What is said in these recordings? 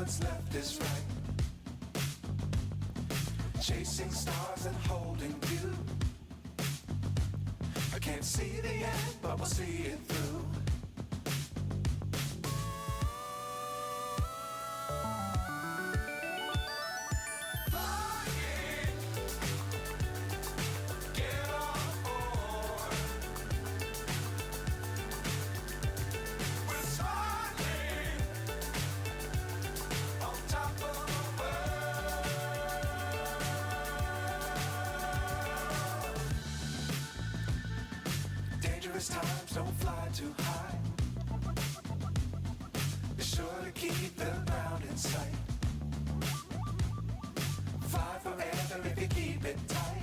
what's left is right. Chasing stars and holding you. I can't see the end, but we'll see it through. Times don't fly too high. Be sure to keep the ground in sight. Fly forever if you keep it tight.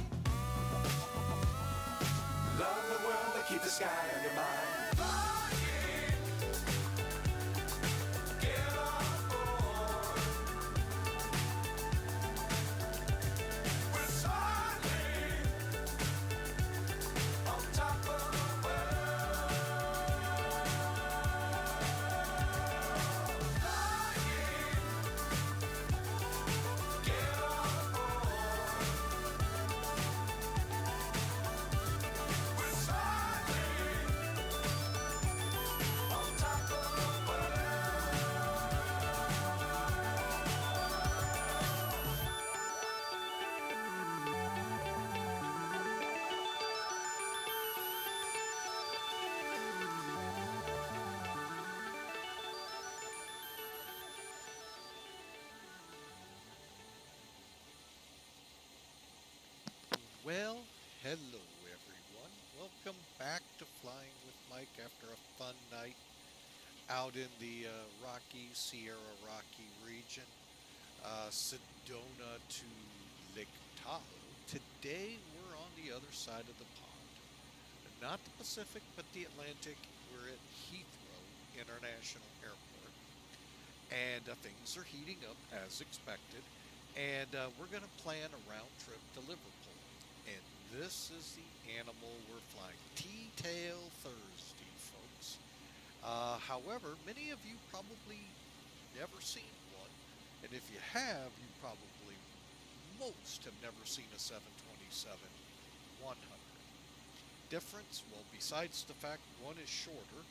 Love the world but keep the sky on your mind. Well, hello everyone. Welcome back to Flying with Mike after a fun night out in the Sierra Rocky region, Sedona to Lake Tahoe. Today we're on the other side of the pond. Not the Pacific, but the Atlantic. We're at Heathrow International Airport. And things are heating up as expected. And we're going to plan a round trip to Liverpool. And this is the animal we're flying. T-Tail Thursday, folks. However, many of you probably never seen one. And if you have, you probably, most have never seen a 727-100. Difference? Well, besides the fact one is shorter,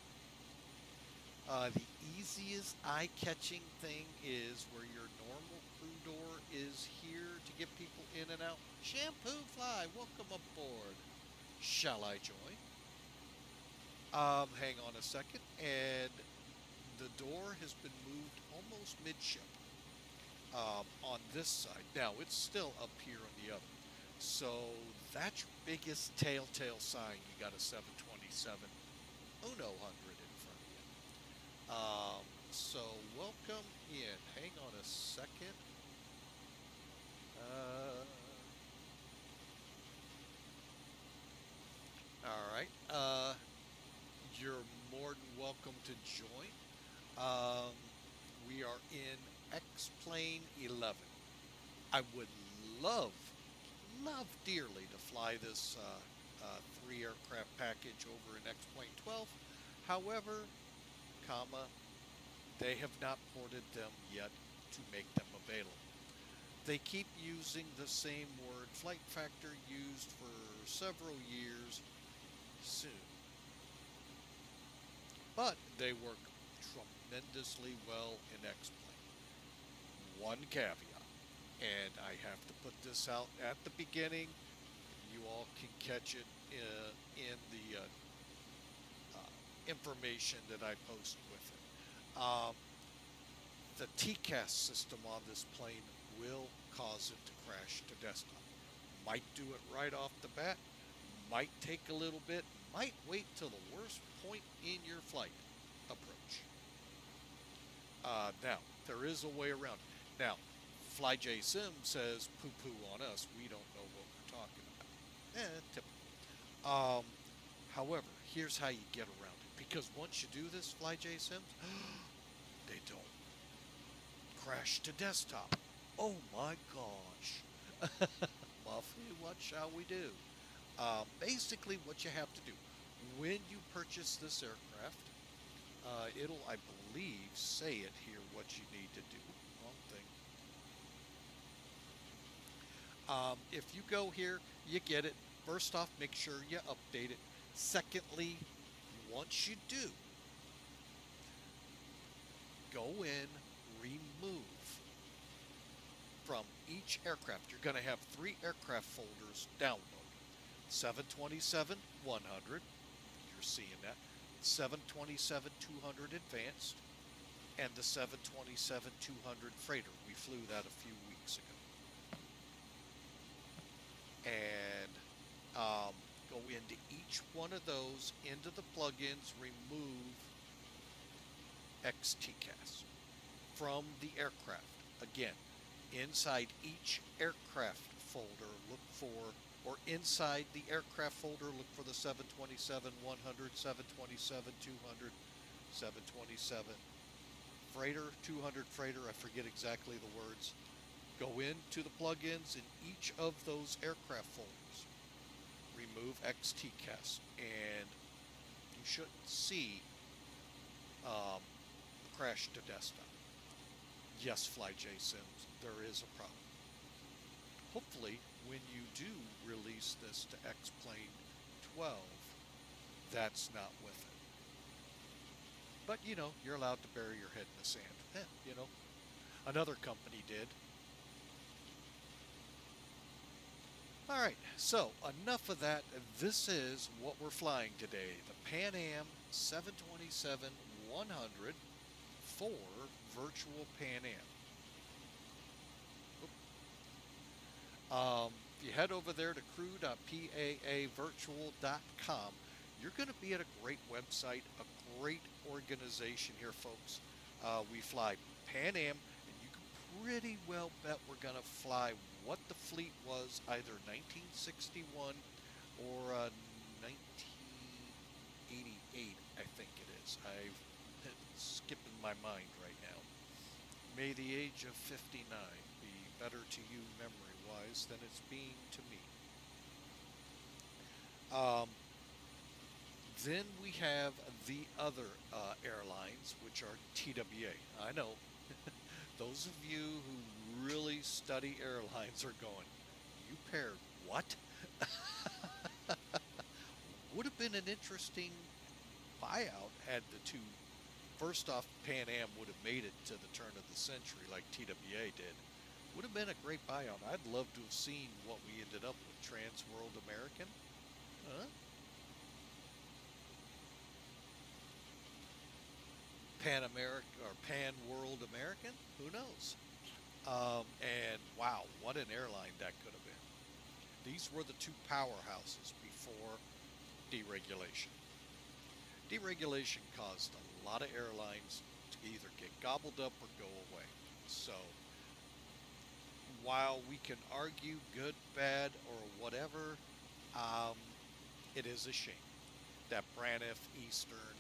the easiest eye-catching thing is where your normal crew door is here to get people in and out. Shampoo Fly, welcome aboard. Shall I join? Hang on a second. And the door has been moved almost midship on this side. Now, it's still up here on the other. So that's your biggest telltale sign you got a 727 Uno 100 in front of you. So welcome in. Hang on a second. All right. You're more than welcome to join. We are in X-Plane 11. I would love dearly to fly this 3 aircraft package over in X-Plane 12. However, they have not ported them yet to make them available. They keep using the same word flight factor used for several years soon. But they work tremendously well in X-Plane. One caveat, and I have to put this out at the beginning. You all can catch it in the information that I post with it. The XTCAS system on this plane will cause it to crash to desktop. Might do it right off the bat, might take a little bit, might wait till the worst point in your flight approach. Now, there is a way around it. Now, FlyJSim says poo-poo on us. We don't know what we're talking about. Typical. However, here's how you get around it. Because once you do this, FlyJSims, they don't crash to desktop. Oh my gosh. Muffy, what shall we do? Basically, what you have to do, when you purchase this aircraft, it'll, I believe, say it here what you need to do. Well, If you go here, you get it. First off, make sure you update it. Secondly, once you do, go in, remove from each aircraft. You're going to have 3 aircraft folders downloaded. 727 100, you're seeing that. 727 200 Advanced, and the 727 200 Freighter. We flew that a few weeks ago. And go into each one of those, into the plugins, remove XTCAS from the aircraft. Again, inside each aircraft folder, look for, or inside the aircraft folder, look for the 727 100, 727 200, 727 Freighter, 200 Freighter, I forget exactly the words. Go into the plugins in each of those aircraft folders. Remove XTCAS, and you shouldn't see crash to desktop. Yes, FlyJSim, there is a problem. Hopefully, when you do release this to X-Plane 12, that's not with it. But, you know, you're allowed to bury your head in the sand. You know, another company did. All right, so enough of that. This is what we're flying today. The Pan Am 727 100 for virtual Pan Am. If you head over there to crew.paavirtual.com, you're going to be at a great website, a great organization here, folks. We fly Pan Am, and you can pretty well bet we're going to fly what the fleet was, either 1961 or 1988, I think it is. I'm skipping my mind right now. May the age of 59 be better to you memory-wise than it's being to me. Then we have the other airlines, which are TWA. I know, those of you who really study airlines are going, you paired what? Would have been an interesting buyout had the two. First off, Pan Am would have made it to the turn of the century like TWA did. Would have been a great buyout. I'd love to have seen what we ended up with. Trans World American? Huh? Pan America or Pan World American? Who knows? And wow, what an airline that could have been. These were the two powerhouses before deregulation. Deregulation caused a lot of airlines to either get gobbled up or go away. So while we can argue good, bad, or whatever, it is a shame that Braniff, Eastern,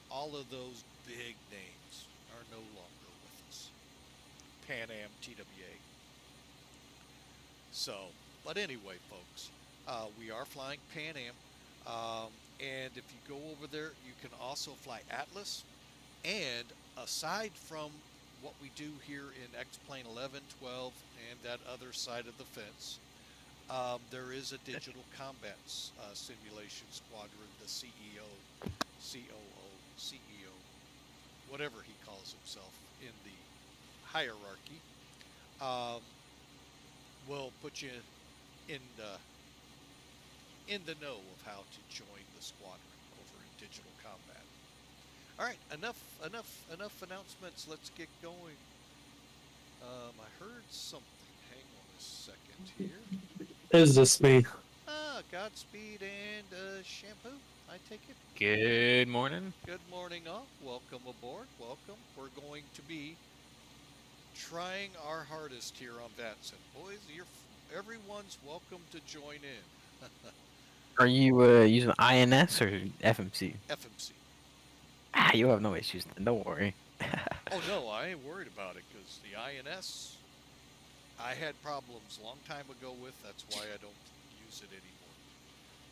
all of those big names are no longer with us. Pan Am, TWA. So, but anyway, folks, we are flying Pan Am. And if you go over there, you can also fly Atlas. And aside from what we do here in X-Plane 11, 12, and that other side of the fence, there is a digital combat simulation squadron, the CEO, COO, CEO, whatever he calls himself in the hierarchy. Will put you in the know of how to join the squadron over in digital combat. All right, enough announcements. Let's get going. I heard something. Hang on a second here. Is this me? Godspeed and shampoo, I take it. Good morning. Good morning, all. Welcome aboard. Welcome. We're going to be trying our hardest here on VATSIM. Boys, everyone's welcome to join in. Are you using INS or FMC? FMC. Ah, you'll have no issues. Don't worry. Oh, no, I ain't worried about it because the INS, I had problems a long time ago with. That's why I don't use it anymore.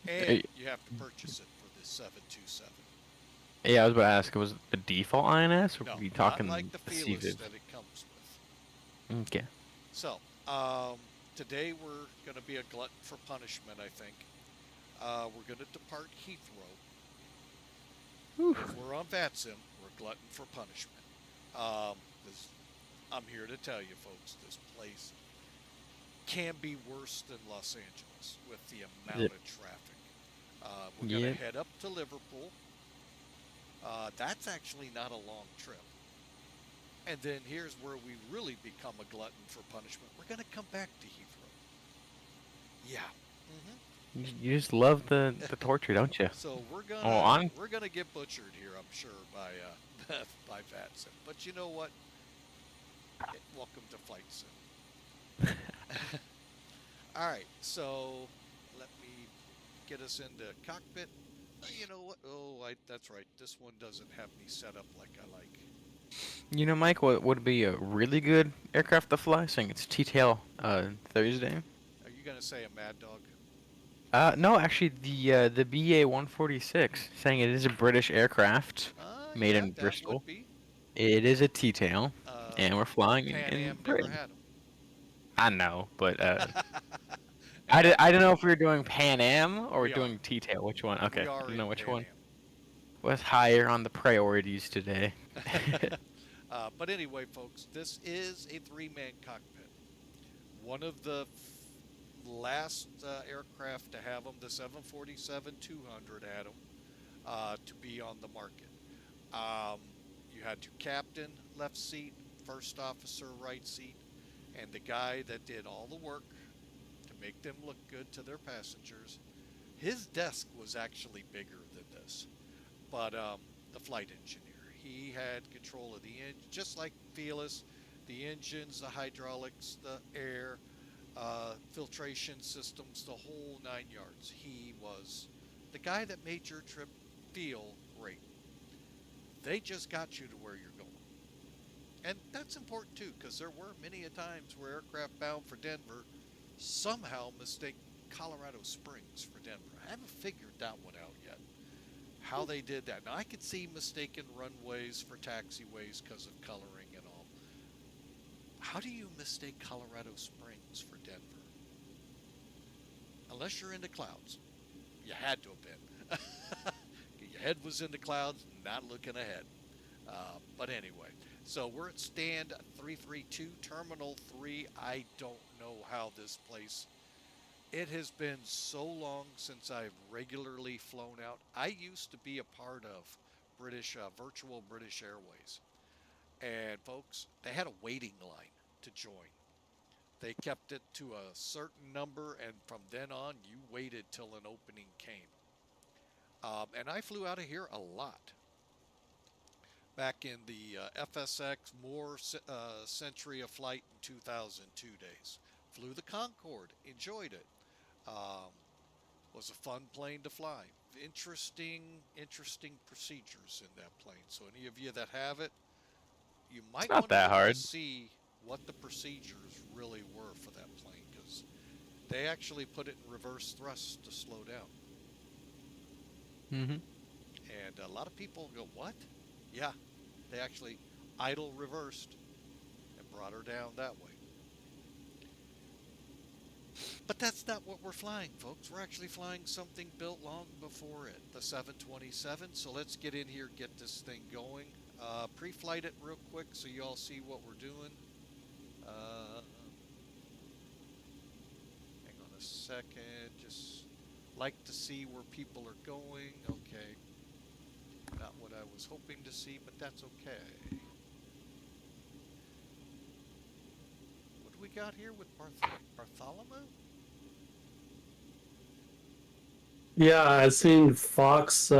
And you have to purchase it for the 727. Yeah, I was about to ask, was it the default INS, or No, were we talking not like the Felis seated? that it comes with. Okay. So, today we're going to be a glutton for punishment, I think. We're going to depart Heathrow. Whew. If we're on VATSIM, we're glutton for punishment. Um, I'm here to tell you, folks, this place can be worse than Los Angeles with the amount Yep. of traffic. We're going Yep. to head up to Liverpool. That's actually not a long trip. And then here's where we really become a glutton for punishment. We're going to come back to Heathrow. Yeah. You just love the torture, don't you? So we're Oh, on. gonna get butchered here, I'm sure, by by VATSIM. But you know what? Welcome to FlyJSim. All right, so let me get us into cockpit. You know what? Oh, that's right. This one doesn't have me set up like I like. You know, Mike, what would be a really good aircraft to fly? Saying it's T-tail Thursday. Are you gonna say a Mad Dog? No, actually, the BA-146, saying it is a British aircraft made Yeah, in that would Bristol. be. It is a T-tail, and we're flying Pan in Am never Britain. had I know, but them. I don't know if we were doing Pan Am or We are. doing T-tail. Which one? Okay, We I are don't in know which Pan one was higher on the priorities today. Am. But anyway, folks, this is a three-man cockpit. One of the last aircraft to have them, the 747-200 had them to be on the market. You had your captain left seat, first officer right seat, and the guy that did all the work to make them look good to their passengers. His desk was actually bigger than this, but the flight engineer, he had control of the engine, just like Fearless, the engines, the hydraulics, the air, filtration systems, the whole 9 yards. He was the guy that made your trip feel great. They just got you to where you're going. And that's important too, because there were many a times where aircraft bound for Denver somehow mistake Colorado Springs for Denver. I haven't figured that one out yet, how they did that. Now, I could see mistaken runways for taxiways because of coloring and all. How do you mistake Colorado Springs for Denver? Unless you're in the clouds. You had to have been. Your head was in the clouds, not looking ahead. But anyway, so we're at stand 332, Terminal 3. I don't know how this place. It has been so long since I've regularly flown out. I used to be a part of Virtual British Airways. And folks, they had a waiting line to join. They kept it to a certain number, and from then on, you waited till an opening came. And I flew out of here a lot. Back in the FSX More Century of Flight in 2002 days. Flew the Concorde, enjoyed it. Um, was a fun plane to fly. Interesting procedures in that plane. So any of you that have it, you It's might not want to that look to hard. see what the procedures really were for that plane, because they actually put it in reverse thrust to slow down. Mm-hmm. And a lot of people go, what? Yeah, they actually idle reversed and brought her down that way. But that's not what we're flying, folks. We're actually flying something built long before it, the 727. So let's get in here, get this thing going. Pre-flight it real quick so you all see what we're doing. Hang on a second. Just like to see where people are going. Okay. Not what I was hoping to see, but that's okay. What do we got here with Bartholomew? Yeah, I seen Fox.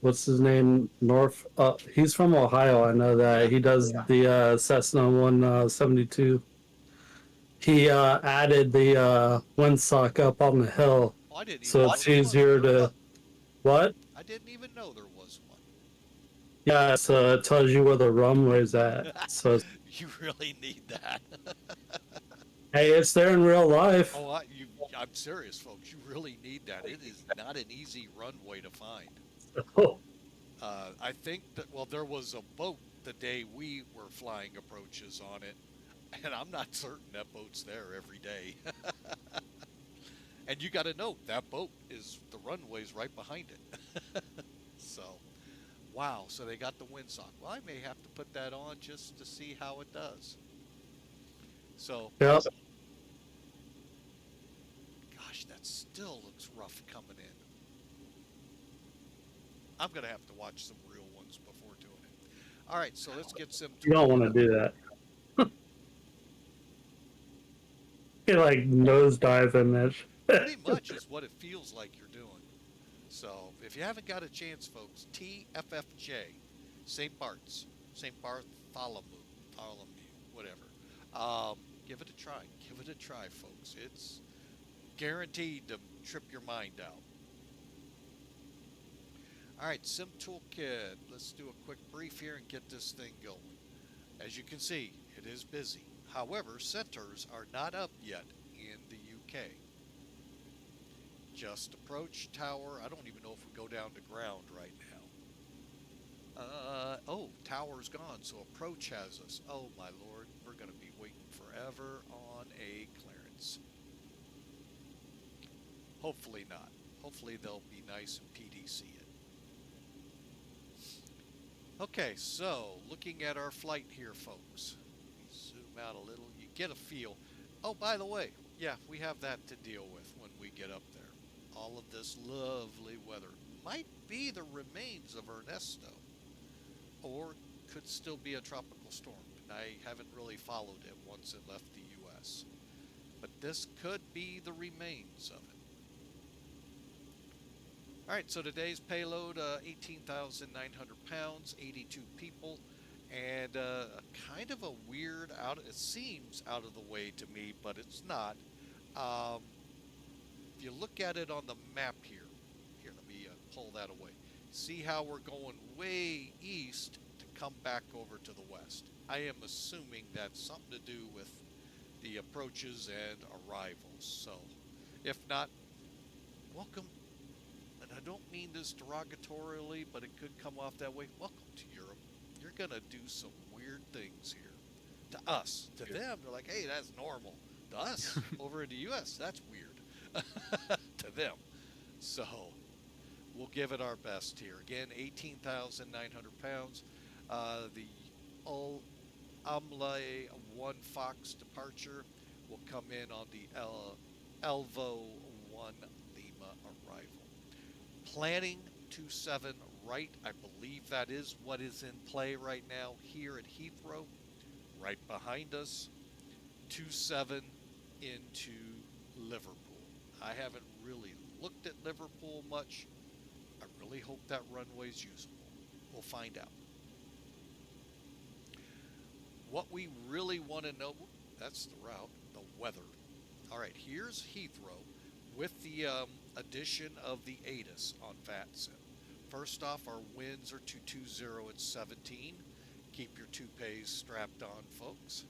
What's his name? North. He's from Ohio. I know that Yeah. he does the Cessna 172. He added the windsock up on the hill, Oh, I didn't even so know it's there was one. easier to what? I didn't even know there was Yeah, so it tells you where the runway's at. one. So You really need that. hey, it's there in real life. Oh, I'm serious, folks. You really need that. It is not an easy runway to find. I think that, well, there was a boat the day we were flying approaches on it. And I'm not certain that boat's there every day. And you got to know that boat is the runway's right behind it. So, wow. So they got the windsock. Well, I may have to put that on just to see how it does. So, Yep. gosh, that still looks rough coming in. I'm going to have to watch some real ones before doing it. All right, so let's get some. You don't want to do that. You like nosedive in this. Pretty much is what it feels like you're doing. So if you haven't got a chance, folks, TFFJ, St. Bart's, St. Bartholomew, whatever. Give it a try. Give it a try, folks. It's guaranteed to trip your mind out. All right, Sim Toolkit. Let's do a quick brief here and get this thing going. As you can see, it is busy. However, centers are not up yet in the UK. Just approach tower. I don't even know if we go down to ground right now. Oh, tower's gone, so approach has us. Oh my lord, we're going to be waiting forever on a clearance. Hopefully not. Hopefully they'll be nice and PDC it. Okay, so looking at our flight here, folks. Zoom out a little. You get a feel. Oh, by the way, yeah, we have that to deal with when we get up there. All of this lovely weather might be the remains of Ernesto, or could still be a tropical storm. I haven't really followed it once it left the U.S., but this could be the remains of it. All right, so today's payload, 18,900 pounds, 82 people, and kind of a weird it seems out of the way to me, but it's not. If you look at it on the map here, let me pull that away. See how we're going way east to come back over to the west. I am assuming that's something to do with the approaches and arrivals. So, if not, welcome. And I don't mean this derogatorily, but it could come off that way. Welcome to Europe. You're going to do some weird things here. To us. To them, they're like, hey, that's normal. To us, over in the U.S., that's weird. To them. So, we'll give it our best here. Again, 18,900 pounds. The UMLAT 1 Fox departure will come in on the ELVO 1 Lima arrival. Planning 27 right. I believe that is what is in play right now here at Heathrow. Right behind us, 27 into Liverpool. I haven't really looked at Liverpool much. I really hope that runway's usable. We'll find out. What we really want to know, that's the route, the weather. All right, here's Heathrow with the addition of the ATIS on FATSIM. First off, our winds are 220 at 17. Keep your toupees strapped on, folks.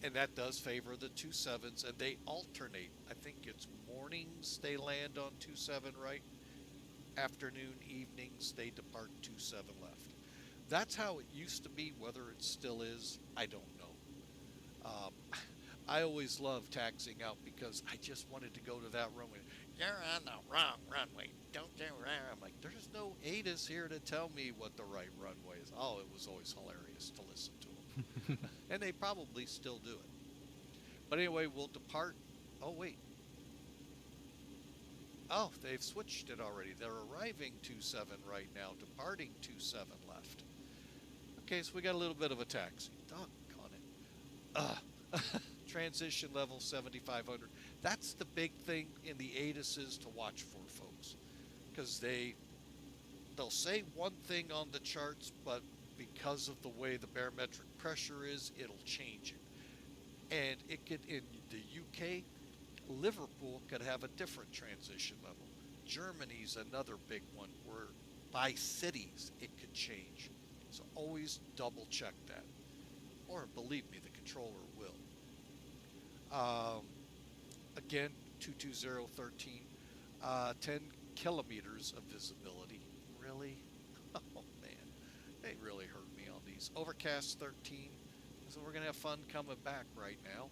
And that does favor the 27s, and they alternate. I think it's mornings they land on 27 right. Afternoon, evenings, they depart 27 left. That's how it used to be. Whether it still is, I don't know. I always loved taxiing out because I just wanted to go to that runway. You're on the wrong runway. Don't you? I'm like, there's no ATIS here to tell me what the right runway is. Oh, it was always hilarious to listen to them. And they probably still do it. But anyway, we'll depart. Oh, wait. Oh, they've switched it already. They're arriving 27 right now, departing 27 left. Okay, so we got a little bit of a taxi. Doggone it. Transition level 7,500. That's the big thing in the ATISs to watch for, folks. Because they'll say one thing on the charts, but because of the way the barometric pressure is, it'll change it. And it could, in the UK, Liverpool could have a different transition level. Germany's another big one where by cities it could change. So always double check that. Or believe me, the controller will. Again, 22013, 10 kilometers of visibility. Really? Oh man, they really hurt me on these. Overcast 13, So we're gonna have fun coming back right now.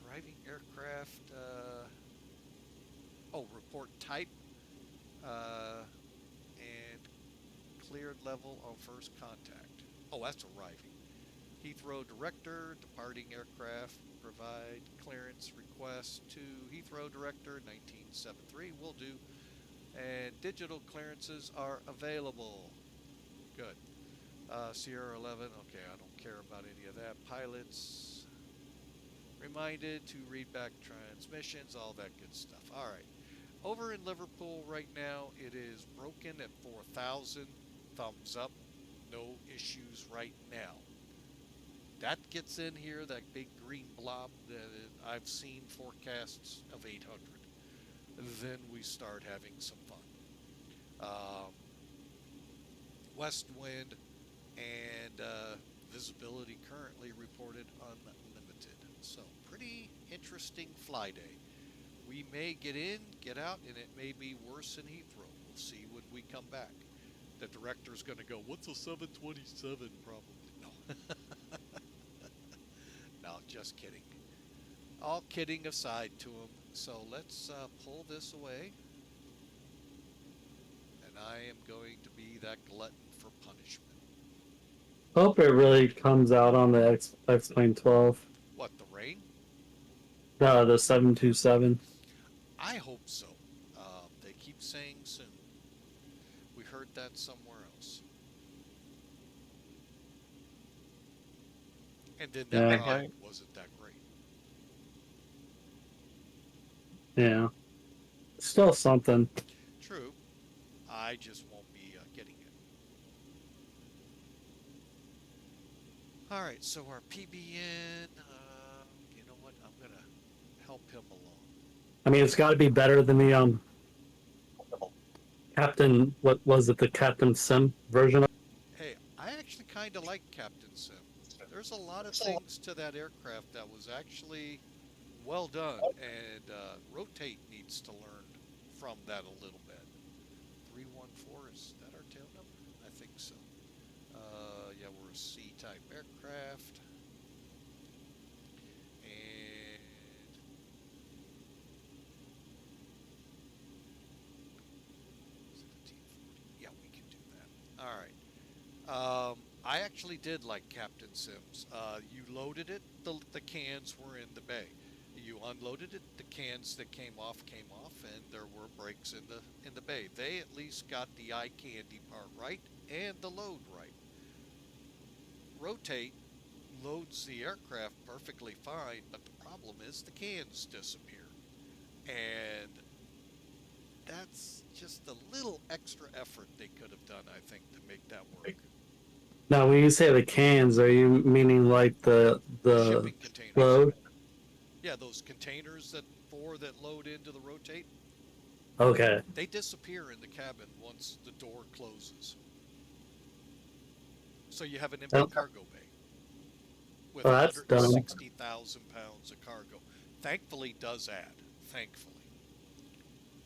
Arriving aircraft. Report type and cleared level on first contact. Oh, that's arriving. Heathrow director, departing aircraft, provide clearance request to Heathrow director 1973. Will do. And digital clearances are available. Good. Sierra 11. Okay, I don't care about any of that. Pilots reminded to read back transmissions, all that good stuff. All right. Over in Liverpool right now, it is broken at 4,000. Thumbs up. No issues right now. That gets in here, that big green blob that I've seen forecasts of 800. Then we start having some fun. West wind and visibility currently reported unlimited. So pretty interesting fly day. We may get in, get out, and it may be worse in Heathrow. We'll see when we come back. The director's going to go, what's a 727 probably? No. No, just kidding. All kidding aside to him. So let's pull this away. And I am going to be that glutton for punishment. Hope it really comes out on the X-Plane 12. What, the rain? No, the 727. I hope so. They keep saying soon. We heard that somewhere else. And then that Yeah. ride wasn't that great. Yeah. Still something. True. I just won't be getting it. All right, so our PBN, you know what? I'm going to help him along. I mean, it's got to be better than the Captain. What was it? The Captain Sim version. Hey, I actually kind of like Captain Sim. There's a lot of things to that aircraft that was actually well done, and Rotate needs to learn from that a little bit. 314, is that our tail number? I think so. Yeah, we're a C-type aircraft. And yeah, we can do that. All right. I actually did like Captain Sims. You loaded it, the cans were in the bay. You unloaded it, the cans that came off, and there were breaks in the bay. They at least got the eye candy part right and the load right. Rotate loads the aircraft perfectly fine, but the problem is the cans disappear. And that's just a little extra effort they could have done, I think, to make that work. Now, when you say the cans, are you meaning like the Shipping containers. load? Yeah, those containers that load into the Rotate, Okay. they disappear in the cabin once the door closes. So you have an empty cargo bay with Oh, that's dumb. 160,000 pounds of cargo. Thankfully, does add. Thankfully.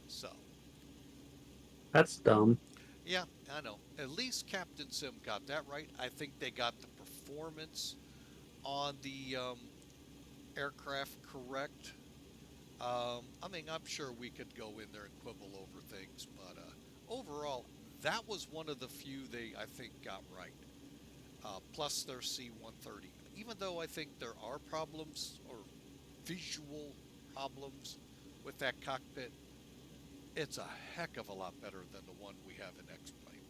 So. That's dumb. Yeah, I know. At least Captain Sim got that right. I think they got the performance on the aircraft correct. I mean, I'm sure we could go in there and quibble over things, but overall, that was one of the few they, I think, got right. Plus their C-130. Even though I think there are problems or visual problems with that cockpit, it's a heck of a lot better than the one we have in X-Plane.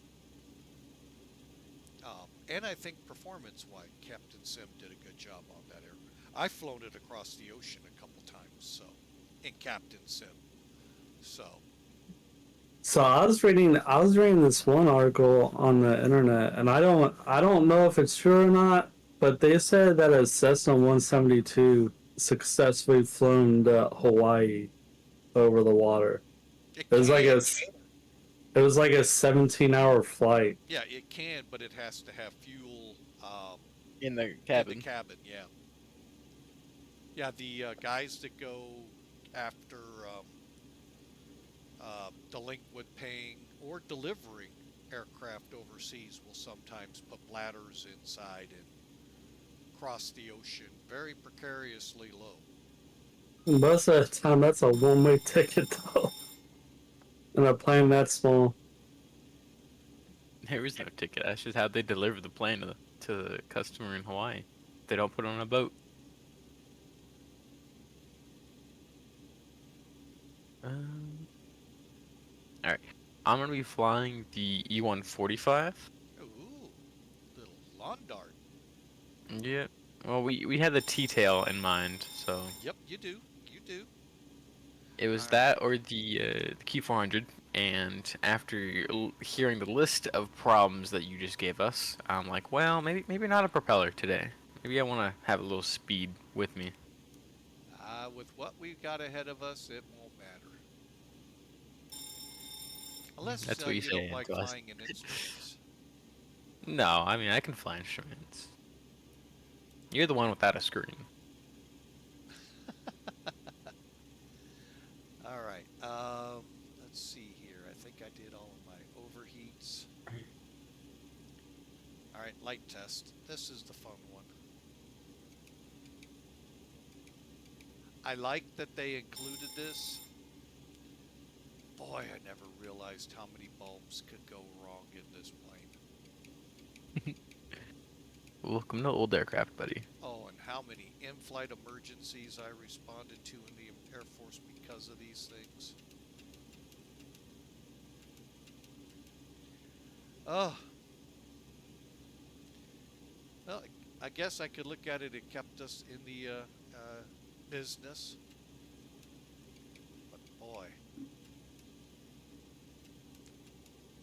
And I think performance-wise, Captain Sim did a good job on that aircraft. I've flown it across the ocean a couple times, so in Captain Sim. So I was reading this one article on the internet, and I don't know if it's true or not, but they said that a Cessna 172 successfully flown to Hawaii over the water. It was like a 17-hour flight. Yeah, it can, but it has to have fuel in the cabin. In the cabin, yeah. Yeah, the guys that go after delinquent paying or delivering aircraft overseas will sometimes put bladders inside and cross the ocean very precariously low. Most of the time, that's a one-way ticket, though. And a plane that small. There is no ticket. That's just how they deliver the plane to the customer in Hawaii. They don't put it on a boat. All right. I'm gonna be flying the E145. Ooh, little lawn dart. Yeah. Well, we had the T-tail in mind, so Yep, you do. You do. it was All right. that or the Key 400. And after hearing the list of problems that you just gave us, I'm like, well, maybe not a propeller today. Maybe I want to have a little speed with me. With what we've got ahead of us, it won't matter. Unless That's what you you say don't in like class. flying in instruments. No, I mean I can fly instruments. You're the one without a screen. All right. Let's see here. I think I did all of my overheats. All right, light test. This is the fun one. I like that they included this. Boy, I never realized how many bulbs could go wrong in this plane. Welcome to old aircraft, buddy. Oh, and how many in-flight emergencies I responded to in the Air Force because of these things. Oh. Well, I guess I could look at it. It kept us in the business. But boy.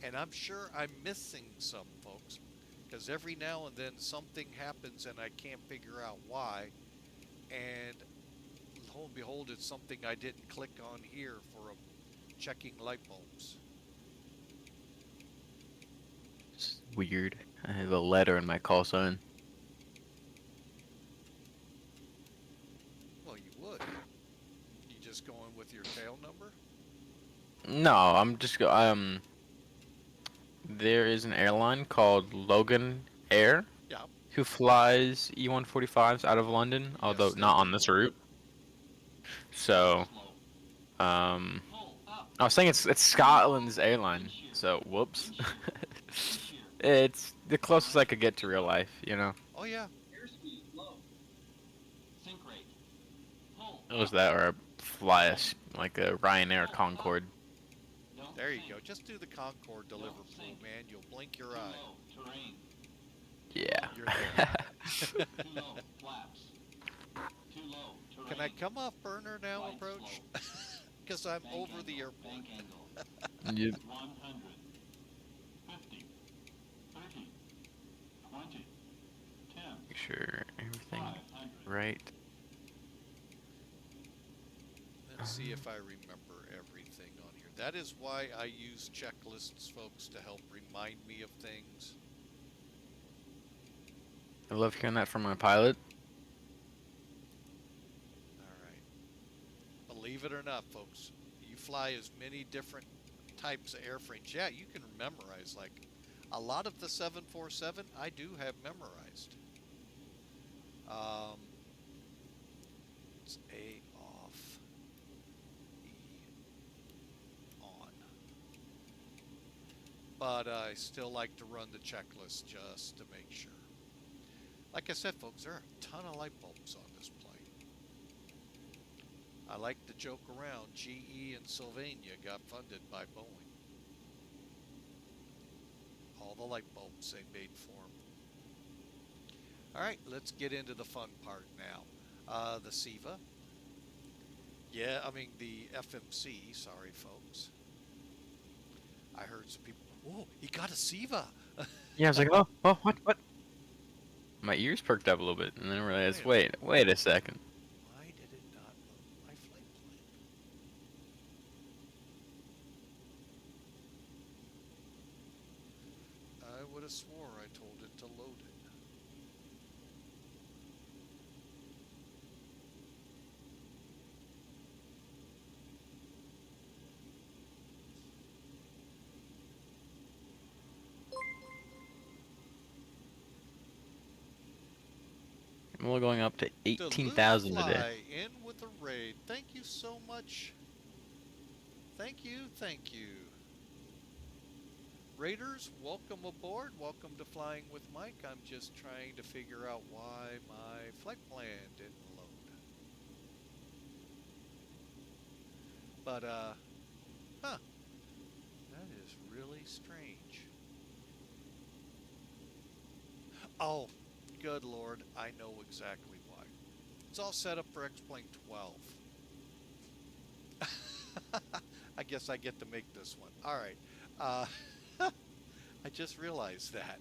And I'm sure I'm missing some, folks. Because every now and then something happens and I can't figure out why. And lo and behold, it's something I didn't click on here for checking light bulbs. It's weird. I have a letter in my call sign. Well, you would. You just going with your tail number? No, I'm just there is an airline called Logan Air Yeah. who flies E145s out of London, although Yes, they not do. on this route. So, I was saying it's Scotland's airline. So, whoops. It's the closest I could get to real life, you know. Oh, yeah. It was that or like a Ryanair Concorde. There you go. Just do the Concorde to Liverpool, man. You'll blink your eye. Yeah. You're there. Can I come off burner now, approach? Because I'm over the airport. Yep. Make sure everything right. Let's see if I remember everything on here. That is why I use checklists, folks, to help remind me of things. I love hearing that from my pilot. All right. Believe it or not, folks, you fly as many different types of airframes. Yeah, you can memorize. Like a lot of the 747, I do have memorized. It's A off, E on. But I still like to run the checklist just to make sure. Like I said, folks, there are a ton of light bulbs on this plane. I like to joke around. GE and Sylvania got funded by Boeing. All the light bulbs they made for them. All right, let's get into the fun part now. The SEVA. Yeah, I mean the FMC. Sorry, folks. I heard some people. Oh, he got a SEVA. Yeah, I was like, oh, what? My ears perked up a little bit, and then I realized, wait a second. Why did it not load my flight plan? I would have swore I told it to load it. We're going up to Duluth 18,000 today. Fly in with a raid. Thank you so much. Thank you, thank you. Raiders, welcome aboard. Welcome to Flying with Mike. I'm just trying to figure out why my flight plan didn't load. But, that is really strange. Oh, good Lord, I know exactly why. It's all set up for X-Plane 12. I guess I get to make this one. All right. I just realized that.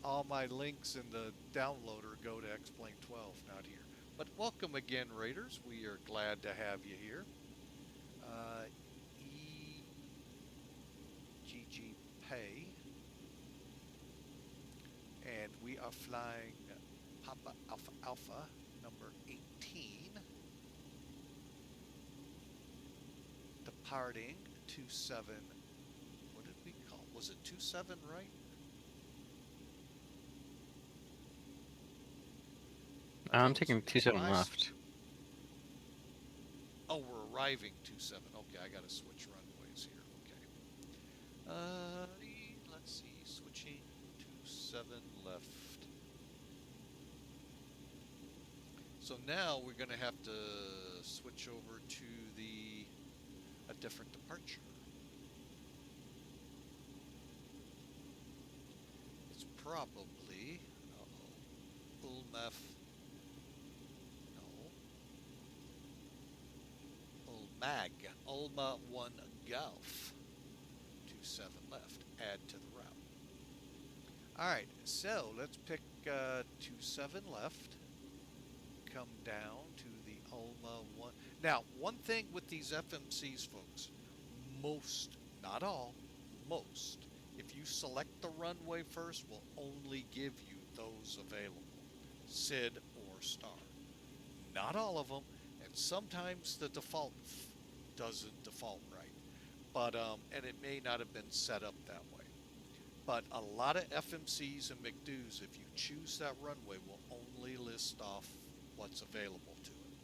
All my links in the downloader go to X-Plane 12, not here. But welcome again, Raiders. We are glad to have you here. EGGP. And we are flying Papa Alpha Alpha number 18. Departing 27. What did we call? Was it 27 right? I'm taking 27 left. Oh, we're arriving 27. Okay, I gotta switch runways here. Okay. Let's see. Switching 27 left. So now we're gonna have to switch over to a different departure. It's probably ULMF. Mag, Ulma 1 Golf, 27 left, add to the route. Alright, so let's pick 27 left, come down to the Ulma 1. Now, one thing with these FMCs, folks, most, not all, most, if you select the runway first, will only give you those available, SID or Star. Not all of them, and sometimes the default doesn't default right, but and it may not have been set up that way. But a lot of FMCs and McDo's, if you choose that runway, will only list off what's available to it.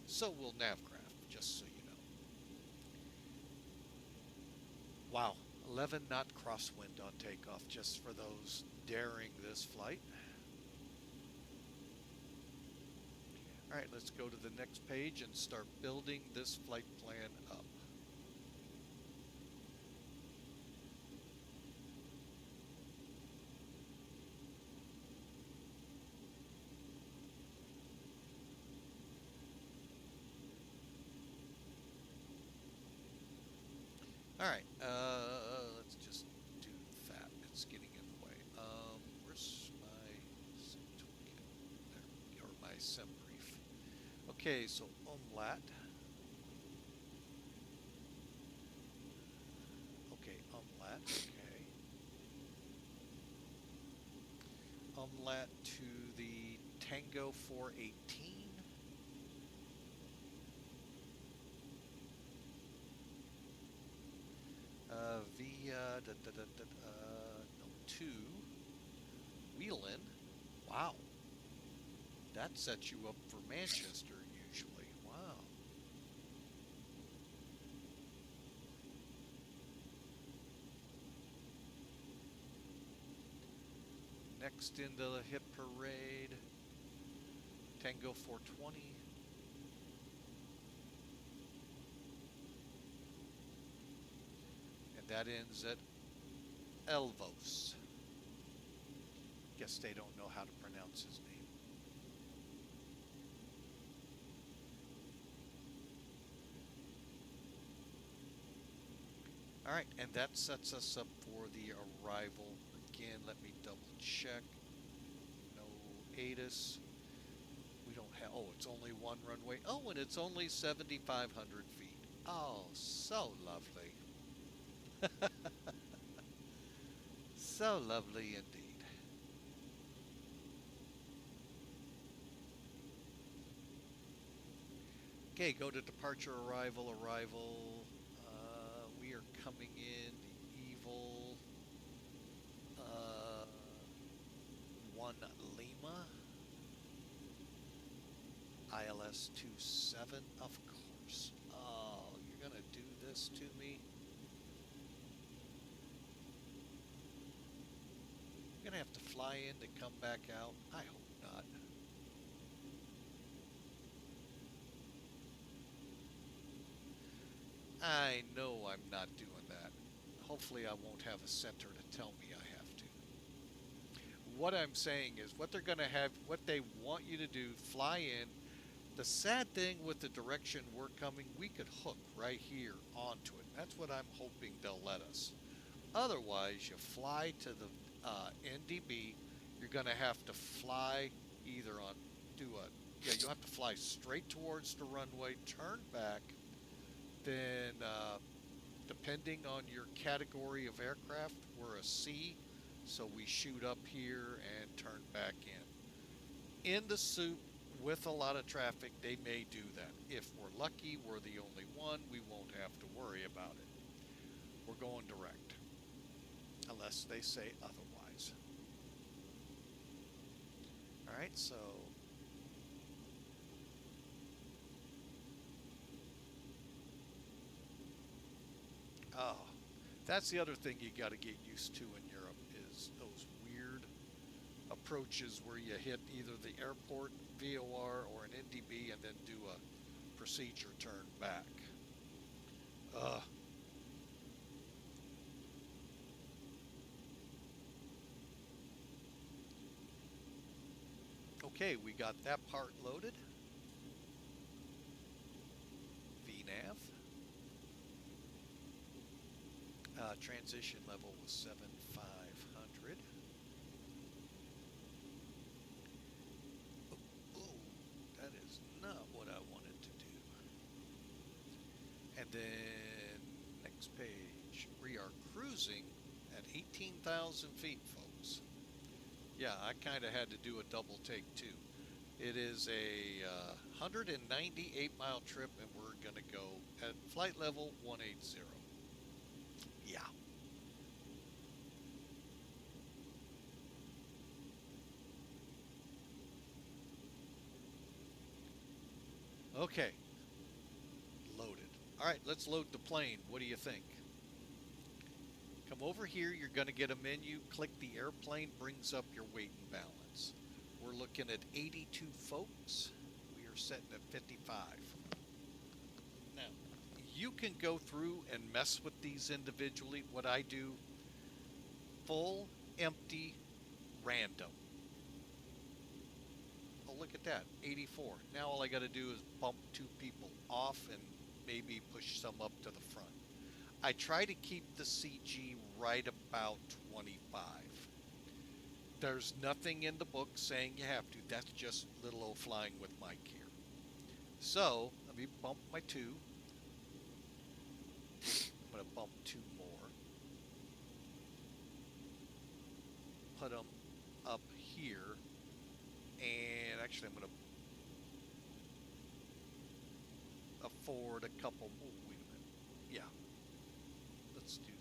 So will Navcraft, just so you know. Wow, 11 knot crosswind on takeoff, just for those daring this flight. All right, let's go to the next page and start building this flight plan up. All right, let's just do that. It's getting in the way. Where's my sim toolkit? There, or my sim brief. Okay, so UMLAT. Okay, UMLAT. Okay. UMLAT to the Tango 418. Via no, to WELIN. Wow. That sets you up for Manchester usually. Wow. Next into the hit parade, Tango 420. And that ends at ELVOS. Guess they don't know how to pronounce his name. All right, and that sets us up for the arrival. Again, let me double check. No ATIS. We don't have, oh, it's only one runway. Oh, and it's only 7,500 feet. Oh, so lovely. So lovely indeed. Okay, go to departure, arrival, arrival. We are coming in the Evil 1 ILS 27, of course. Oh, you're gonna do this to me? You're gonna have to fly in to come back out? I hope not. I know I'm not doing that. Hopefully I won't have a center to tell me I have to. What I'm saying is what they're gonna have, what they want you to do, fly in. The sad thing with the direction we're coming, we could hook right here onto it. That's what I'm hoping they'll let us. Otherwise, you fly to the NDB. You're going to have to fly either on, you'll have to fly straight towards the runway, turn back, then depending on your category of aircraft, we're a C, so we shoot up here and turn back in. In the soup, with a lot of traffic, they may do that. If we're lucky, we're the only one, we won't have to worry about it. We're going direct, unless they say otherwise. All right, so that's the other thing you got to get used to in Europe is those weird approaches where you hit either the airport VOR or an NDB and then do a procedure turn back. Okay, we got that part loaded. VNAV. Transition level was 7,500. Oh, that is not what I wanted to do. And then, next page, we are cruising at 18,000 feet, folks. Yeah, I kind of had to do a double take too. It is a 198 mile trip and we're going to go at flight level 180. Yeah. Okay. Loaded. All right, let's load the plane. What do you think? Come over here. You're going to get a menu. Click the airplane. Brings up your weight and balance. We're looking at 82 folks. We are setting at 55. Now, you can go through and mess with these individually. What I do, full, empty, random. Oh, look at that, 84. Now all I got to do is bump 2 people off and maybe push some up to the front. I try to keep the CG right about 25. There's nothing in the book saying you have to. That's just little old flying with Mike here. So, let me bump my 2. I'm going to bump 2 more. Put them up here. And actually, I'm going to afford a couple. Oh, wait a minute. Yeah. Let's do.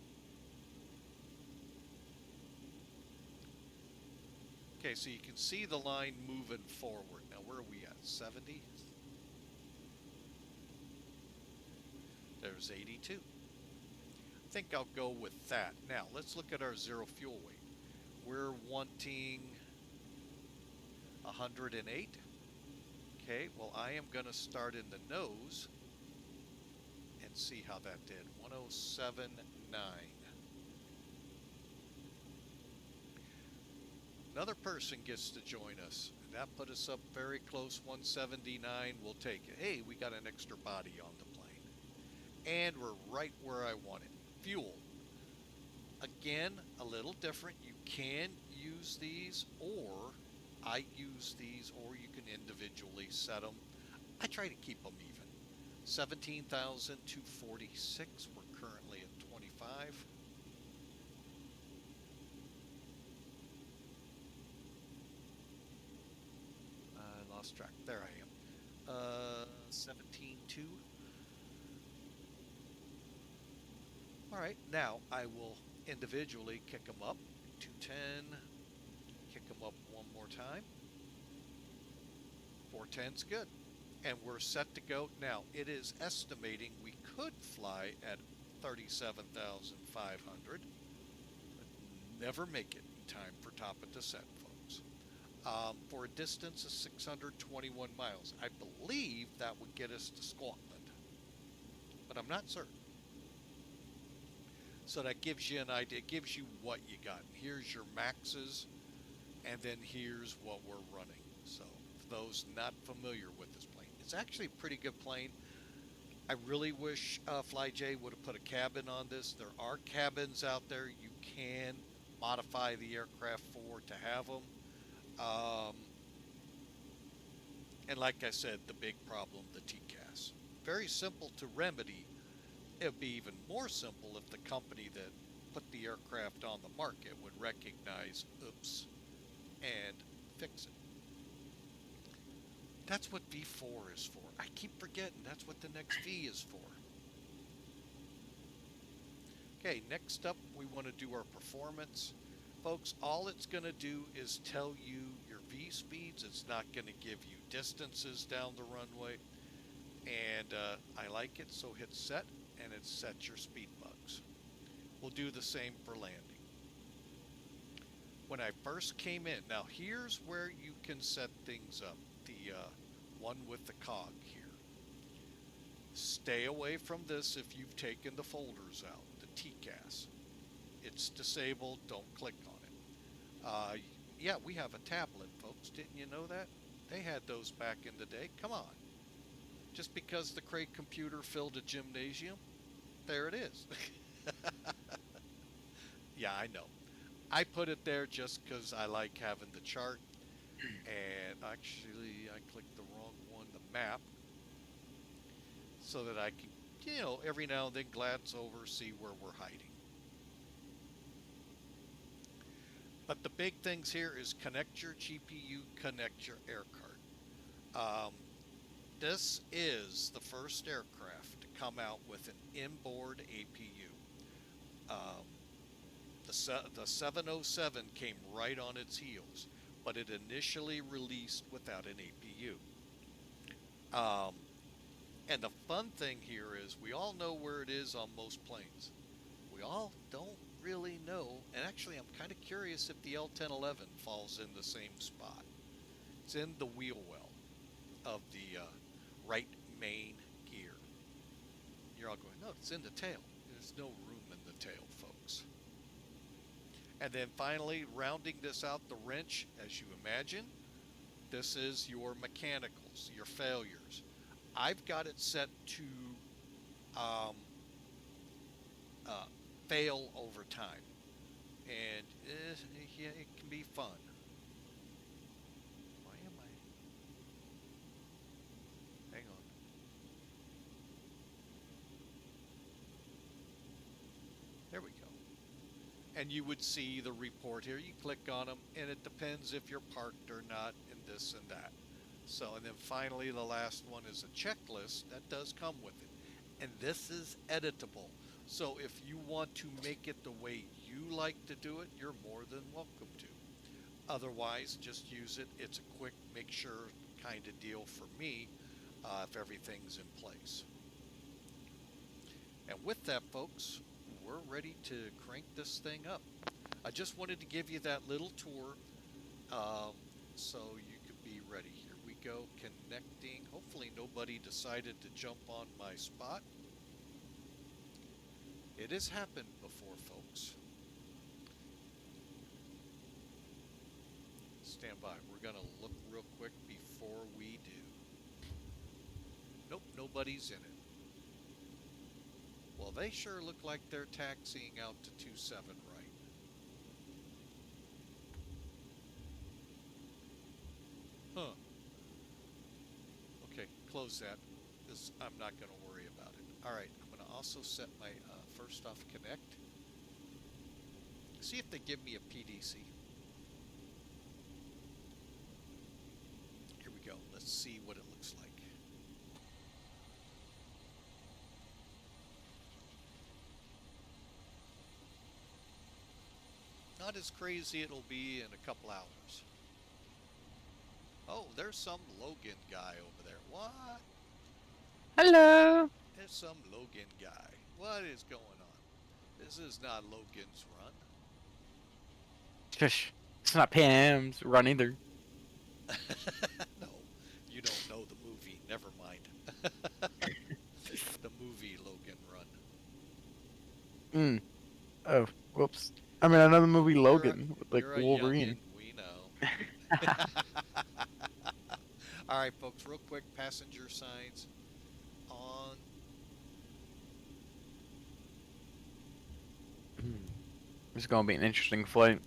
Okay, so you can see the line moving forward. Now, where are we at? 70? There's 82. I think I'll go with that. Now, let's look at our zero fuel weight. We're wanting 108. Okay, well, I am going to start in the nose and see how that did. 107.9. Another person gets to join us. That put us up very close, 179. We'll take it. Hey, we got an extra body on the plane. And we're right where I want it. Fuel. Again, a little different. You can use these, or I use these, or you can individually set them. I try to keep them even. 17,246. We're currently at 25. I lost track. There I am. 17.2. All right, now I will individually kick them up. 210. Kick them up one more time. 410's good. and we're set to go. Now, it is estimating we could fly at 37,500, but never make it in time for top of descent, folks. For a distance of 621 miles. I believe that would get us to Scotland, but I'm not certain. So that gives you an idea, it gives you what you got. Here's your maxes, and then here's what we're running. So for those not familiar with this plane, it's actually a pretty good plane. I really wish FlyJ would have put a cabin on this. There are cabins out there you can modify the aircraft for to have them. And like I said, the big problem, the TCAS. Very simple to remedy. It would be even more simple if the company that put the aircraft on the market would recognize, oops, and fix it. That's what V4 is for. I keep forgetting that's what the next V is for. Okay, next up we want to do our performance. Folks, all it's going to do is tell you your V speeds. It's not going to give you distances down the runway. And I like it, so hit set, and it sets your speed bugs. We'll do the same for landing. When I first came in, now here's where you can set things up. The one with the cog here. Stay away from this if you've taken the folders out, the TCAS. It's disabled, don't click on it. Yeah, we have a tablet, folks. Didn't you know that? They had those back in the day. Come on. Just because the Craig computer filled a gymnasium, there it is. Yeah, I know. I put it there just because I like having the chart. And actually, I clicked the wrong one, the map, so that I can, you know, every now and then glance over, see where we're hiding. But the big things here is connect your GPU, connect your air card. This is the first aircraft to come out with an inboard APU. The 707 came right on its heels, but it initially released without an APU. And the fun thing here is we all know where it is on most planes. We all don't really know, and actually I'm kind of curious if the L1011 falls in the same spot. It's in the wheel well of the right main gear. You're all going, no, it's in the tail. There's no room in the tail, folks. And then finally, rounding this out, the wrench, as you imagine, this is your mechanicals, your failures. I've got it set to fail over time. And yeah, it can be fun. Why am I? Hang on. There we go. And you would see the report here. You click on them, and it depends if you're parked or not, and this and that. So, and then finally, the last one is a checklist that does come with it. And this is editable. So if you want to make it the way you like to do it, you're more than welcome to. Otherwise, just use it. It's a quick make sure kind of deal for me if everything's in place. And with that, folks, we're ready to crank this thing up. I just wanted to give you that little tour so you could be ready. Here we go, connecting. Hopefully nobody decided to jump on my spot. It has happened before, folks. Stand by. We're going to look real quick before we do. Nope, nobody's in it. Well, they sure look like they're taxiing out to 27 right. Huh. Okay, close that. I'm not going to worry about it. All right, I'm going to also set my first off connect. See if they give me a PDC. Here we go. Let's see what it looks like. Not as crazy it'll be in a couple hours. Oh, there's some Logan guy over there. What? Hello. There's some Logan guy. What is going on? This is not Logan's run. Shush. It's not Pam's run either. No, you don't know the movie. Never mind. The movie Logan Run. Mm. Oh, whoops. I mean, another movie, You're a, Logan, with like you're a Wolverine. youngin', we know. All right, folks, real quick, passenger signs on. It's gonna be an interesting flight.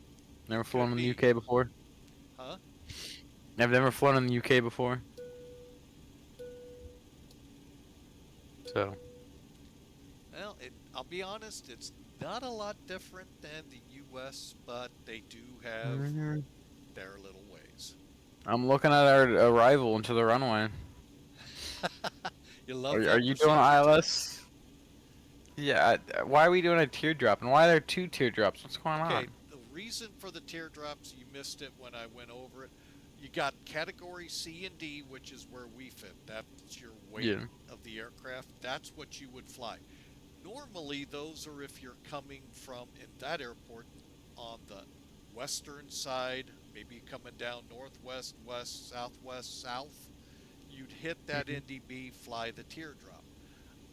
Never flown in the be. UK before. Huh? I've never flown in the UK before. So, Well, I'll be honest, it's not a lot different than the U.S., but they do have their little ways. I'm looking at our arrival into the runway. You love Are that you doing precision, ILS? Yeah. Why are we doing a teardrop? And why are there two teardrops? What's going Okay, on? the reason for the teardrops, you missed it when I went over it. You got category C and D, which is where we fit. That's your weight Yeah. of the aircraft. That's what you would fly. Normally, those are if you're coming from, in that airport, on the western side, maybe coming down northwest, west, southwest, south. You'd hit that NDB, fly the teardrop.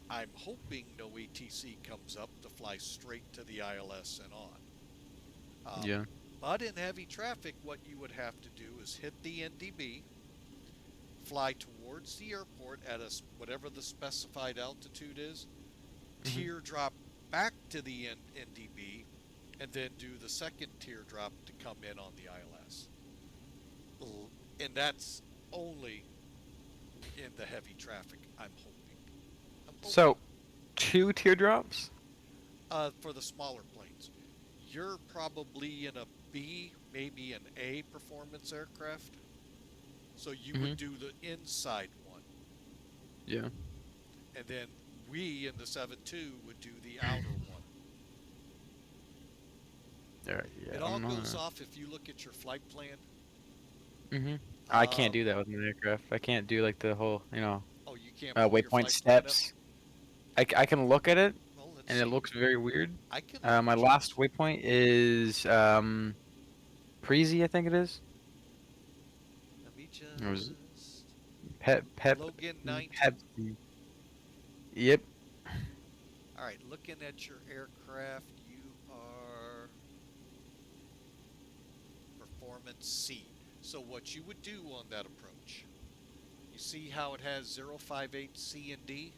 I'm hoping no ATC comes up to fly straight to the ILS and on. Yeah. But in heavy traffic, what you would have to do is hit the NDB, fly towards the airport at whatever the specified altitude is, teardrop back to the NDB, and then do the second teardrop to come in on the ILS. And that's only in the heavy traffic, I'm hoping. So, two teardrops? For the smaller planes. You're probably in a B, maybe an A performance aircraft. So you would do the inside one. Yeah. And then we in the 7.2 would do the outer one. Yeah. It all goes off if you look at your flight plan. I can't do that with my aircraft. I can't do like the whole, Oh, you can't pull your waypoint flight plan up? steps. I can look at it, Well, let's and see. it looks very weird. I can My last waypoint is Prezi, I think it is. Let me It was just... Pep. Logan 19. Pepsi. Yep. All right, looking at your aircraft, you are performance C. So what you would do on that approach, you see how it has 058 C and D?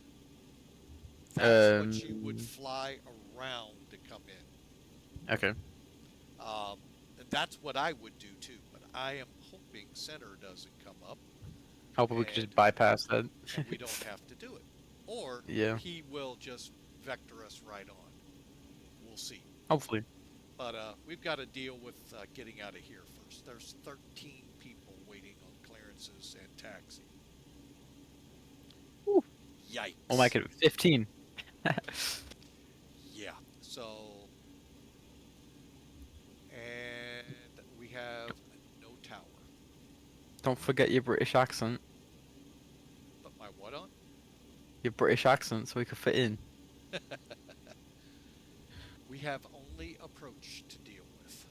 That's what you would fly around to come in. Okay. And that's what I would do too, but I am hoping center doesn't come up. Hopefully we could just bypass that. And we don't have to do it. Or Yeah. he will just vector us right on. We'll see. Hopefully. But we've got to deal with getting out of here first. There's 13 people waiting on clearances and taxi. Whew. Yikes. Oh my god, 15. Yeah. So, and we have no tower. Don't forget your British accent. But my what on? Your British accent so we can fit in. We have only approach to deal with.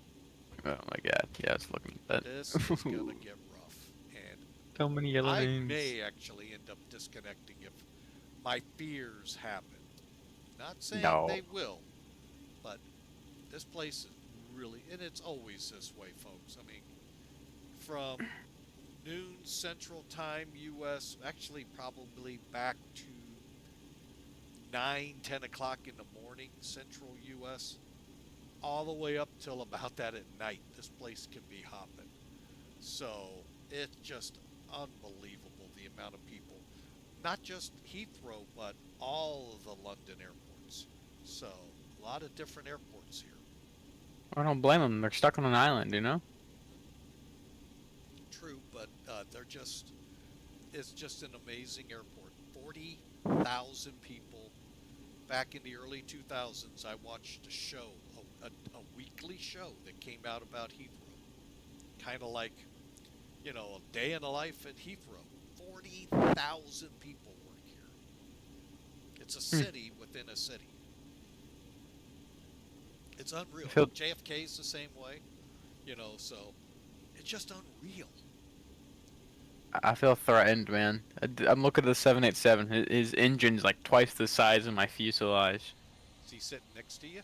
Oh my god. Yeah, it's looking at that. This is going to get rough. And So many yellow I names. may actually end up disconnecting if my fears happen. Not saying No. they will, but this place is really, and it's always this way, folks. I mean, from noon Central Time, U.S., actually probably back to 9, 10 o'clock in the morning, Central U.S., all the way up till about that at night. This place can be hopping. So it's just unbelievable the amount of people. Not just Heathrow, but all of the London airports. So a lot of different airports here. I don't blame them. They're stuck on an island, you know? True, but it's just an amazing airport. 40,000 people. Back in the early 2000s, I watched a show, a weekly show that came out about Heathrow. Kind of like You know, a day in the life at Heathrow. 40,000 people work here. It's a city within a city. It's unreal. I feel- JFK is the same way. You know, so it's just unreal. I feel threatened, man. I'm looking at the 787. His engine's like twice the size of my fuselage. Is he sitting next to you?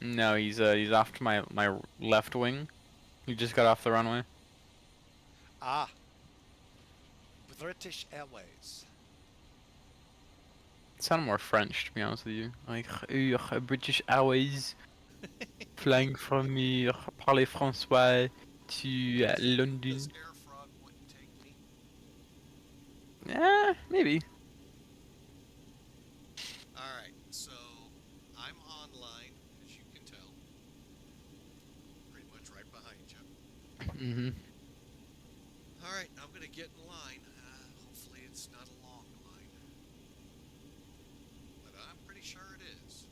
No, he's off to my left wing. He just got off the runway. Ah, British Airways. It sounded more French, to be honest with you. Like, British Airways flying from parler François to London. This air frog wouldn't take me. Yeah, maybe. All right, so I'm online, as you can tell. Pretty much right behind you. Mm-hmm. All right, I'm going to get in line. Hopefully it's not a long line. But I'm pretty sure it is.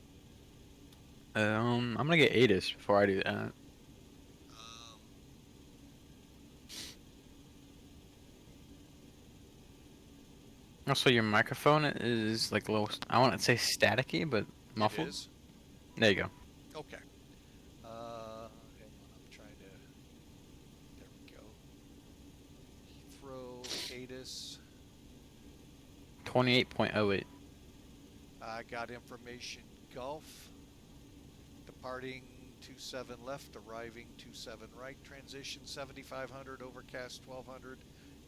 I'm gonna get ATIS before I do that. Um, Also, your microphone is like a little, I want to say staticky, but muffled. It is? There you go. Okay. Hang on, I'm trying to... There we go. Heathrow, ATIS. 28.08. I got information Gulf. Departing 27 left, arriving 27 right. Transition 7500, overcast 1200.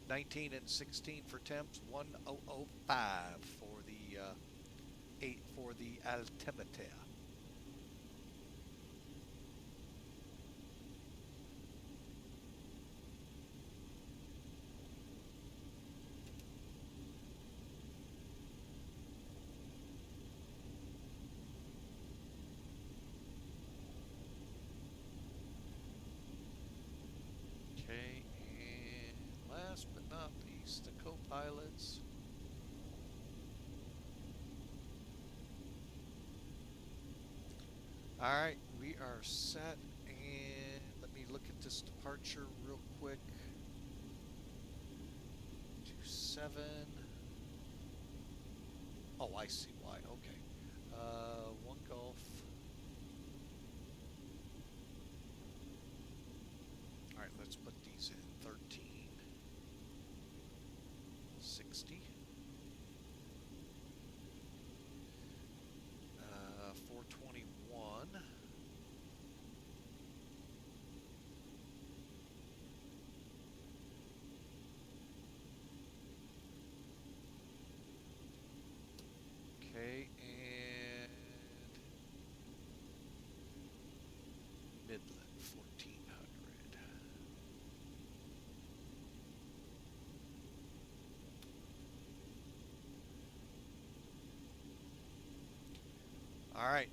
19 and 16 for temps. 1005 for the 8 for the altimeter. Okay, and last but not least, the co-pilots. Alright, we are set, and let me look at this departure real quick. 27. Oh, I see why, okay. 1 Gulf. Alright, let's put these in 13. 60. 421. Okay, and Midland 1400. All right,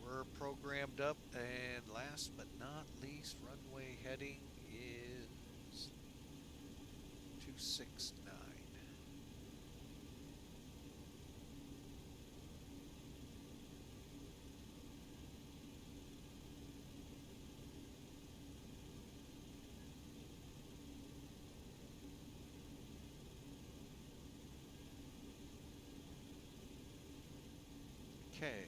we're programmed up, and last but not least, runway heading is 269. Okay.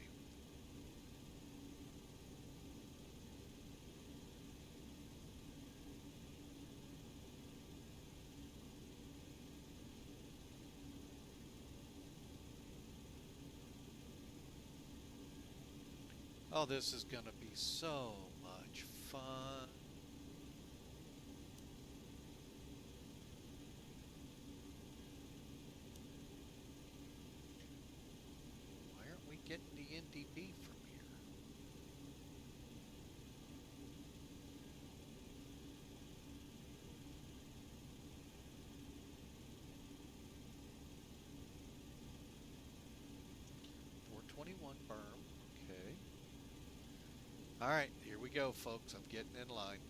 Oh, this is going to be so much fun. Why aren't we getting the NDP from here? .421 berm. Okay. All right, here we go, folks. I'm getting in line.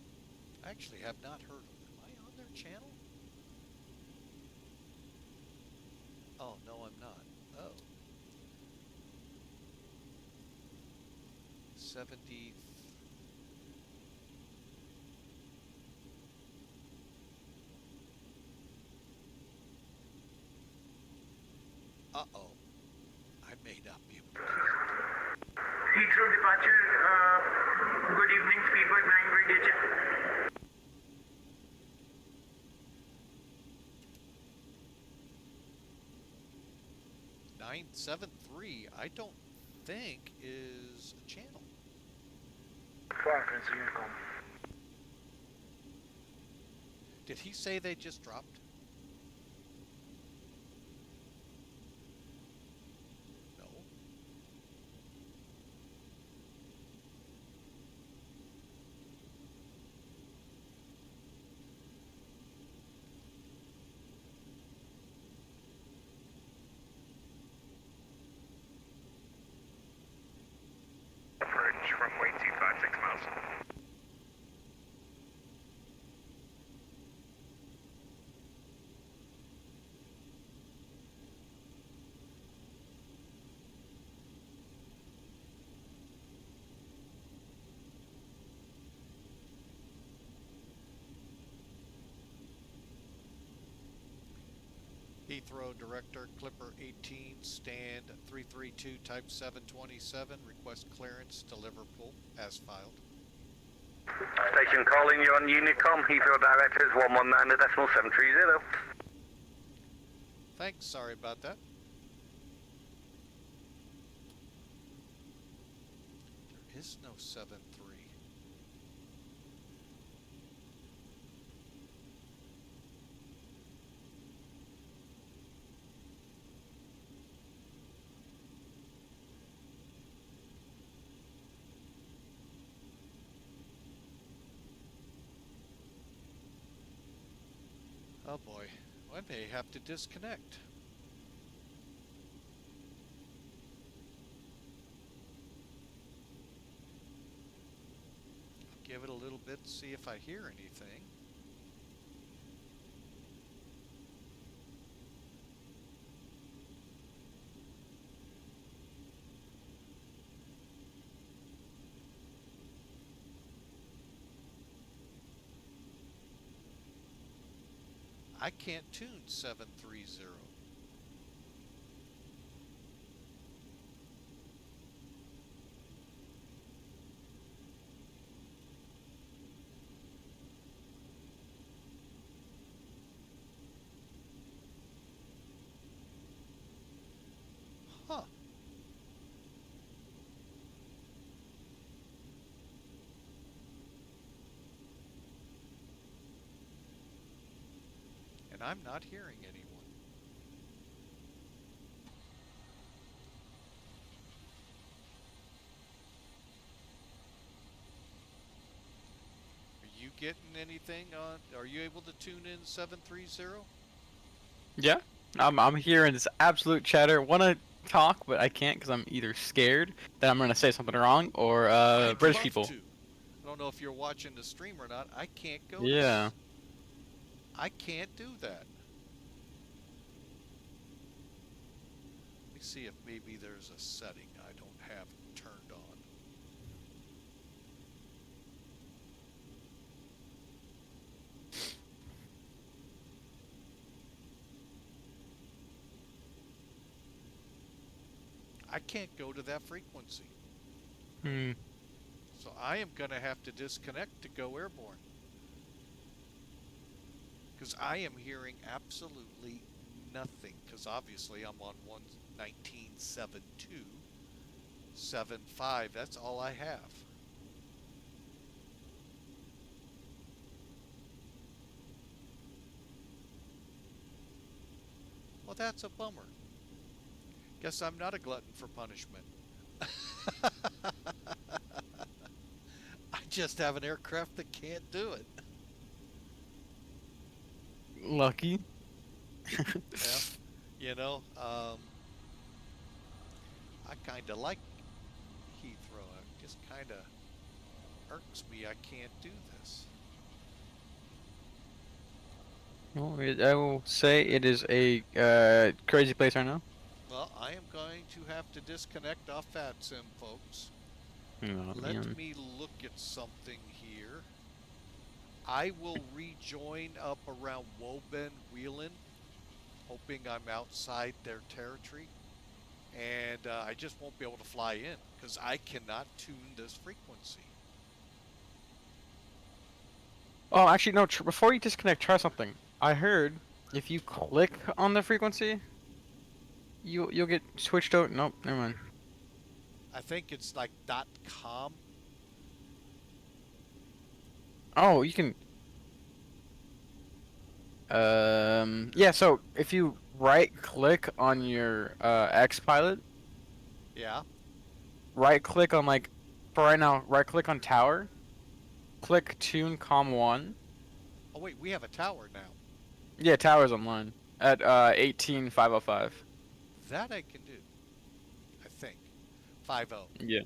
I actually have not heard of them. Am I on their channel? Oh, no, I'm not. Oh. 70. Uh-oh. I may not be able to. Heathrow departure, good evening, speedbird 9 British. 973, I don't think is a channel. Conference Unicom. Did he say they just dropped? No. Approach runway 256 miles. Heathrow Director, Clipper 18, stand 332, type 727, request clearance to Liverpool, as filed. Station calling you on Unicom. Heathrow Director is 119.730. Thanks, sorry about that. There is no 73. Oh boy, I may have to disconnect. I'll give it a little bit, see if I hear anything. I can't tune 730. Huh. And I'm not hearing anyone. Are you getting anything on? Are you able to tune in 730? Yeah, I'm hearing this absolute chatter. Want to talk, but I can't because I'm either scared that I'm gonna say something wrong or I'd British love people. to. I don't know if you're watching the stream or not. I can't go. Yeah. I can't do that. Let me see if maybe there's a setting I don't have turned on. I can't go to that frequency. Hmm. So I am going to have to disconnect to go airborne. Because I am hearing absolutely nothing. Because obviously I'm on 119.72, 7.5. That's all I have. Well, that's a bummer. Guess I'm not a glutton for punishment. I just have an aircraft that can't do it. Lucky. Yeah. You know, I kind of like Heathrow. It just kind of irks me I can't do this. Well, I will say it is a crazy place right now. Well, I am going to have to disconnect off FatSim, folks. Oh, Let man. me look at something here. I will rejoin up around Woben, WELIN, hoping I'm outside their territory, and I just won't be able to fly in because I cannot tune this frequency. Oh, actually, no. Before you disconnect, try something. I heard if you click on the frequency, you'll get switched out. Nope, never mind. I think it's like .com. Oh, you can. Yeah. So if you right-click on your X pilot, Yeah. right-click on like, for right now, right-click on tower, click tune com 1. Oh wait, we have a tower now. Yeah, tower's online at 18505. That I can do. I think. 50. Yeah.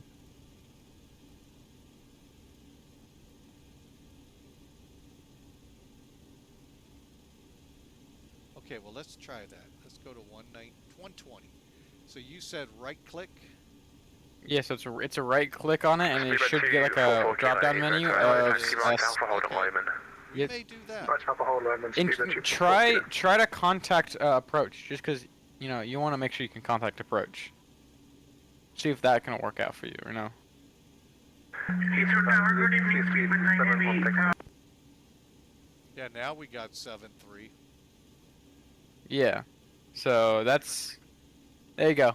Okay, well let's try that. Let's go to 120. So you said right click. Yeah, so it's a right click on it, and it should get like a drop down menu of We may do that. and try to contact approach, just because you want to make sure you can contact approach. See if that can work out for you or no. Yeah, now we got 7-3. Yeah, so that's there you go.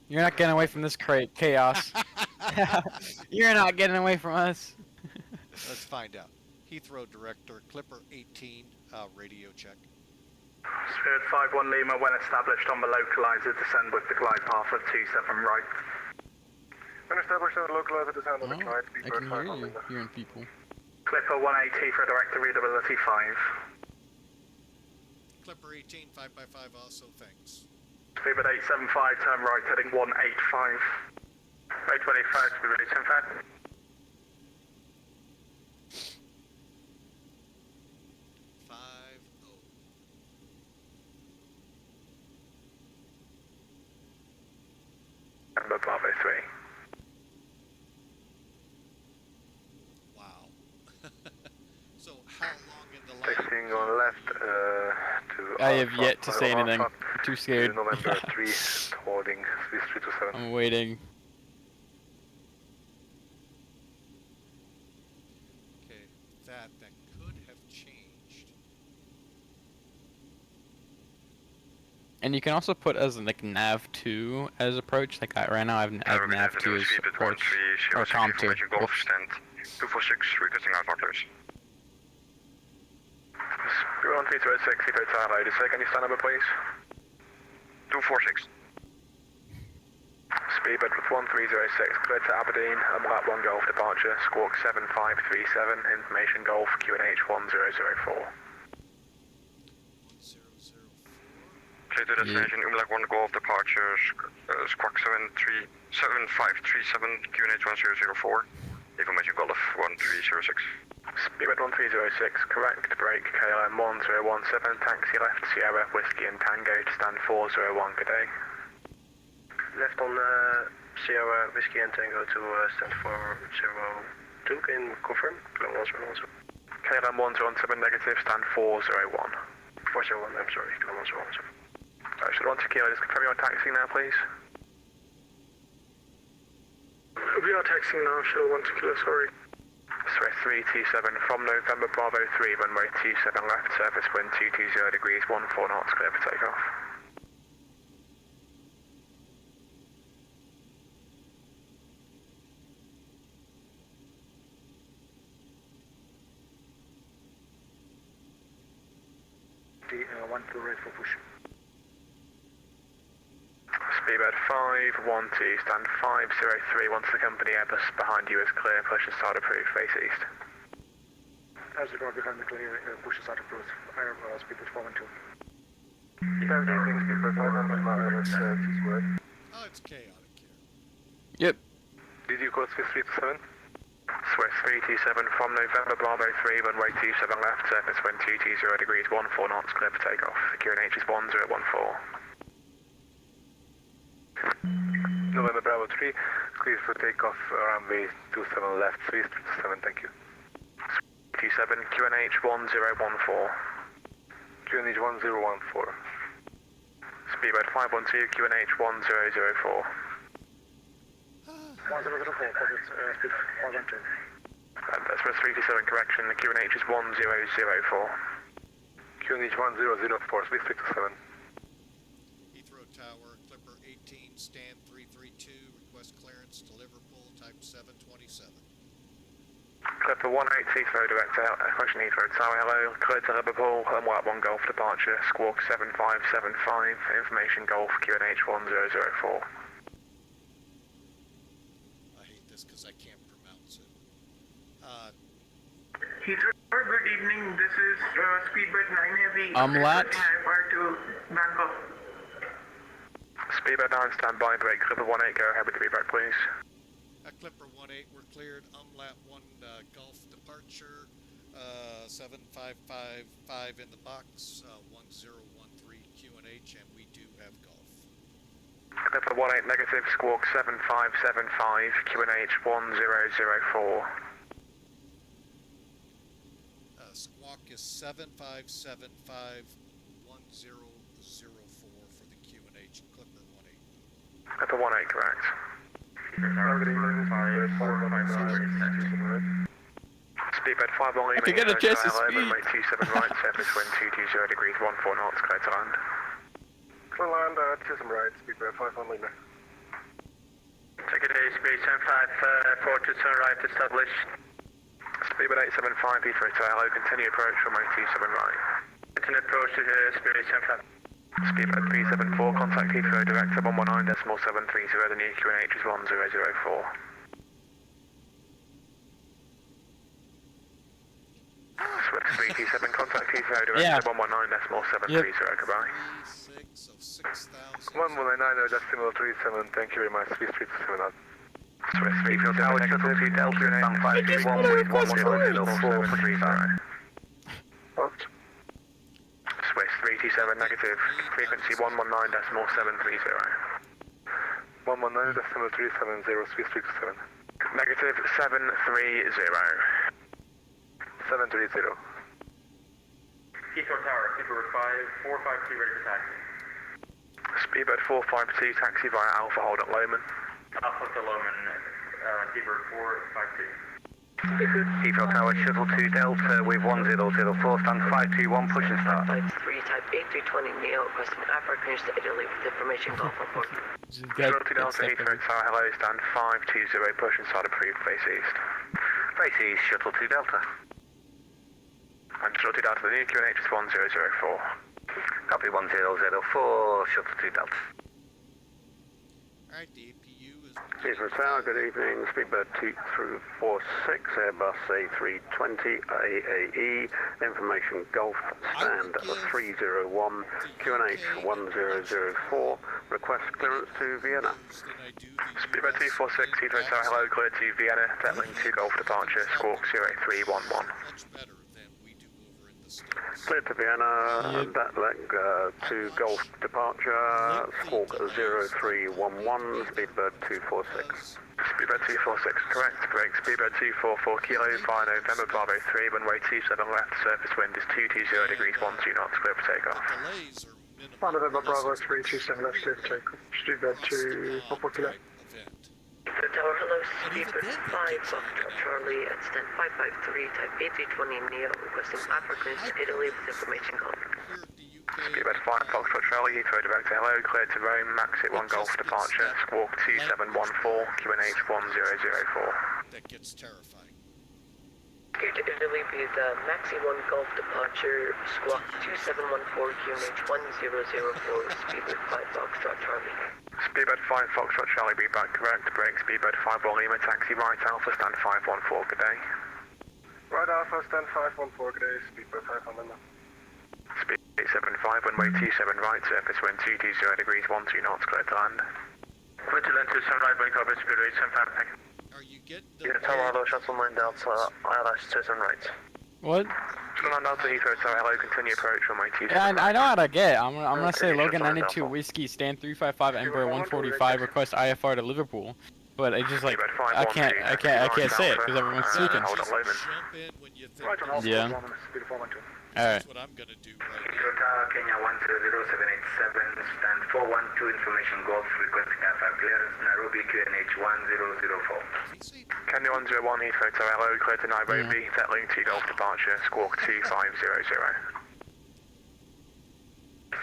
You're not getting away from this chaos. You're not getting away from us. Let's find out. Heathrow Director, Clipper 18, radio check. Spirit 5-1 Lima, when established on the localizer, descend with the glide path of 27 right. When established on the localizer, descend with the glide I can hear you hearing people. Clipper 180 for director readability 5. Clipper 18, 5x5 also, thanks. Speedbird 875, turn right, heading 185. 825, Speedbird 875. Number Bravo 3. Wow. So how long in the line? Taxiing on left to I have yet to say anything. I'm too scared. November 3, holding Swiss 327. I'm waiting. Okay, that could have changed. And you can also put as like nav 2 as approach. Like right now I have nav 2 as approach or com 2. Golf stand 246, requesting Alpha close. 1306, Heathrow Tower, can you stand number please? 246. Speedbird with 1306, cleared to Aberdeen, UMLAT 1 Golf departure, squawk 7537, information Golf, QNH 1004. 1004. Clear to destination, UMLAT 1 Golf departure, squawk 7537, QNH 1004, information Golf 1306. Speedbird 1306, correct, brake, KLM 1017, taxi left, Sierra, Whiskey and Tango to stand 401, good day. Left on Sierra, Whiskey and Tango to stand 402, can you confirm? KLM 117 negative, stand 401. 401, I'm sorry, KLM 117. Alright, so 1 Kilo, just confirm your taxi now, please. We are taxiing now, show 1 Kilo, sorry. Swiss 327 from November Bravo 3, runway 27 left, surface wind 220 degrees, 14 knots, clear for takeoff. D1 to right for push. Speedbird 512, stand 503, once the company Airbus behind you is clear, push and start approved, face east. As the door behind the clear, push and start approved, Speedbird 412. If everything Speedbird 500, please word. Oh, it's chaotic here. Yep. Did you call Swiss 327? Swiss 327 from November Bravo 3, runway 27 left, surface wind 220 degrees, 14 knots, clear for takeoff. The QNH is 1014. November Bravo 3, clear for takeoff, runway 27 left, Swiss 327, thank you. 27, QNH 1014. QNH 1014. Speedbird 512, QNH 1004. 1004, speed 512. That's for 327 correction, the QNH is 1004. QNH 1004, speed 327. Heathrow Tower, Clipper 18, stand 332, request clearance to Liverpool, type 727. Clipper 18, Heathrow direct out, question Heathrow Tower, hello, cleared to Liverpool, White 1 Golf departure, squawk 7575, information Golf, QNH 1004. I hate this because I can't pronounce it. Heathrow, good evening. This is Speedbird 9 Heavy. UMLAT. IFR to Bangkok. Speedbird 9, stand by, break, Clipper 18, go ahead with the reback, please. Clipper 18, we're cleared. UMLAT 1 Golf departure, 7555 in the box, 1013 QNH, and we do have Golf. Clipper 18, negative, squawk 7575, QNH 1004. Squawk is 7575 1004 for the QNH Clipper 18. Clipper 18, correct. Speedbird 51, I could get a chance to speed. runway 27 right, surface wind 220 degrees 14 knots, clear to land. Clear land, 27 right, Speedbird 51 Lima. Take it easy, speed 75, 427 right, established. Speedbird 875, Heathrow to hello, continue approach, runway 27 right. Continue approach to Speedbird 75. Speedbird 374, contact Heathrow, director 119.730, the new QNH is 1004. Swift 327, contact Heathrow, director 119.730, goodbye. 36 of 6,000. 1190, decimal 37, thank you very much, speed 327 out. Swift 327, Tower, shuttle 2 Delta, stand 521 with 119.730. Swiss 327 negative, frequency 119.730. 119.370, Swiss 327. Negative 730. 730. Heathrow Tower, Speedbird 452 ready for taxi. Speedbird 452, taxi via Alpha, hold at Lowman. Alpha to Lowman, Speedbird 452. Heathrow Tower, shuttle 2 Delta with 1004, stand 521, push and start. Flight 3 type 8320 Neo, requesting Africa to Italy with information Golf on board. Shuttle 2 Delta, Heathrow Tower, hello, stand 520, push and start, approved, face east. Face east, shuttle 2 Delta. And shuttle 2 Delta, the new QNH is 1004. Copy 1004, shuttle 2 Delta. Alright, the APU is... Heathrow Tower, good evening, Speedbird 2346, Airbus A320, AAE, information Golf, stand 301, QNH 1004, request clearance to Vienna. Speedbird 246, Heathrow Tower, hello, clear to Vienna, Detling 2 Golf departure, squawk 0311. Much better than we do over in the States. Clear to Vienna, that leg to Golf departure, squawk 0311, Speedbird 246. Speedbird 246, correct, break, Speedbird 244, kilo, via November Bravo 3, runway 27 left, surface wind is 220 degrees 12 knots, clear for takeoff. Delays are minimal. November Bravo 327, left, clear for takeoff. Speedbird 244 kilo. Event. The Tower, hello, Speedbird 5 Foxtrot Charlie at stand 553 type 8320 Neo, requesting Africa to Italy with information Golf. Here at the UK, Speedbird 5 Foxtrot Charlie, Heathrow direct hello, clear to Rome, max at 1 Golf departure, squawk 2714, QNH 1004. that gets terrifying. Here to Italy with Maxi 1 Golf departure, squawk 2714 QNH 1004, Speedbird 5 Foxtrot Charlie. Speedbird 5 Foxtrot Charlie, be back correct, break, Speedbird 5 Lima, taxi right Alpha, stand 514, good day. Right Alpha, stand 514, good day, Speedbird 5 Lima. Speed 875, runway 27 right, surface wind 220 degrees 12 knots, clear to land. Clear to land 27 right, break over, Speedbird 875, thank you. Are you getting the... Yeah, Tower, hello, shuttle 9 Delta, ILS 27 right. What? Shuttle 9 Delta, Heathrow Tower, hello, continue approach, runway 27 Yeah, I know how to get. I'm gonna say Okay, Logan shuttle 92 Alpha. Whiskey, stand 355 Emperor 145, request IFR to Liverpool. But I just like Speedbird 5 I can't say it because everyone's Alpha, speaking. hold at Lowman. Jump in when you think... Right on Alpha, Yeah. Speedbird 412. That's what I'm gonna do right now. Heathrow Tower, Kenya 100787, stand 412 information Golf, requesting Alpha clearance, Nairobi QNH 1004. Kenya 101 Heathrow Tower, hello, clear to Nairobi, settling to Golf departure, squawk 2500.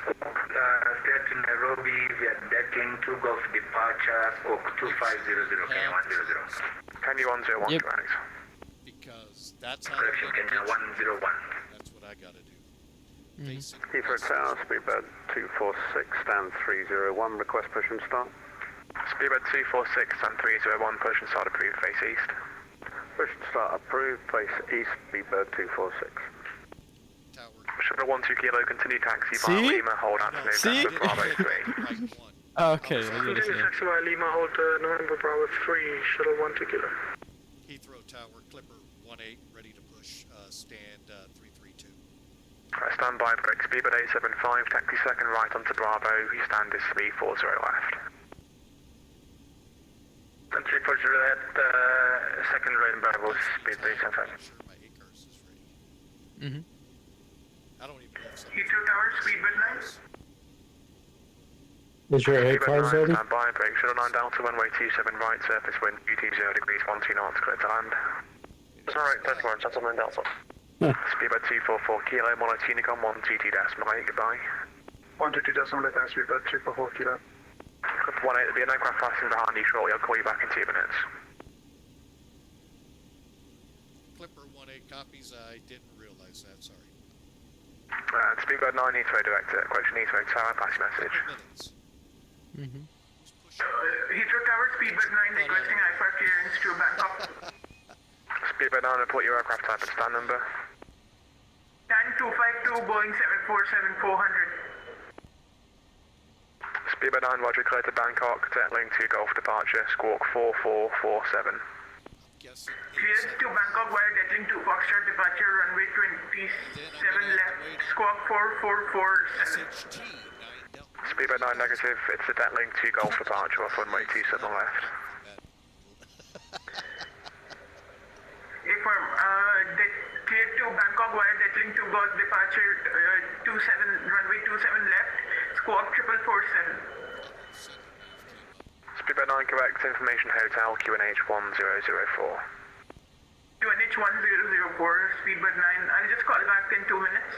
Clear to Nairobi via decking 2 Golf departure, squawk 2500, Kenya 100. Kenya 101, Yep. correct. Because that's how Correction, I'm gonna Kenya get you. 101. That's what I gotta do. Mhm. Facing Heathrow Tower, speedbird 246, stand 301, request push and start. Speedbird 246 and 301, push and start approved, face east. Push and start approved, face east, speedbird 246. tower. Shuttle 12 Kilo, continue taxi See? via Lima, hold out to No, See? November Bravo 3. Right one. Okay, I get it. Taxi via Lima, hold November Bravo 3, shuttle 12 Kilo. Heathrow Tower, Clipper 18, ready to push, stand 332. Stand by, break speedbird 875, taxi second right onto Bravo, your stand is 340 left. And 340 at second right in Bravo, speed 875. I'm sure my ACARS is ready. Mhm. I don't even know if some Heathrow Tower, speedbird 9. Is your A Speedbird cars 9, ready? stand by, break shuttle 9 Delta, runway 27 right, surface wind, UT 0 degrees, 12 knots, clear to land. Alright, that's one, shuttle 9 Delta. Speedbird 244 Kilo, Monotone Unicom 122.8, goodbye. 122.8, thanks, speedbird 244 Kilo. Clipper 18, there'll be an aircraft passing behind you shortly, I'll call you back in 2 minutes. Clipper 18 copies, I didn't realize that, sorry. Speedbird 9, Heathrow director, question Heathrow Tower, pass your message. Couple minutes. Mhm. Who's pushing? Heathrow Tower, speedbird 9, requesting I-5 clearance to Bangkok. Speedbird 9, report your aircraft type and stand number. Stand 252, Boeing 747-400. Speedbird 9, Roger, clear to Bangkok, settling to Golf departure, squawk 4447. Guessing Clearance to Bangkok via Detling to Foxtrot departure, runway 27 left, squawk 4447. SHT 9 Delta. Speedbird 9, negative, it's the Detling to Golf departure off runway 27 left. Affirm, cleared to Bangkok via Detling to Golf departure, 27, runway 27 left, squawk 4447. Speedbird 9, correct, information hotel, QNH 1004. QNH 1004, speedbird 9. I'll just call back in 2 minutes.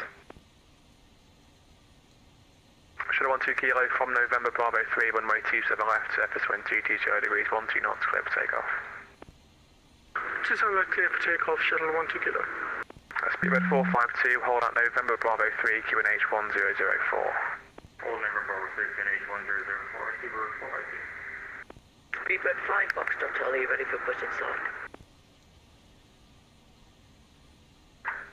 Shuttle 12 Kilo from November Bravo 3, runway 27 left, surface wind 220 degrees, 12 knots, clear for takeoff. 27 left, clear for takeoff, shuttle 12 Kilo. Speedbird 452, hold at November Bravo 3, QNH 1004. Hold November Bravo 3, QNH 1004, speedbird 452. Speedbird 5, Foxtrot Charlie, ready for push and start.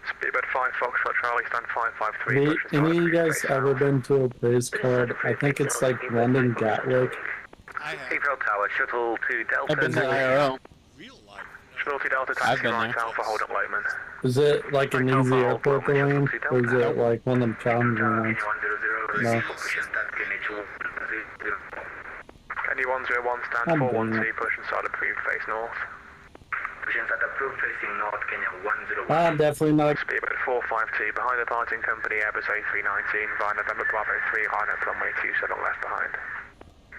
Speedbird 5, Foxtrot Charlie, stand 553. push and start Any of you approved, guys face ever south. been to a place called, I think it's like London Gatwick? I have Heathrow Tower, shuttle 2 Delta. I've been there IRL. real life. Shuttle 2 Delta, I've taxi been right there. Alpha, hold at Lehman. Is it like an easy airport to land? Or is it like one of them challenging ones? No. Kenny 101, stand I'm 412, done. push and start approved, face north. Push and start approved, facing north, Kenya 101. Ah, definitely not. Speedbird 452, behind the parting company, Airbus A319, via November Bravo 3, line up runway 27 left behind.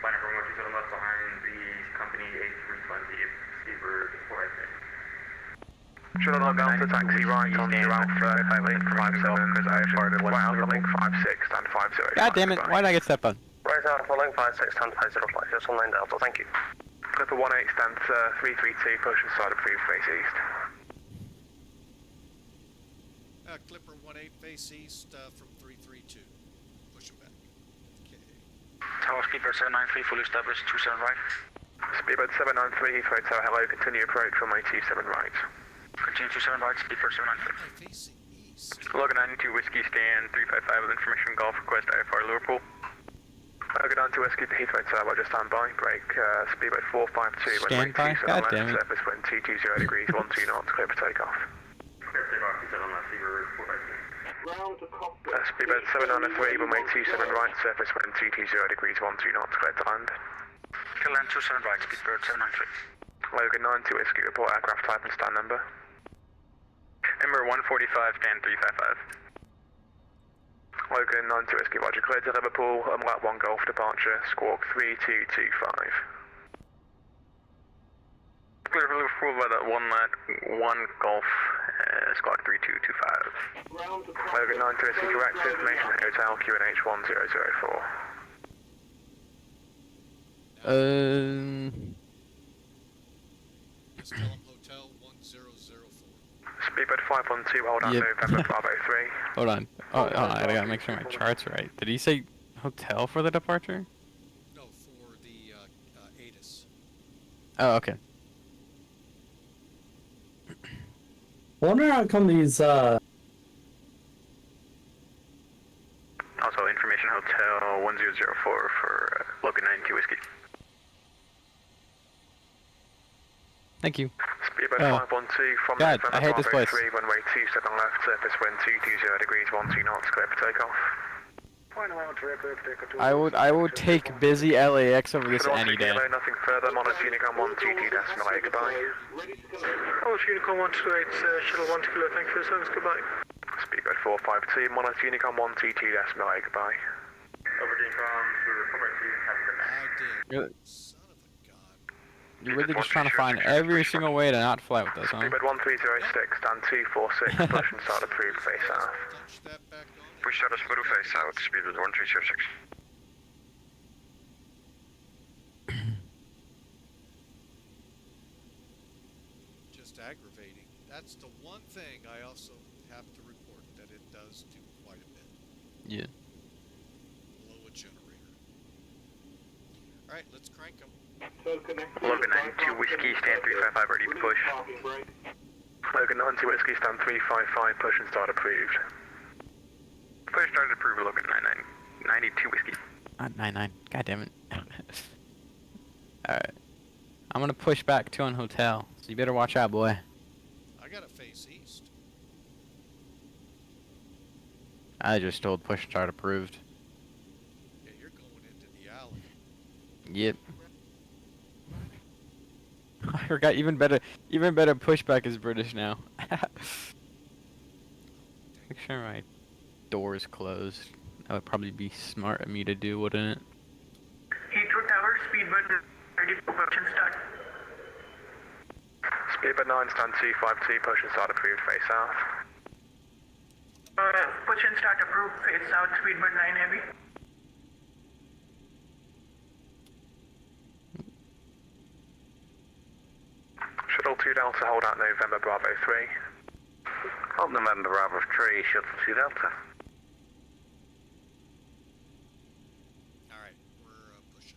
Final from what you said left behind the company A320, speedbird 456. Shuttle 9 Delta, taxi right onto Alpha, link 57, White Alpha, link 56, stand 50. God damn it! Why did I get that button? Right Alpha, link 56, stand 505, shuttle 9 Delta, thank you. Clipper 18, stand 332, push and start approved, face east. Clipper 18, face east from 332. Push it back. Okay. Tower speedbird 793, fully established, 27 right. Speedbird 793, Heathrow Tower, hello, continue approach runway 27 right. Continue 27 right, speedbird 793. Am I facing east? Logan 92 Whiskey, stand 355 with information, Golf request IFR Liverpool. Logan 92 Whiskey to Heathrow Tower, just stand by, break, Speedbird 452, runway Stand by? 27 God left, damn it. surface wind 220 degrees, 12 knots, clear for takeoff. Clear takeoff, 27 left, speedbird 456. Speedbird 793, runway 27 right, surface wind 220 degrees, 12 knots, clear to land. Land 27 right, speedbird 793. Logan 92 Whiskey, report aircraft type and stand number. Number 145, stand 355. Logan 90 Whiskey, Roger, clear to Liverpool, UMLAT 1 Golf departure, squawk 3225. Clear for Liverpool, weather 1 Golf, squawk 3225. Logan 90 Whiskey, correct information, hotel QNH 1004. Just tell them Hotel 1004. Speedbird 512, hold on, Yep. November Bravo 3. Hold on. Oh, I gotta make sure my chart's right. Did he say hotel for the departure? No, for the ATIS. Oh, okay. Wonder how come these Also, information Hotel 1004 for Logan 92 Whiskey. Thank you. Speedbird Oh. 512 from God, November I hate this Bravo place. 3, runway 27 left, surface wind 220 degrees, 12 knots, clear for takeoff. I would take busy LAX over this Shuttle any day. Kilo, nothing further, Monarch Unicom 122.8, goodbye. Monarch Unicom 128, Shuttle 1 Kilo, thank you for the service, goodbye. Speedbird 452, Monarch Unicom 122.8, goodbye. Over Unicom to runway 2, I did. Really? Son of a gun. You're really just trying to find every single way to not fly with us, huh? Speedbird 1306, stand 246, push and start approved, face south. Touch that back on. Push start smooth face out, Speedbird 1306. Just aggravating. That's the one thing I also have to report, that it does do quite a bit. Yeah. Blow a generator. Alright, let's crank them. Logan 92 Whiskey, stand 355, ready to push. Logan 90 Whiskey, stand 355, push and start approved. Push started approved, Logan 92 Whiskey. Not 99. God damn it. Alright. I'm gonna push back to an hotel, so you better watch out, boy. I gotta face east. I just told push start approved. Yeah, you're going into the alley. Yep. I forgot even better pushback is British now. Make sure my door is closed. That would probably be smart of me to do, wouldn't it? Heathrow Tower, Speedbird ready for push and start. Speedbird 9, stand 252, push and start approved, face south. Push and start approved, face south, Speedbird 9 heavy. Shuttle 2 Delta, hold out November Bravo 3. Hold November Bravo 3, Shuttle 2 Delta. Alright, we're pushing.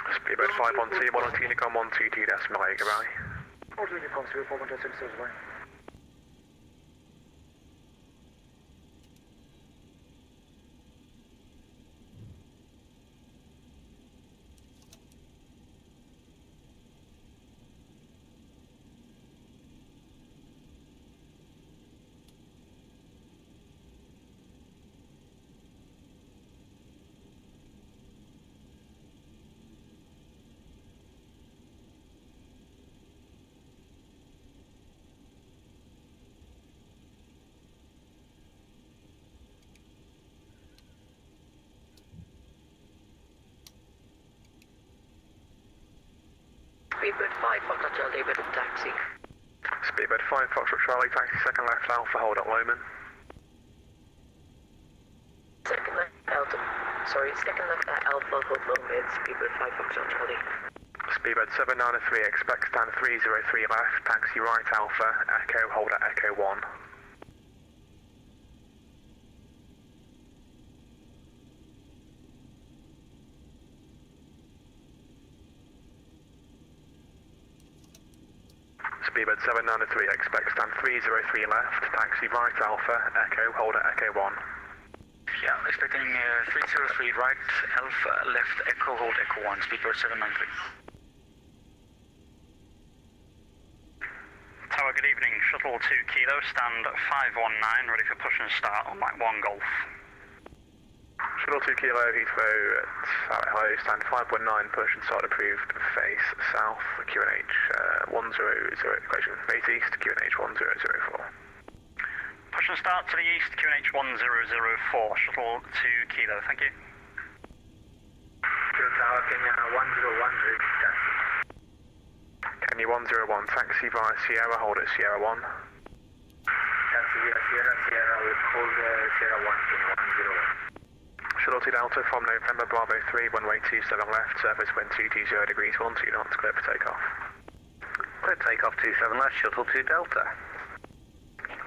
Speedbird 512, Monarch Unicom 122.8, goodbye. Unicom 0416, goodbye. Speedbird 5, Foxtrot Charlie, David, taxi. Speedbird 5, Foxtrot Charlie, taxi second left Alpha, hold at Lowman. Second left Alpha, hold low mid, Speedbird 5, Foxtrot Charlie. Speedbird 793, expect stand 303 left, taxi right Alpha, Echo, hold at Echo 1. Speedbird 793, expect stand 303 left, taxi right Alpha, Echo, hold at Echo 1. Yeah, expecting 303 right, Alpha, left, Echo, hold Echo 1, Speedbird 793. Tower, good evening. Shuttle 2 Kilo, stand 519, ready for push and start on Mike 1 Golf. Shuttle 2 Kilo, Heathrow at hello, stand 519, push and start approved, face south, QNH 100, equation, face east, QNH 1004. Push and start to the east, QNH 1004, Shuttle 2 Kilo, thank you. Tower Kenya 101, ready to taxi. Kenya 101, taxi via Sierra, hold at Sierra 1. Taxi via Sierra, Sierra with hold Sierra 1, Kenya 101. Shuttle 2 Delta from November Bravo 3, runway 27 left, surface wind 220 degrees, 12 knots, clear for takeoff. Clear takeoff 27 left, Shuttle 2 Delta.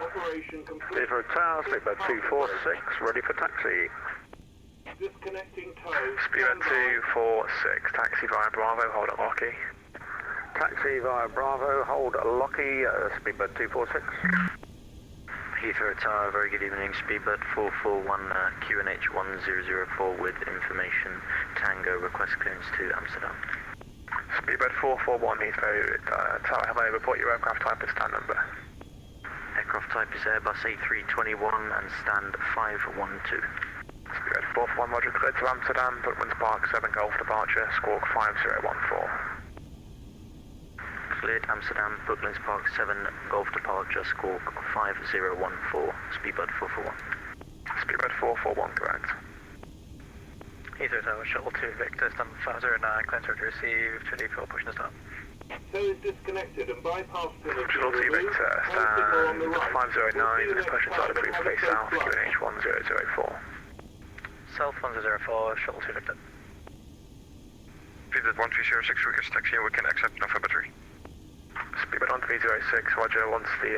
Operation complete. Heathrow Tower, speedbird 246, ready for taxi. Disconnecting tow. Speedbird 246, taxi via Bravo, hold at Lockheed. Taxi via Bravo, hold Lockheed, speedbird 246. Heathrow Tower, very good evening, speedbird 441, QNH 1004 with information, Tango, request clearance to Amsterdam. Speedbird 441, Heathrow Tower, hello, report your aircraft type and stand number. Aircraft type is Airbus A321 and stand 512. Speedbird 441, roger, cleared to Amsterdam, Bookman's Park, 7 Golf departure, squawk 5014. Cleared Amsterdam, Brooklands Park 7, Golf departure, squawk 5014, speedbird 441. Speedbird 441, correct. Heathrow Tower, Shuttle 2 Victor, stand 509, clearance to receive, 24, push and start. Tow is disconnected and bypass penalty. Shuttle 2 Victor, stand 509, push and start approved, face south, QNH 1004. South 104, Shuttle 2 Victor. Speedbird 1306, request taxi and we can accept November 3. Speedbird 1306, roger, once the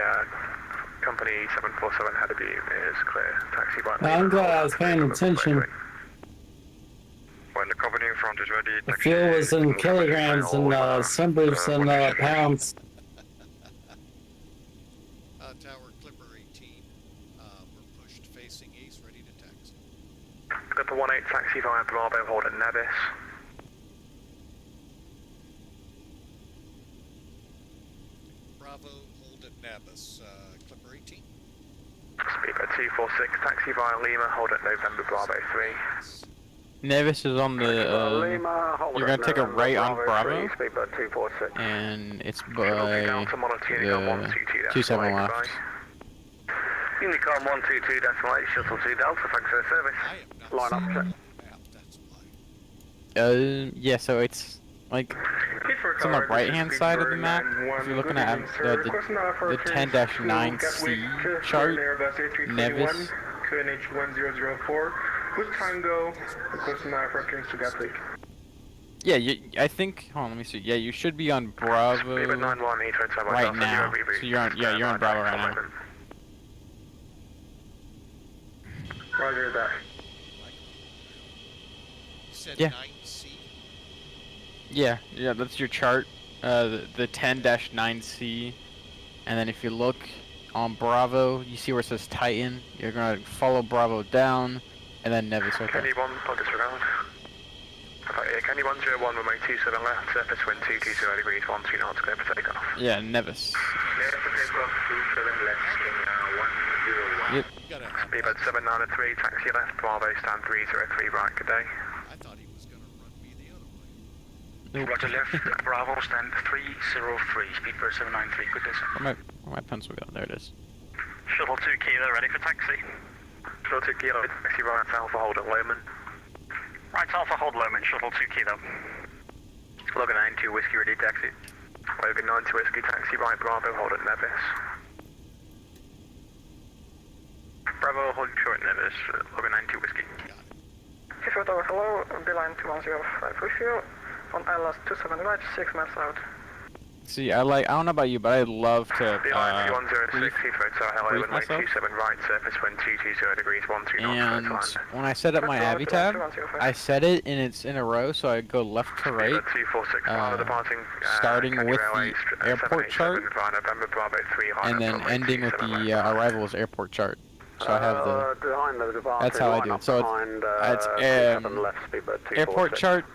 company 747 head of beam is clear, taxi by... I'm glad I was paying attention. When the company in front is ready, The fuel was in kilograms and sunroofs in pounds. Tower Clipper 18, we're pushed facing east, ready to taxi. Clipper 18, taxi via Bravo, hold at Nevis. Bravo, hold at Nabis, Clipper 18. Speedbird 246, taxi via Lima, hold at November Bravo 3. Nevis is on the, you're gonna take a right on Bravo, Speedbird 246. and it's by Delta Monitor Unicom 122, 27 left. Unicom 122.8, Shuttle 2 Delta, thanks for the service. I am not Line up, seeing check. the map, that's why. Yeah, so it's like it's on the right hand side of the map. If you're looking at the 10-9C chart, Nevis. QNH 1004 with Tango, requesting reference to Gatwick. Yeah, I think. Hold on, let me see. Yeah, you should be on Bravo right now. So you're on. Yeah, you're on Bravo right now. Roger that. You said Yeah. 9C? Yeah, that's your chart. The 10-9C, and then if you look on Bravo, you see where it says Titan. You're gonna follow Bravo down, and then Nevis right there. Kenny 1, on disregard. Kenny 101, runway 27 left, surface wind 220 degrees, 12 knots, clear for takeoff. Yeah, Nevis. Clear for takeoff 27 left, Kenya 101. Yep. You gotta have Speedbird 793, taxi left, Bravo, stand 303 right, good day. I thought he was gonna run me the other way. Nope. Roger left, Bravo, stand 303, speedbird 793, good day, sir. Where my pencil go? There it is. Shuttle 2 Kilo, ready for taxi. Shuttle 2 Kilo, taxi right, Alpha, hold at Lehman. Right, Alpha, hold Lowman, Shuttle 2 Kilo. Logan 92, whiskey, ready taxi. Logan 90 whiskey, taxi right, Bravo, hold at Nevis. Bravo, hold short Nevis, Logan 92, whiskey. Heathrow Tower, hello, Beeline 2105 with you, on ILS 27 right, 6 miles out. See, I don't know about you, but I love to Beeline 2106, brief Heathrow Tower, hello, brief runway myself. 27 right, surface wind 220 degrees, 12 knots, And clear to land. when I set up my Abby tab, I set it and it's in a row, so I go left to right, Speedbird 246, departing, starting Country with Railways, the airport 787 chart, via November Bravo 3, high and up then runway ending with 27 the left. arrivals airport chart. So I have the behind the departure, that's how I do it. So it's 27 left, speedbird 246. airport chart,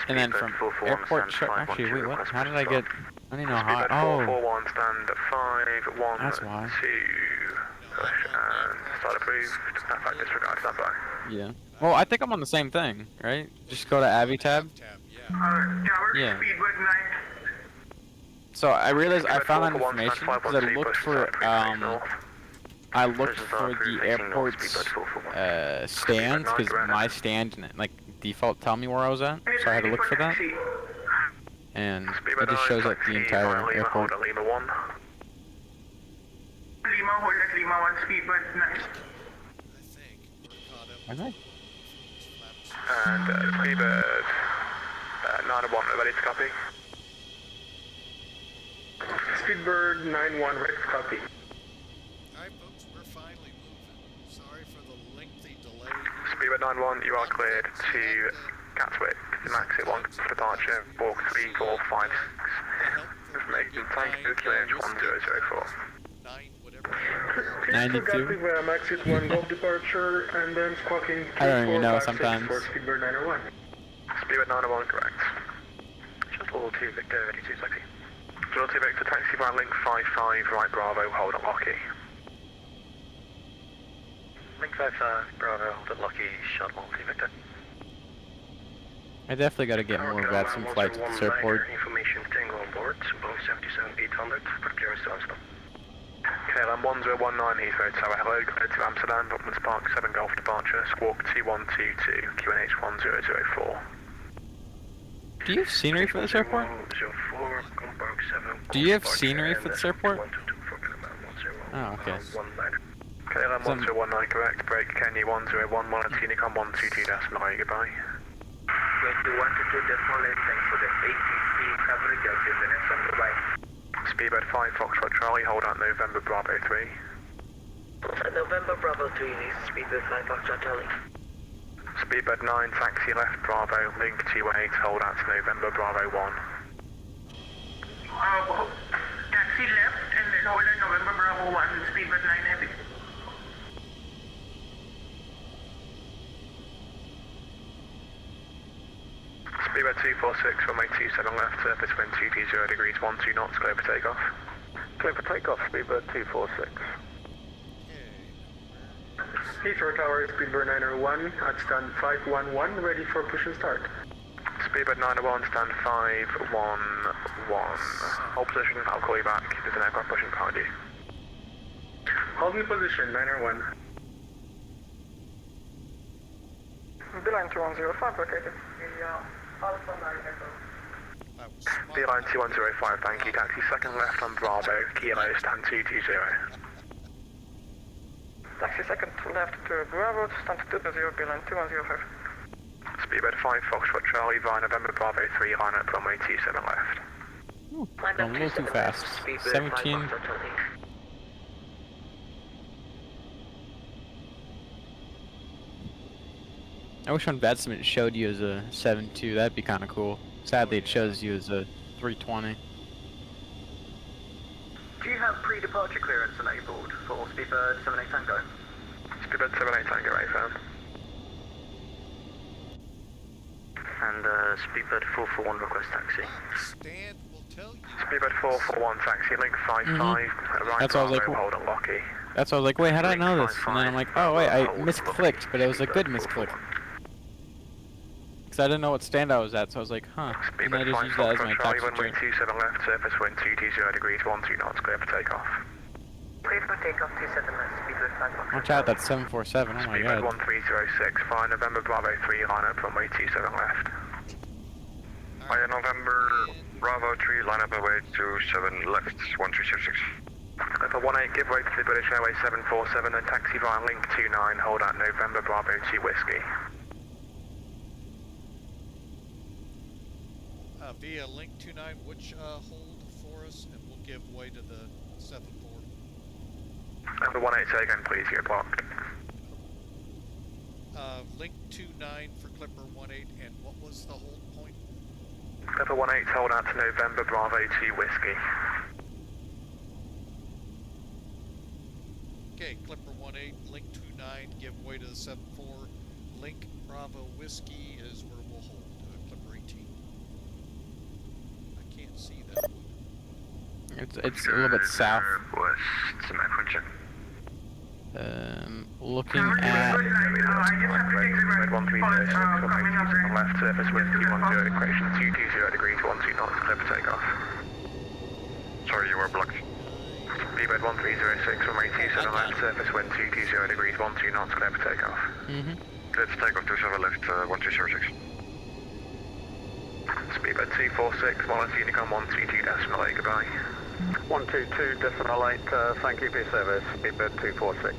and then from Speedbird 441, airport stand chart. Actually, wait, 512, what? request How did I get? I don't even know how. Speedbird Oh, 441, stand 512, That's why. push and start approved. Perfect, disregard, stand by. Yeah. Well, I think I'm on the same thing, right? Just go to Abby tab. Yeah. Tower, Yeah. speedbird 9. So I realized I Speedbird found that 441, information stand because I 512, looked push for start, north. I looked This is for approved, the facing north, airport's speedbird 441. stands because my stand didn't like default tell me where I was at, so I had to look for that. And it just shows up the entire Lima, airport. hold at Lima 1. Lima, hold at Lima 1, speedbird 9. I think we're caught up. Okay. And Speedbird 901, ready to copy. Speedbird 91, ready to copy. Alright folks, we're finally moving. Sorry for the lengthy delay. Speedbird 91, you are cleared to Gatwick. Maxi 1 for departure, walk 3456. Information, tank QNH 1004. 9, whatever. Please 92. Gatwick via Maxit 1 Golf departure and then squawking I don't even know 2456 sometimes. for Speedbird 901. Speedbird 901, correct. Shuttle 2 Victor, ready to taxi. Shuttle 2 Victor, taxi by link 55, right Bravo, hold at Lockheed. Link 55, Bravo, hold at Lockheed, shuttle 2 Victor. I definitely got to get more VATSIM flights to this airport. Information Tango on board, Boeing 727-800, for clearance to Amsterdam. KLM 1019, Heathrow Tower, hello, cleared to Amsterdam, Brockman's Park 7 Golf departure, squawk 2122, QNH 1004. Do you have scenery for this airport? Do you have scenery for this airport? Oh, okay. KLM 1019, correct, break Kenya 101, monitor Unicom 122.9, goodbye. 2122 decimal 8, thanks for the ATC coverage, I'll give the next one, goodbye. Speedbird 5, Foxtrot Charlie, hold out November Bravo 3. November Bravo 3, speedbird 5 Foxtrot Charlie. Speedbird 9, taxi left Bravo, link 28, hold out to November Bravo 1. Taxi left and then hold at November Bravo 1, speedbird 9 heavy. Speedbird 246, runway 27 left, surface wind 220 degrees, 12 knots, clear for takeoff. Clear for takeoff, Speedbird 246. Heathrow Tower, Speedbird 901 at stand 511, ready for push and start. Speedbird 901, stand 511. Hold position, I'll call you back. There's an aircraft pushing behind you. Hold me position, 901. Beeline 2105 located. Beeline 2105, thank you. Taxi second left on Bravo, Kilo, stand 220. Taxi second to left to Bravo, stand 220, Beeline 2105. Speedbird 5, Foxtrot Charlie, via November Bravo 3, line up runway 27 left. Going a little too fast. 17. I wish on VATSIM it showed you as a 7.2. That'd be kind of cool. Sadly, it shows you as a 320. Do you have pre-departure clearance enabled for Speedbird 78 Tango? Speedbird 78 Tango, right, firm. And Speedbird 441 request taxi. Stan will tell you. Speedbird 441, taxi, link 55, right That's what I was like, Bravo, hold on Lockheed. That's why I was like, wait, how did I know this? And then I'm like, oh wait, I misclicked, but it was a good misclick. Because I didn't know what stand I was at, so I was like, huh. And I Speedbird just 5, used that as my Foxtrot Charlie, taxi runway check. 27 left, surface wind 220 degrees, 12 knots, clear for takeoff. Clear for takeoff 27 left, speedbird 5 Foxtrot. Watch out, that's 747, oh my Speedbird god. 1306, via November Bravo 3, line up runway 27 left. Via November Bravo 3, line up away 27 left, 1306. For 18, give way to the British Airways 747 and taxi via link 29, hold at November Bravo 2 Whiskey. Via link 29, which hold for us, and we'll give way to the 7-4. And for 18, say again please, you're blocked. Link 29 for Clipper 18, and what was the hold point? For 18, hold out to November Bravo 2 Whiskey. Okay, Clipper 18, link 29, give way to the 7-4. Link Bravo Whiskey is where we'll hold, Clipper 18. I can't see that one. It's a little bit south. West, some check. Looking at Red 1306, on left, surface wind 210, correction 220 degrees, 12 knots, clear for takeoff. Sorry, you were blocked. Speedbird 1306, runway 27 left, surface wind 220 degrees, 12 knots, clear for takeoff. Clear for takeoff, 27 left, 1206. Speedbird 246, Monitor Unicom 122.8, goodbye. 122.8, thank you for your service, Speedbird 246.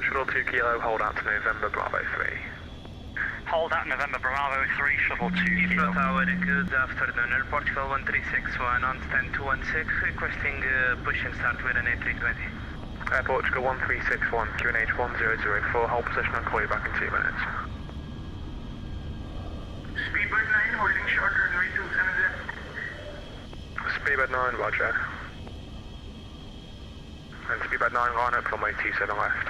Shuttle 2 Kilo, hold out to November Bravo 3. Hold out November Bravo 3, Shuttle 2 Kilo. Heathrow Tower, good afternoon. Portugal 1361 on stand 216, requesting push and start with an A320. Air Portugal 1361, QNH 1004, hold position and call you back in 2 minutes. Speedbird 9, holding short, runway 27 left. Speedbird 9, roger. And Speedbird 9, line up, runway 27 left.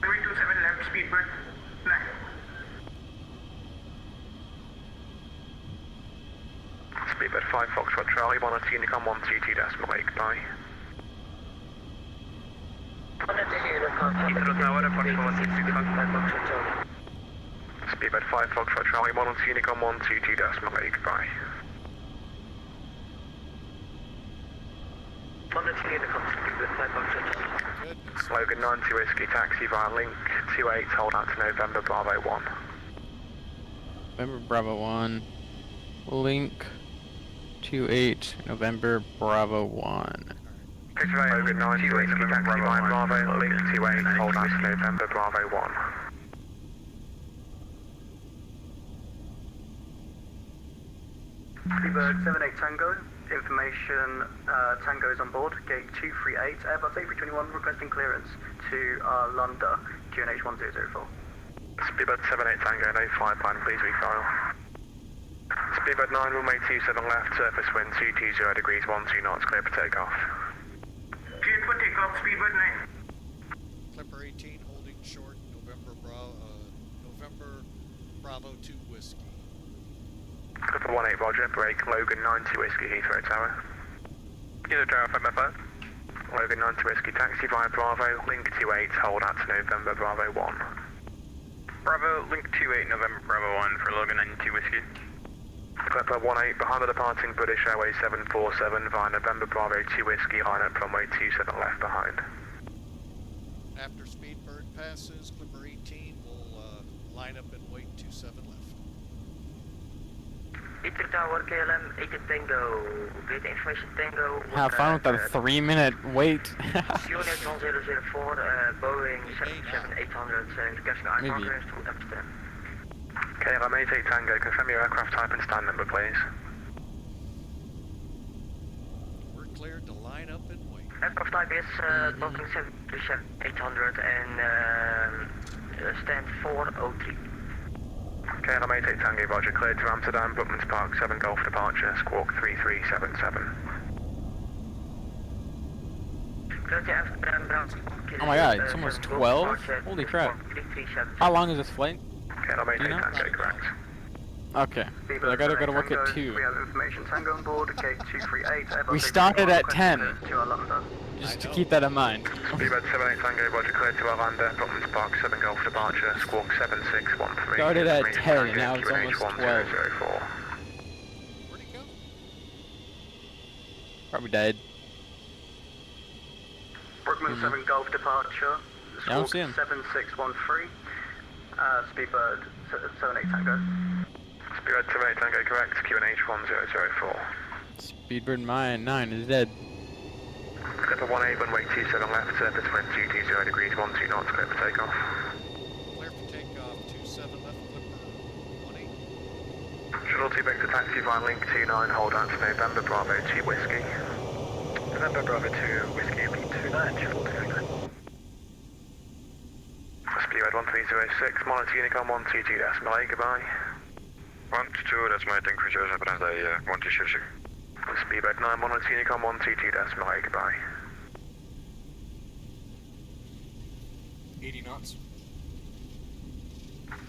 Runway 27 left, Speedbird 9. Speedbird 5, Foxtrot Charlie, Monitor Unicom 122.8, goodbye. Heathrow Tower, Portugal 1361. Speedbird 5, Foxtrot Charlie, Monitor Unicom 122.8, goodbye. Goodness. Logan 90 Whiskey, taxi via link 28, hold out to November Bravo 1. November Bravo 1. Link 28 November Bravo 1. Logan 90 Whiskey, taxi via Bravo, link 28, hold out to November Bravo 1. Speedbird 78 Tango, information Tango is on board, gate 238, Airbus A321 requesting clearance to London, QNH 1004. Speedbird 78 Tango, no flight plan, please recoil. Speedbird 9, runway 27 left, surface wind 220 degrees, 12 knots, clear for takeoff. Cleared for takeoff, Speedbird 9. Clipper 18 holding short, November Bravo 2 Whiskey. Clipper 18, roger, break, Logan 90 Whiskey, Heathrow Tower. Heathrow Tower 555. Logan 90 Whiskey, taxi via Bravo, link 28, hold out to November Bravo 1. Bravo, link 28 November Bravo 1 for Logan 92 Whiskey. Clipper 18, behind the departing British Airways 747 via November Bravo 2 Whiskey, line up runway 27 left behind. After Speedbird passes, Clipper 18 will line up and wait 27 left. Heathrow Tower, KLM, 8 Tango, great information Tango. Have fun with that 3-minute wait. QNH 1004, Boeing 787-800, requesting Maybe. clearance to Amsterdam. KLM 88 Tango, confirm your aircraft type and stand number, please. We're cleared to line up and wait. Aircraft type is Boeing 787-800 and stand 403. KLM 88 Tango, roger, cleared to Amsterdam, Bookman's Park, 7 Golf departure, squawk 3377. Oh my god, it's almost 12? Holy crap. How long is this flight? KLM 88 Tango, correct. Okay, but I gotta go to work at 2. We have information Tango on board, gate 238, Airbus We started at 10. To London. Just to keep that in mind. Speedbird 78 Tango, roger, cleared to Arlanda, Bookman's Park, 7 Golf departure, squawk 7613. Started at information 10, Tango, now it's QNH almost 12. 1004. Where'd he go? Probably died. Brookman 7 Golf departure, Yeah, I don't see him. 7613, Speedbird 78 Tango. Speedbird 78 Tango, correct, QNH 1004. Speedbird 9 is dead. Clipper 18, runway 27 left, surface wind 220 degrees, 12 knots, clear for takeoff. Clear for takeoff, 27 left, Clipper 18. Shuttle 2 Victor, taxi via link 29, hold out to November Bravo 2 Whiskey. November Bravo 2 Whiskey, repeat 29, Shuttle 2 Victor. Speedbird 1306, Monitor Unicom 122.8, goodbye. 122, that's my tank cruiser, I put 126. Speedbird 9, Monitor Unicom 122.8, goodbye. 80 knots.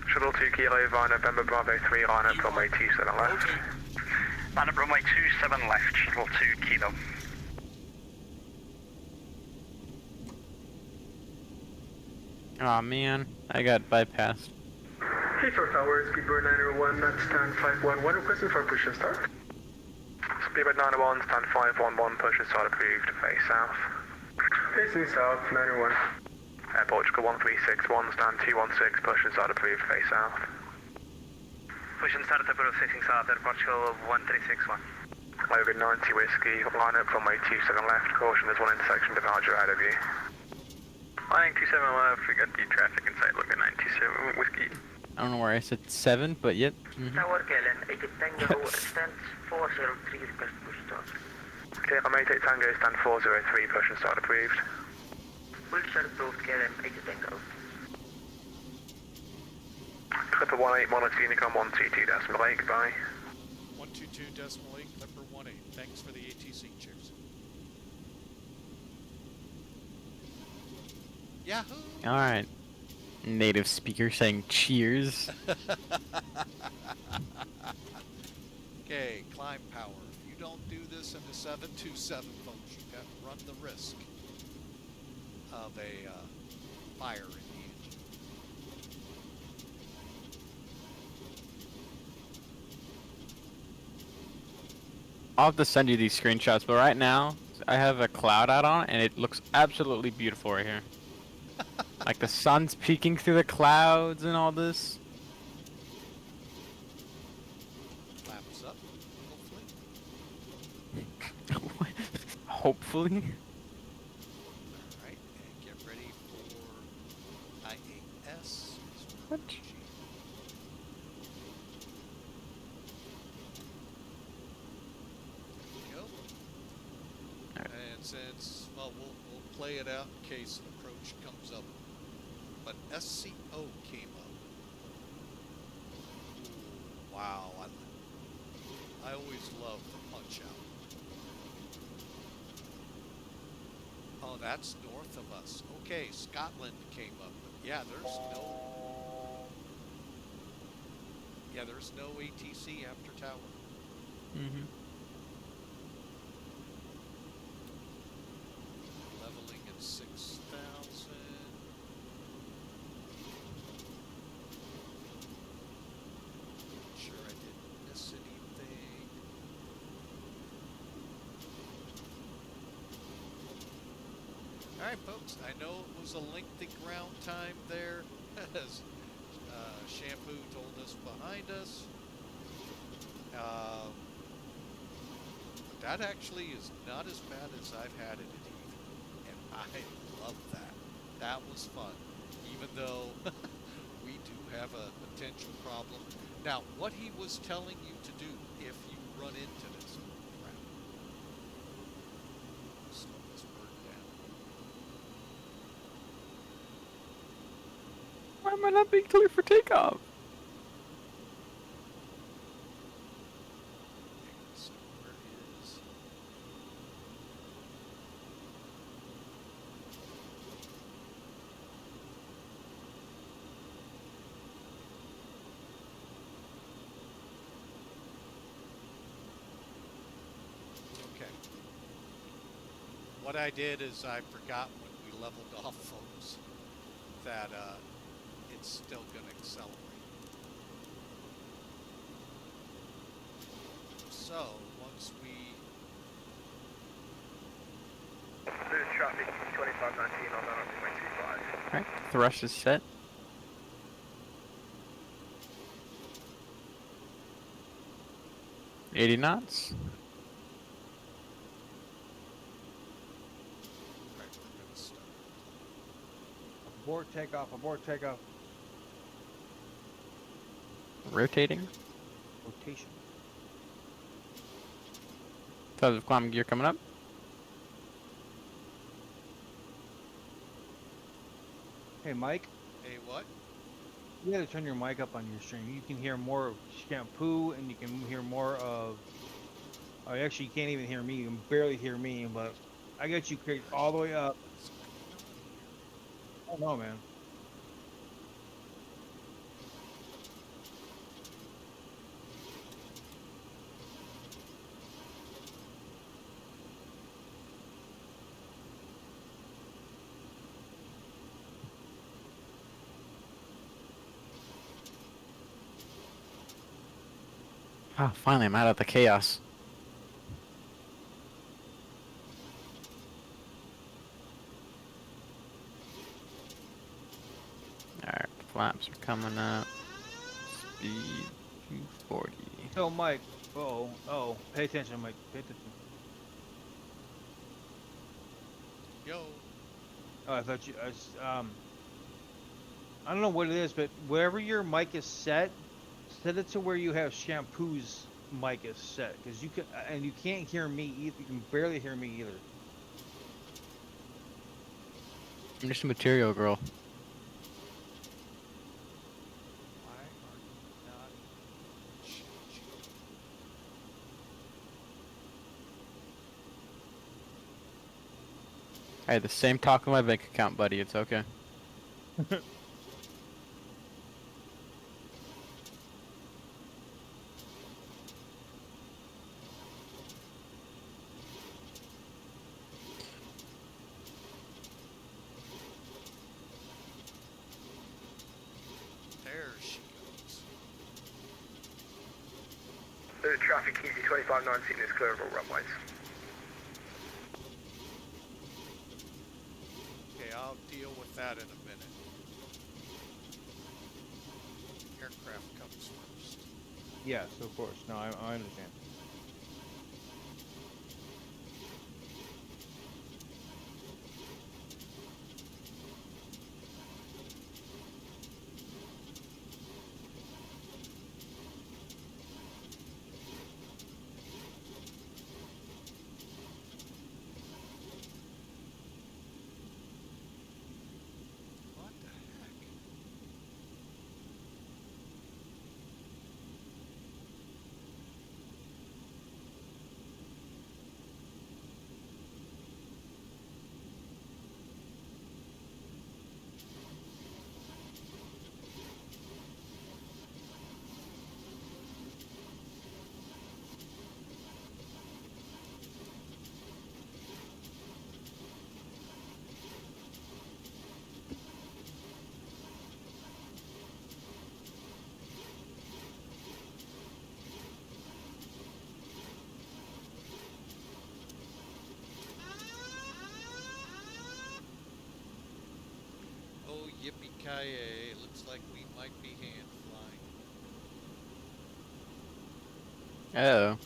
Shuttle 2 Kilo via November Bravo 3, line up runway 27 left. Line up runway 27 left, Shuttle 2 Kilo. Aw, man. I got bypassed. Heathrow Tower, speedbird 901, stand 511, requesting for push and start. Speedbird 901, stand 511, push and start approved, face south. Facing south, 901. Portugal 1361, stand 216, push and start approved, face south. Push and start approved, facing south, Air Portugal 1361. Logan 90 whiskey, line up runway 27 left, caution there's one intersection departure ahead of you. Lining 27 left, we got the traffic in sight, Logan 927 whiskey. I don't know where I said 7, but yep. Tower KLM 80 Tango, stand 403, request push start. Okay, I'm 88 Tango, stand 403, push and start approved. Push start approved, KLM 80 Tango. Clipper 18, monitor Unicom 122.8, goodbye. 122.8, Clipper 18. Thanks for the ATC. Cheers. Yahoo! Alright. Native speaker saying cheers. Okay, climb power. If you don't do this in the 727, folks, you got to run the risk of a fire in the engine. I'll have to send you these screenshots, but right now, I have a cloud out on it, and it looks absolutely beautiful right here. Like the sun's peeking through the clouds and all this. Flaps up, hopefully. Hopefully. Alright, and get ready for IAS. What? Go. And since, well, we'll play it out in case an approach comes up. But SCO came up. Ooh, wow, I always love the punch out. Oh, that's north of us. Okay, Scotland came up. But yeah, there's no ATC after tower. Mm-hmm. Leveling at 6,000. Sure I didn't miss anything. Alright folks, I know it was a lengthy ground time there, as Shampoo told us behind us. But that actually is not as bad as I've had it at Heathrow, and I love that. That was fun, even though we do have a potential problem. Now, what he was telling you to do if you run into this, crap. Slow this bird down. Why am I not being clear for takeoff? So where is... Okay. What I did is I forgot when we leveled off, folks, that it's still going to accelerate. So, once we... There's traffic 2519 on 9.25. Alright, thrust is set. $80 knots. Right, we're going to start. Abort takeoff, abort takeoff. Rotating. Rotation. Tons of climb gear coming up. Hey, Mike. Hey, what? You gotta turn your mic up on your stream. You can hear more of Shampoo, and you can hear more of... Oh, actually, you can't even hear me. You can barely hear me, but I got you cranked all the way up. I don't know, man. Oh, finally, I'm out of the chaos. Alright, flaps are coming up. Speed 240. So, Mike. Pay attention, Mike. Pay attention. Yo. Oh, I thought you. I don't know what it is, but wherever your mic is set it to where you have Shampoo's mic is set, because you can, and you can't hear me either. You can barely hear me either. I'm just a material girl. Why are you not changing? I had the same talk on my bank account, buddy. It's okay. There she goes. The traffic easy 2519 is clear of all runways. Okay, I'll deal with that in a minute. Aircraft comes first. Yes, of course. No, I understand. What the heck? Oh, yippee-ki-yay. Looks like we might be hand flying. Oh.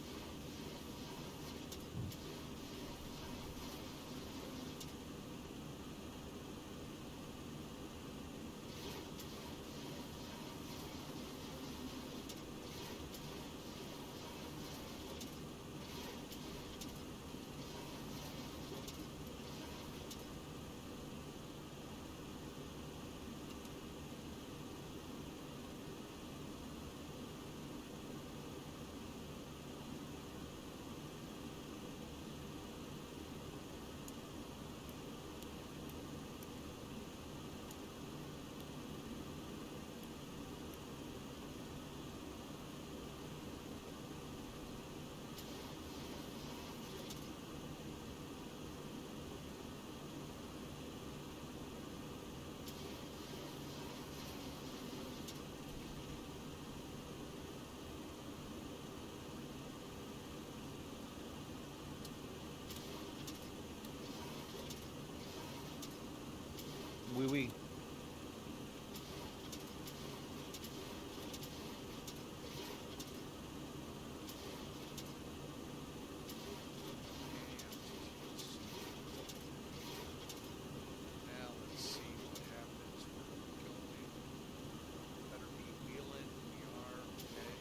Oui. Now let's see what happens. We're going. Better be wheeling. We are. Okay.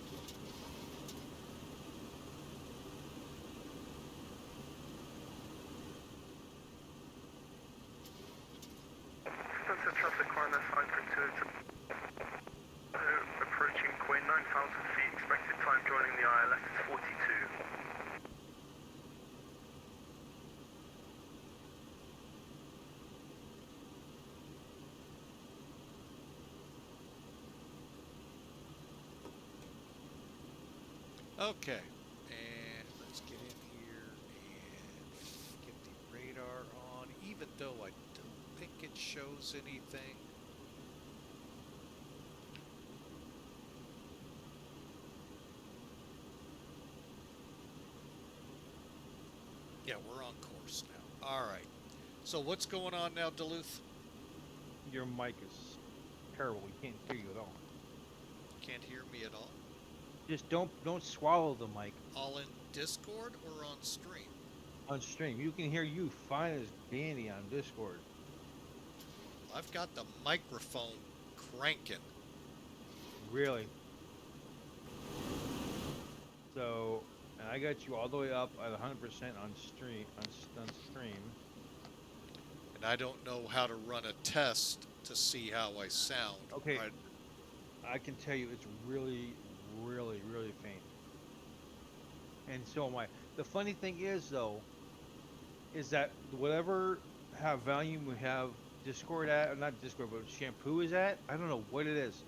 That's a traffic line assigned for intuitive. Approaching Queen, 9,000 feet. Expected time joining the ILS is 42. Okay, and let's get in here and get the radar on, even though I don't think it shows anything. All right. So what's going on now, Duluth? Your mic is terrible. We can't hear you at all. Can't hear me at all. Just don't swallow the mic All in Discord or on stream? on stream. You can hear you fine as dandy on Discord. I've got the microphone cranking. Really. So, and I got you all the way up at 100% on stream. On stream. And I don't know how to run a test to see how I sound. Okay. I can tell you it's really, really, really faint. And so am I. The funny thing is, though, is that whatever volume we have Discord at, or not Discord, but Shampoo is at, I don't know what it is,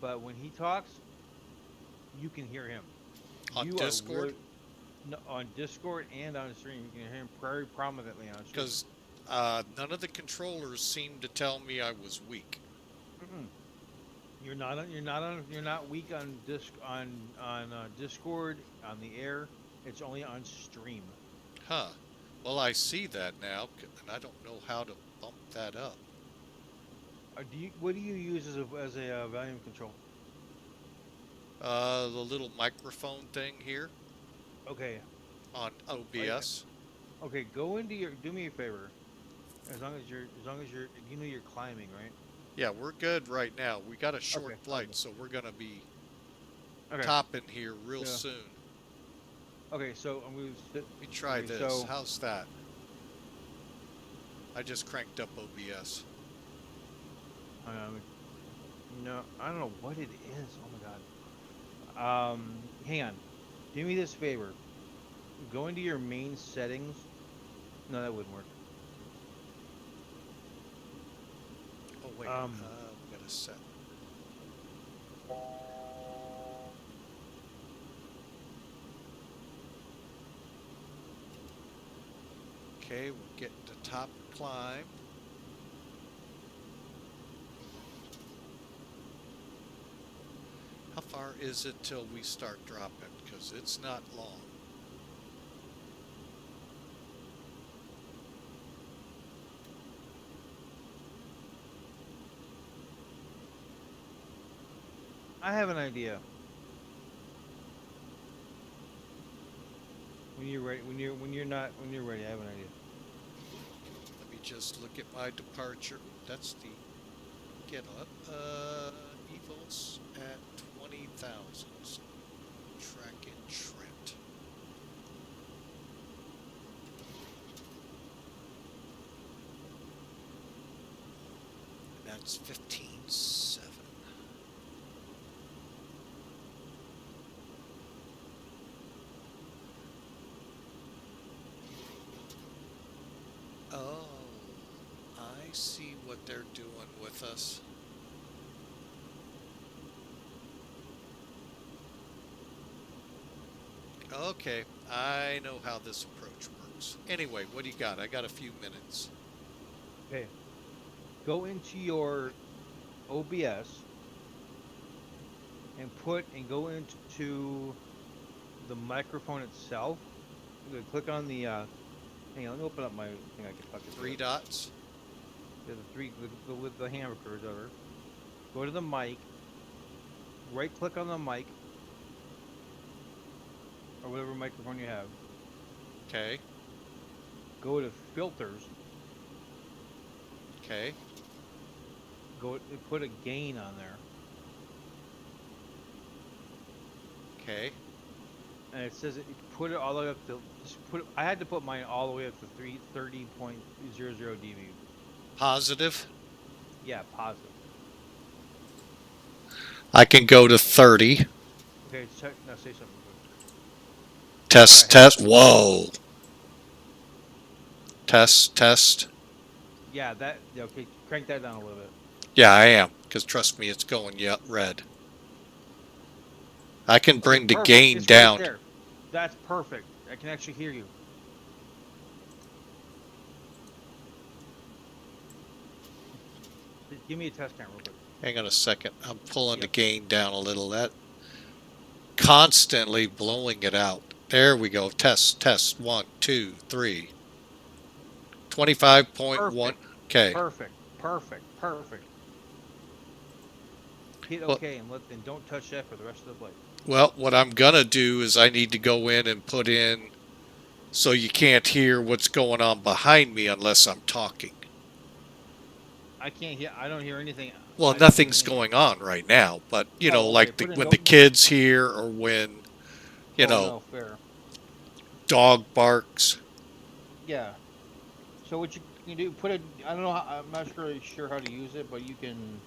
but when he talks, you can hear him. On Discord? No, on Discord and on stream, you can hear him very prominently on stream. Because none of the controllers seemed to tell me I was weak. You're not weak on Discord on the air. It's only on stream. Huh. Well, I see that now, and I don't know how to bump that up. What do you use as a volume control? The little microphone thing here. Okay. On OBS. Okay, go into your. Do me a favor. As long as you're, you know you're climbing, right? Yeah, we're good right now. We got a short flight, so we're gonna be topping here real soon. Okay, so I'm gonna. Let me try this. So, how's that? I just cranked up OBS. No, I don't know what it is. Oh my god. Hang on. Do me this favor. Go into your main settings. No, that wouldn't work. Oh wait. I'm gonna set. Okay, we're getting to top climb. How far is it till we start dropping? Because it's not long. I have an idea. When you're ready, when you're ready, I have an idea. Let me just look at my departure. That's the get up. ELVOS at 20,000. So track in Trent. And that's 15.7. Oh, I see what they're doing with us. Okay, I know how this approach works. Anyway, what do you got? I got a few minutes. Okay. Go into your OBS and go into the microphone itself. I'm gonna click on the hang on, let me open up my thing. I can fuck it. 3 dots. Yeah, with the hamburgers over. Go to the mic. Right click on the mic. Or whatever microphone you have. Okay. Go to filters. Okay. Put a gain on there. Okay. And it says put it all the way up to I had to put mine all the way up to 330.00 dB. Positive. Yeah, positive. I can go to 30. Okay, check. Now say something. Test, test. Whoa. Test. Yeah, okay, crank that down a little bit. Yeah, I am. Because trust me, it's going red. I can bring the gain down. Right there. That's perfect. I can actually hear you. Give me a test camera real quick. Hang on a second. I'm pulling the gain down a little. That constantly blowing it out. There we go. Test. 1, 2, 3. 25.1. Okay. Perfect. Hit Well- OK and don't touch that for the rest of the flight. Well, what I'm going to do is I need to go in and put in so you can't hear what's going on behind me unless I'm talking. I can't hear. I don't hear anything. Well, I don't hear nothing's anything. going on right now, but you know, Oh, okay, like put in when no- the kids hear or when, you Oh, know, no, fair. dog barks. Yeah. So what you can do? Put it. I don't know. I'm not sure how to use it, but you can.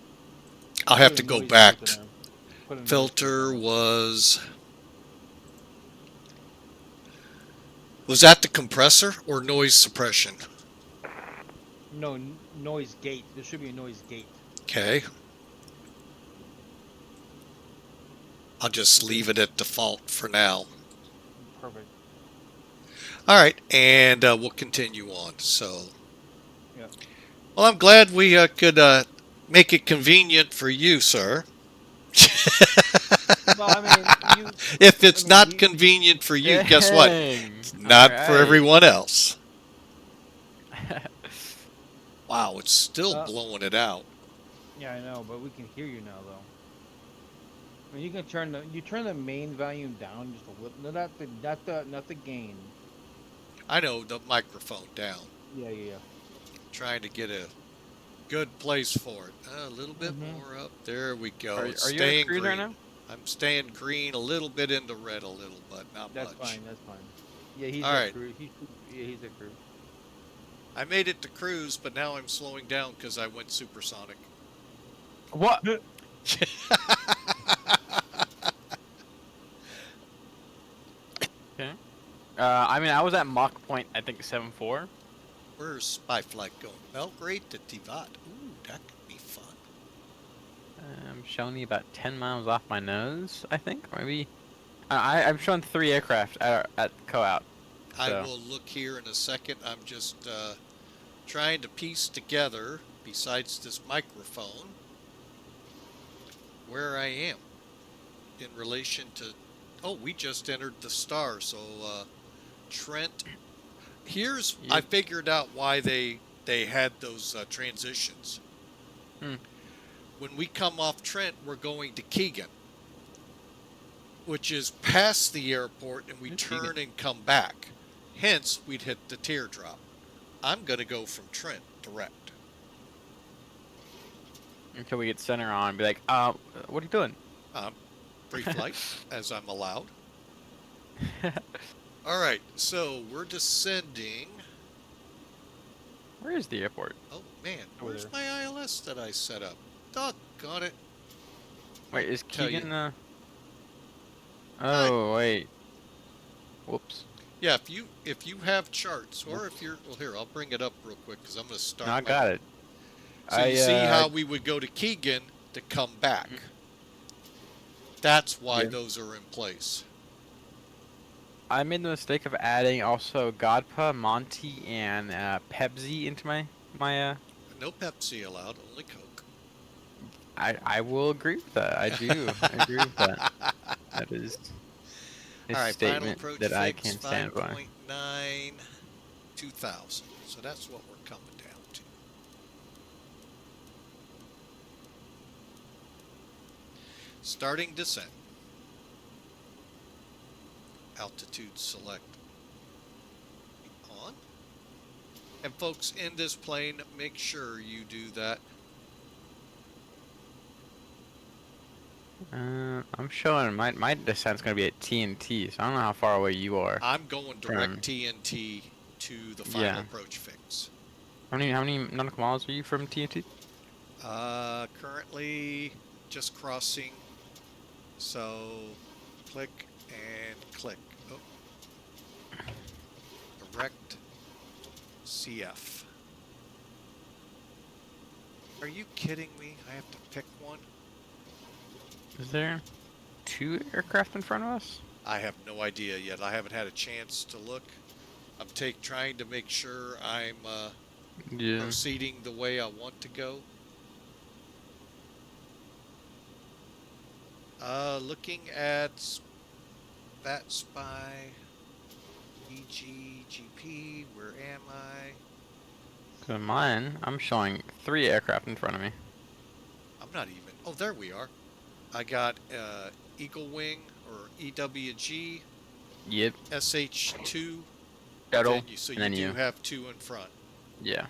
I'll have put to a go noise back. filter in there. Put a noise Filter in was that the compressor or noise suppression? there. No noise gate. There should be a noise gate. Okay. I'll just leave it at default for now. Perfect. All right, and we'll continue on. So, Yeah. well, I'm glad we could make it convenient for you, sir. Well, I mean, If it's I mean, not convenient for you, guess what? Dang. It's not for Alright. everyone else. Wow, it's still blowing it out. Yeah, I know, but we can hear you now, though. I mean, you can turn the main volume down just a little. No, not the gain. I know, the microphone down. Yeah. Trying to get a good place for it. A little bit more up. There we go. Are It's you staying in cruise green. right now? I'm staying green, a little bit into red, a little, but not That's much. fine. That's fine. Yeah, he's All at right. cruise. He's at cruise. I made it to cruise, but now I'm slowing down because I went supersonic. What? Okay. I mean, I was at Mach point, I think 7.4. Where's spy flight going? Belgrade to Tivat. Ooh, that could be fun. I'm showing you about 10 miles off my nose, I think. Or maybe. I'm showing 3 aircraft at co-out. I So. will look here in a second. I'm just trying to piece together, besides this microphone, where I am in relation to... Oh, we just entered the star, so Trent... Here's... Yeah. I figured out why they had those transitions. When we come off Trent, we're going to Keegan, which is past the airport, and we turn and come back. Hence, we'd hit the teardrop. I'm going to go from Trent direct. Until we get center on and be like, what are you doing? Free flight, as I'm allowed. All right, so we're descending. Where is the airport? Oh, man, Over where's there. my ILS that I set up? Doggone it. Wait, is Tell you. Keegan Oh, wait. Whoops. Yeah, if you have charts, or if you're... Well, here, I'll bring it up real quick, because I'm going to start... No, I got it. So you see how we would go to Keegan to come back. That's why those are in place. I made the mistake of adding also Godpa, Monty, and Pepsi into my No Pepsi allowed, only Coke. I will agree with that. I do. I agree with that. That is a All right, final statement approach that I fix, can stand by. 5.9, 2,000. So that's what we're coming down to. Starting descent. Altitude select. On. And folks, in this plane, make sure you do that. I'm showing my descent's gonna be at TNT, so I don't know how far away you are. I'm going direct TNT to the final approach fix. How many nautical miles are you from TNT? Currently just crossing. So click and click. Oh. Direct CF. Are you kidding me? I have to pick one? Is there 2 aircraft in front of us? I have no idea yet. I haven't had a chance to look. I'm trying to make sure I'm proceeding the way I want to go. Looking at Bat Spy, EGGP, where am I? So mine, I'm showing 3 aircraft in front of me. I'm not even. Oh, there we are. I got Eagle Wing or EWG, Yep. SH2. Shuttle. So and you then do you. have 2 in front. Yeah.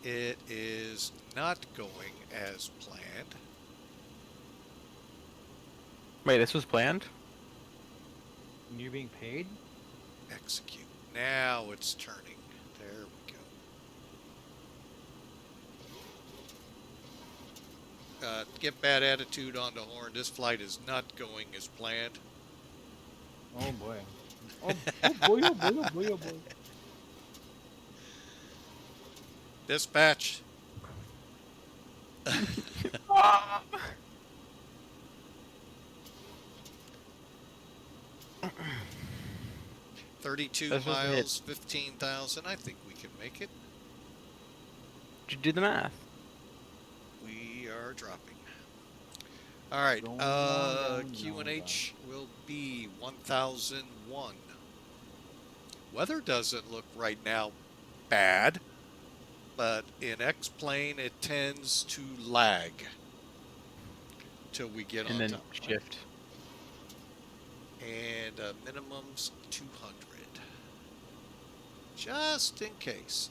It is not going as planned. Wait, this was planned? And you're being paid? Execute. Now it's turning. There we go. Get bad attitude on the horn. This flight is not going as planned. Oh boy. Oh boy, oh boy, oh boy, oh boy. Dispatch. Ah! 32 That's supposed to hit. miles, 15,000. I think we can make it. Did you do the math? We are dropping. All right. Going down, QNH will be 1001. Weather doesn't look right now bad, but in X-plane it tends to lag till we get And on then top. shift. And minimum's 200. Just in case.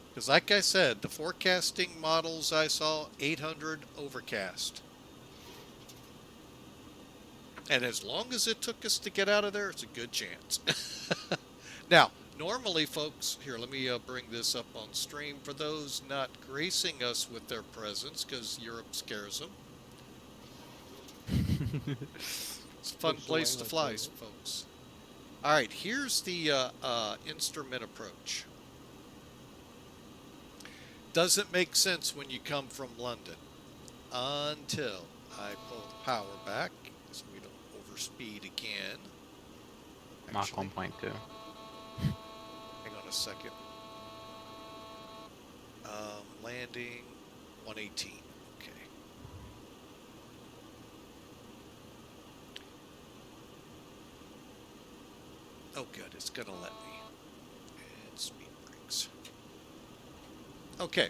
Because like I said, the forecasting models I saw, 800 overcast. And as long as it took us to get out of there, it's a good chance. Now, normally, folks, here, let me bring this up on stream for those not gracing us with their presence, because Europe scares them. It's a fun place to fly, folks. All right, here's the instrument approach. Doesn't make sense when you come from London until I pull the power back so we don't overspeed again. Mach Actually, 1.2. hang on a second. Landing 118. Okay. Oh, good. It's going to let me. And speed brakes. Okay.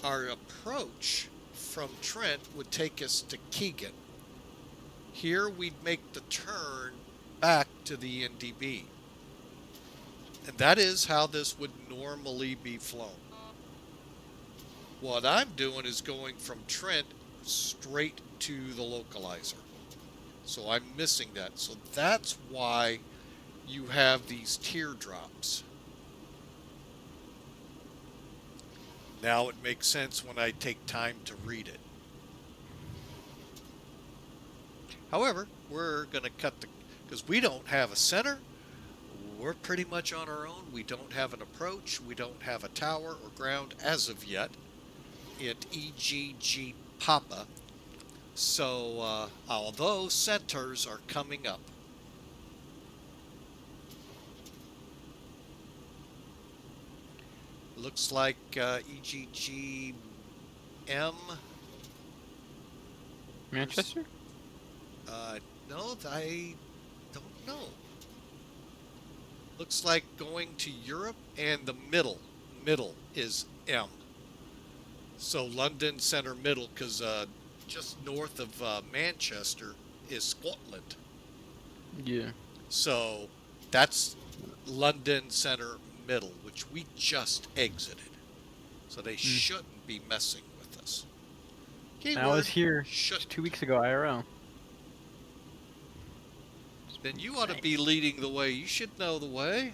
Our approach from Trent would take us to Keegan. Here we'd make the turn back to the NDB. And that is how this would normally be flown. What I'm doing is going from Trent straight to the localizer. So I'm missing that. So that's why you have these teardrops. Now it makes sense when I take time to read it. However, we're going to cut the, because we don't have a center. We're pretty much on our own. We don't have an approach. We don't have a tower or ground as of yet at EGG Papa. So, although centers are coming up. Looks like EGGM. Manchester? No, I don't know. Looks like going to Europe, and the middle is M. So London Center middle, because just north of Manchester is Scotland. Yeah. So that's London Center middle, which we just exited. So they shouldn't be messing with us. I was here Should. 2 weeks ago, IRL. Then you ought to be leading the way. You should know the way.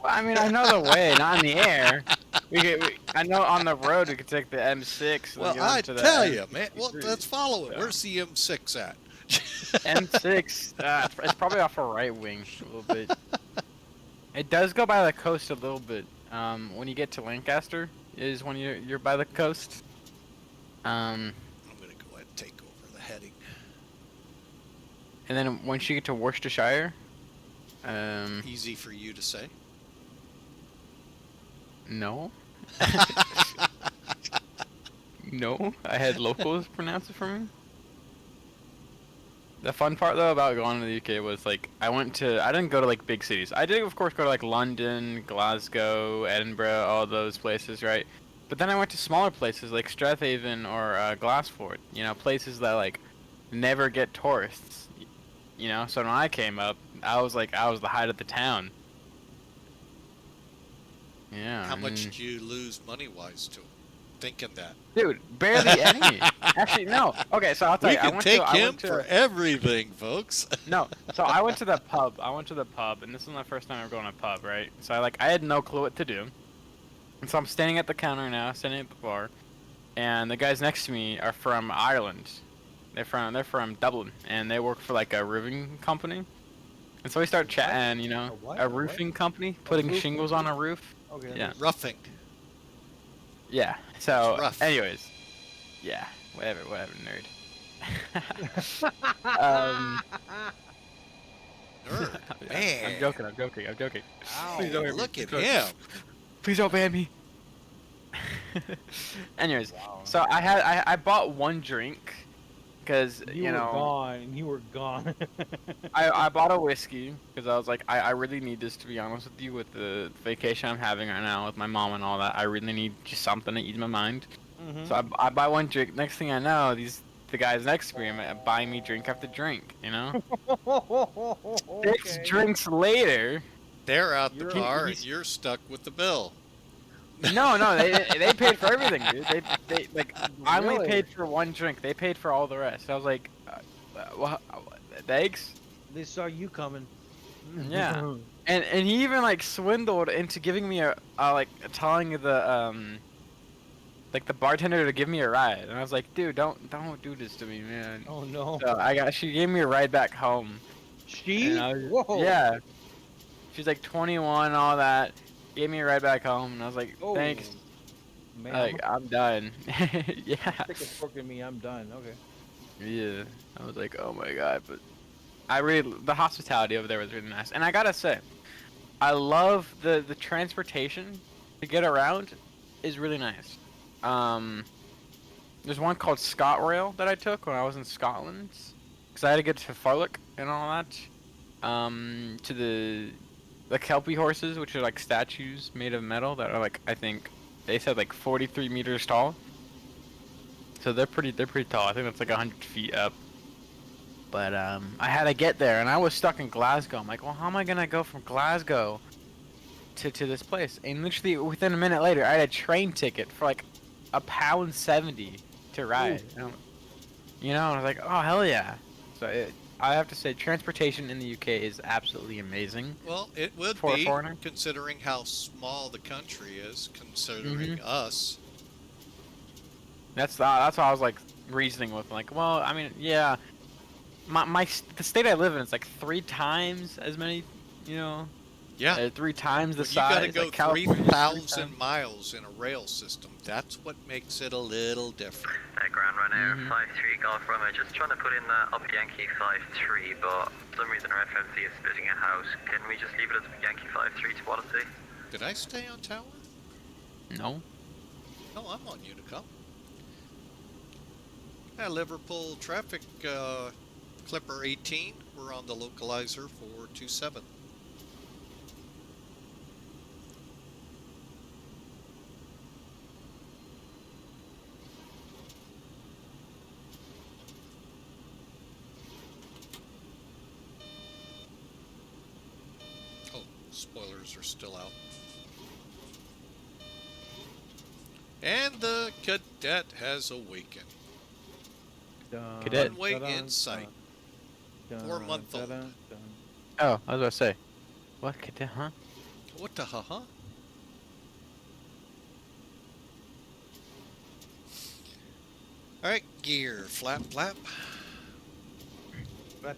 Well, I mean, I know the way, not in the air. I know on the road we could take the M6. Well, I tell you, man. Well, let's follow it. Where's the M6 at? M6. It's probably off our right wing a little bit. It does go by the coast a little bit. When you get to Lancaster, is when you're by the coast. I'm gonna go ahead and take over the heading. And then once you get to Worcestershire, Easy for you to say. no. No, I had locals pronounce it for me. The fun part though about going to the UK was like I didn't go to like big cities. I did of course go to like London, Glasgow, Edinburgh, all those places, right? But then I went to smaller places like Strathaven or Glassford. You know, places that like never get tourists. You know, so when I came up, I was the height of the town. Yeah. How much did you lose money-wise to him? Thinking that. Dude, barely any. Actually, no. Okay, so I'll tell We you. can take him for everything, folks. No, so I went to the pub. And this is my first time ever going to a pub, right? So I had no clue what to do. And so I'm standing at the counter now, standing at the bar, and the guys next to me are from Ireland. They're from Dublin, and they work for like a roofing company. And so we start chatting, you know, a roofing company, putting shingles on a roof. Okay. Yeah. Roughing. Yeah. So, rough. anyways, yeah, whatever, nerd. Nerd, man. I'm joking. Ow, Please don't look at him. Please don't ban me. Anyways, so I bought one drink because you know you were gone. I bought a whiskey because I was like I really need this, to be honest with you, with the vacation I'm having right now with my mom and all that. I really need just something to ease my mind. So I buy one drink. Next thing I know, the guys next to me are buying me drink after drink. You know, 6 drinks later, they're out the bar and you're stuck with the bill. No, they paid for everything, dude. They like I only paid for one drink. They paid for all the rest. I was like, thanks. They saw you coming. Yeah, and he even like swindled into giving me like telling the like the bartender to give me a ride, and I was like, dude, don't do this to me, man. Oh no. So she gave me a ride back home. Whoa. Yeah. She's like 21, all that. Gave me a ride back home, and I was like, thanks. Man, Like, I'm done. Yeah. Stick a fork in me, I'm done. Okay. Yeah. I was like, oh my god, but the hospitality over there was really nice. And I gotta say, I love the transportation to get around is really nice. There's one called ScotRail that I took when I was in Scotland, because I had to get to Farlock and all that. To the Kelpie horses, which are like statues made of metal that are like, I think they said like 43 meters tall. So they're pretty tall. I think that's like 100 feet up. But I had to get there, and I was stuck in Glasgow. I'm like, well, how am I gonna go from Glasgow to this place? And literally within a minute later, I had a train ticket for like £1.70 to ride. You know, and I was like, oh hell yeah. So I have to say, transportation in the UK is absolutely amazing. Well, it would for be, a foreigner, considering how small the country is, considering us. That's what I was like reasoning with. Like, well, I mean, yeah, the state I live in is like 3 times as many, you know. Yeah. 3 times the You size. gotta go like 3,000 miles in a rail system. That's what makes it a little different. Ground Run Air 53 Golf Romeo, just trying to put in the Upper Yankee 53, but for some reason our FMC is splitting a house. Can we just leave it as Yankee 53 to quality? Did I stay on tower? No. No, I'm on Unicom. Yeah, Liverpool traffic, Clipper 18. We're on the localizer for 27. Spoilers are still out. And the cadet has awakened. Cadet. Runway in sight. 4-month-old. Oh, I was about to say. What cadet, huh? What the huh? Alright, gear. Flap. Flap. And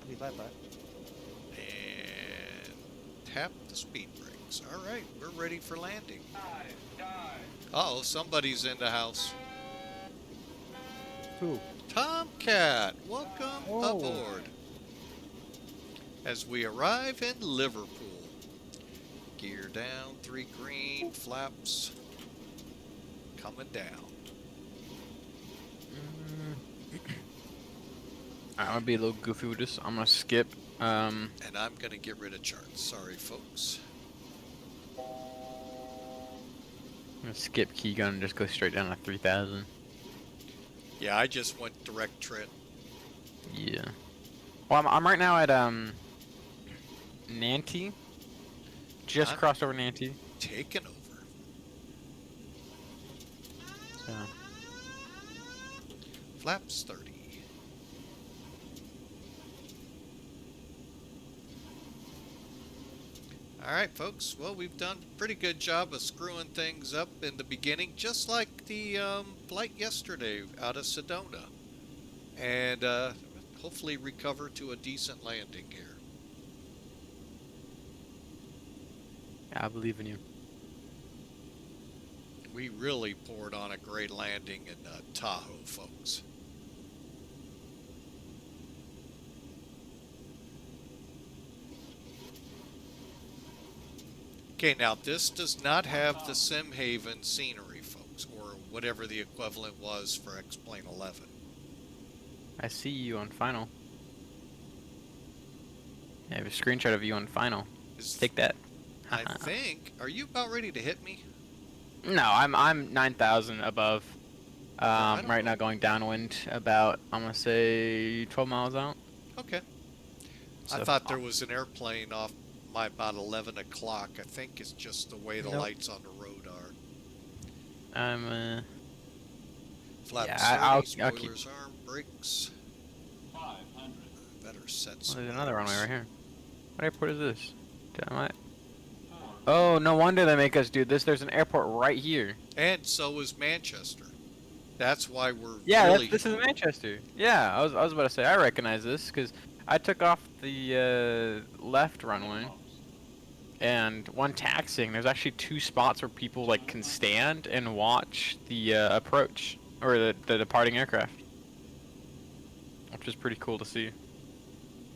tap the speed brakes. Alright, we're ready for landing. Uh-oh, somebody's in the house. Who? Tomcat, welcome aboard. As we arrive in Liverpool. Gear down, 3 green, flaps coming down. I'm gonna be a little goofy with this. I'm gonna skip. And I'm gonna get rid of charts. Sorry, folks. I'm gonna skip key gun and just go straight down to 3,000. Yeah, I just went direct trip. Yeah. Well, I'm right now at NANTI. Just I'm crossed over NANTI. taking over. So. Flaps 30. Alright, folks. Well, we've done a pretty good job of screwing things up in the beginning, just like the flight yesterday out of Sedona. And hopefully recover to a decent landing here. Yeah, I believe in you. We really poured on a great landing in Tahoe, folks. Okay, now this does not have the Sim Haven scenery, folks, or whatever the equivalent was for X-Plane 11. I see you on final. I have a screenshot of you on final. Take that. I think. Are you about ready to hit me? No, I'm 9,000 above. Right now know. going downwind about, I'm gonna say 12 miles out. Okay. So, I thought there was an airplane off by about 11 o'clock. I think it's just the way the Nope. lights on the road are. I'm Flaps yeah, 30, I'll spoilers, arm, brakes. 500. Better set Well, there's another runway spoilers. right here. What airport is this? Damn it. Oh, no wonder they make us do this. There's an airport right here. And so is Manchester. That's why we're Yeah, really... this is Manchester. Yeah, I was about to say, I recognize this because I took off the left runway. And when taxiing, there's actually 2 spots where people like can stand and watch the approach or the departing aircraft, which is pretty cool to see.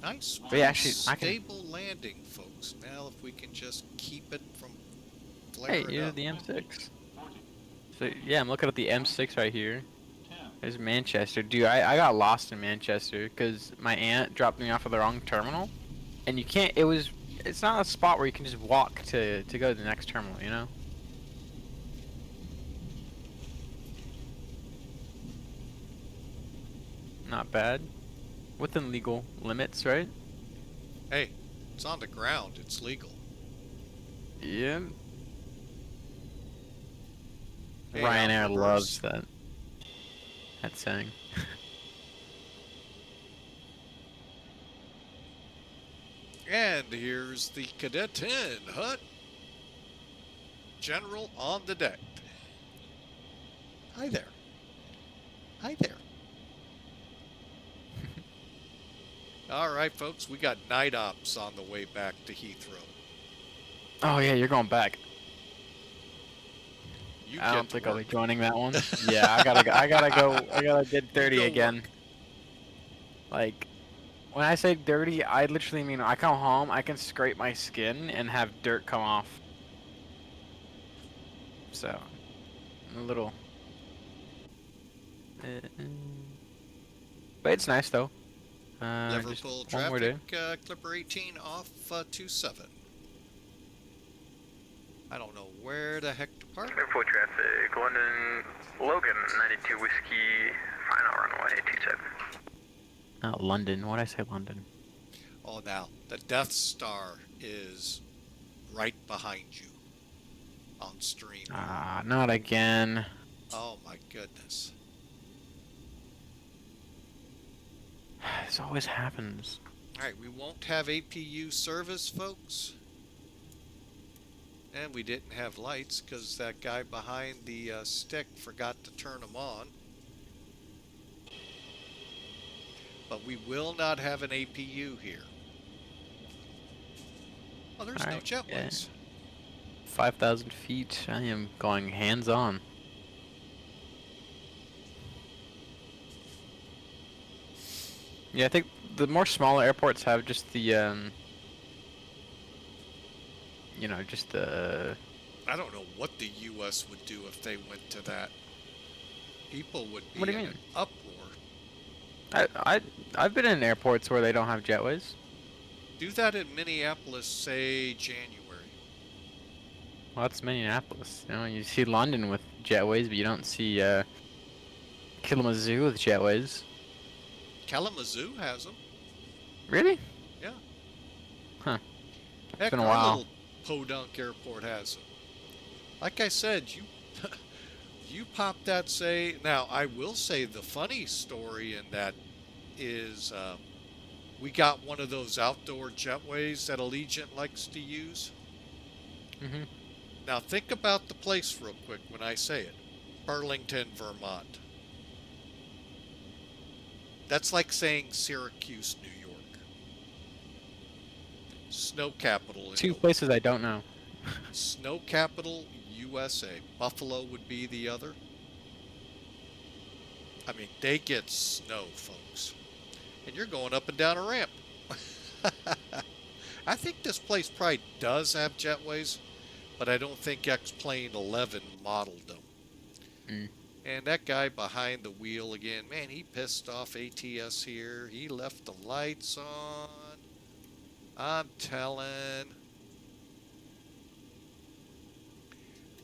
Nice, But yeah, actually, stable landing, folks. Now if we can just keep it from flaring Hey, you're up. the M6. So yeah, I'm looking at the M6 right here. There's Manchester. Dude, I got lost in Manchester because my aunt dropped me off at the wrong terminal, and you can't. It's not a spot where you can just walk to go to the next terminal, you know? Not bad. Within legal limits, right? Hey, it's on the ground. It's legal. Yeah. Hey, Ryanair Alpha loves Burst. that saying. And here's the Cadet 10 hut. General on the deck. Hi there. Hi there. All right, folks, we got night ops on the way back to Heathrow. Oh yeah, you're going back. You I don't get think to I'll be work. joining that one. Yeah, I gotta go. I gotta get dirty go again. work. Like, when I say dirty, I literally mean I come home, I can scrape my skin and have dirt come off. So, a little. But it's nice though. Liverpool just one more day. traffic, Clipper 18 off 27. I don't know where the heck to park. Liverpool traffic, London, Logan, 92 Whiskey, final runway 27. Not London. Why'd I say London? Oh, now, the Death Star is right behind you on stream. Ah, not again. Oh my goodness. This always happens. Alright, we won't have APU service, folks. And we didn't have lights because that guy behind the stick forgot to turn them on. But we will not have an APU here. Oh, there's no Alright, jetways. 5,000 feet. I am going hands-on. Yeah, I think the more smaller airports have just the, you know, just the... I don't know what the U.S. would do if they went to that. People would be What do you in mean? an uproar. I've been in airports where they don't have jetways. Do that in Minneapolis, say January. Well, that's Minneapolis. You know, you see London with jetways, but you don't see Kalamazoo with jetways. Kalamazoo has them. Really? Yeah. Huh. Heck, been a our while. little podunk airport has them. Like I said, you pop that, say... Now, I will say the funny story in that is we got one of those outdoor jetways that Allegiant likes to use. Mm-hmm. Now, think about the place real quick when I say it. Burlington, Vermont. That's like saying Syracuse, New York. Snow capital. Two places I don't know. Snow capital, USA. Buffalo would be the other. I mean, they get snow, folks. And you're going up and down a ramp. I think this place probably does have jetways, but I don't think X-Plane 11 modeled them. Mm. And that guy behind the wheel again, man, he pissed off ATS here. He left the lights on. I'm telling.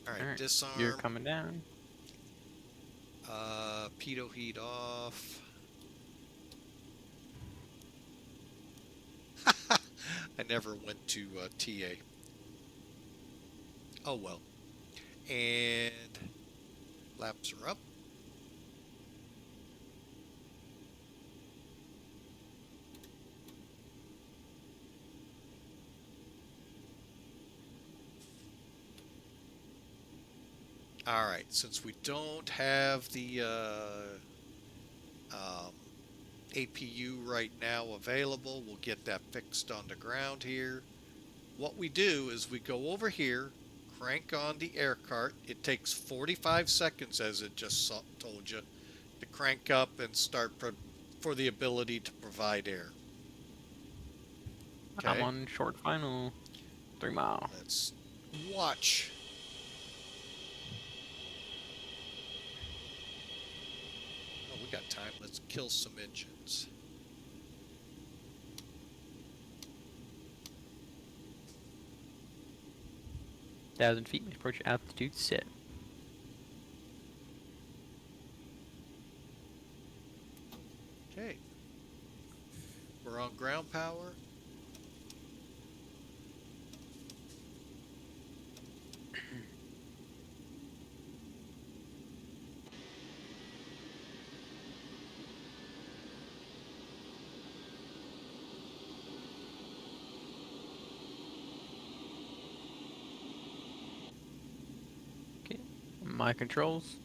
All right, disarm. You're coming down. Pitot heat off. I never went to TA. Oh well. And laps are up. All right, since we don't have the APU right now available, we'll get that fixed on the ground here. What we do is we go over here, crank on the air cart. It takes 45 seconds, as it just told you, to crank up and start for the ability to provide air. Okay. I'm on short final. 3 mile. Let's watch. Oh, we got time. Let's kill some engines. Thousand feet, approach altitude set. Okay. We're on ground power. Okay. My controls.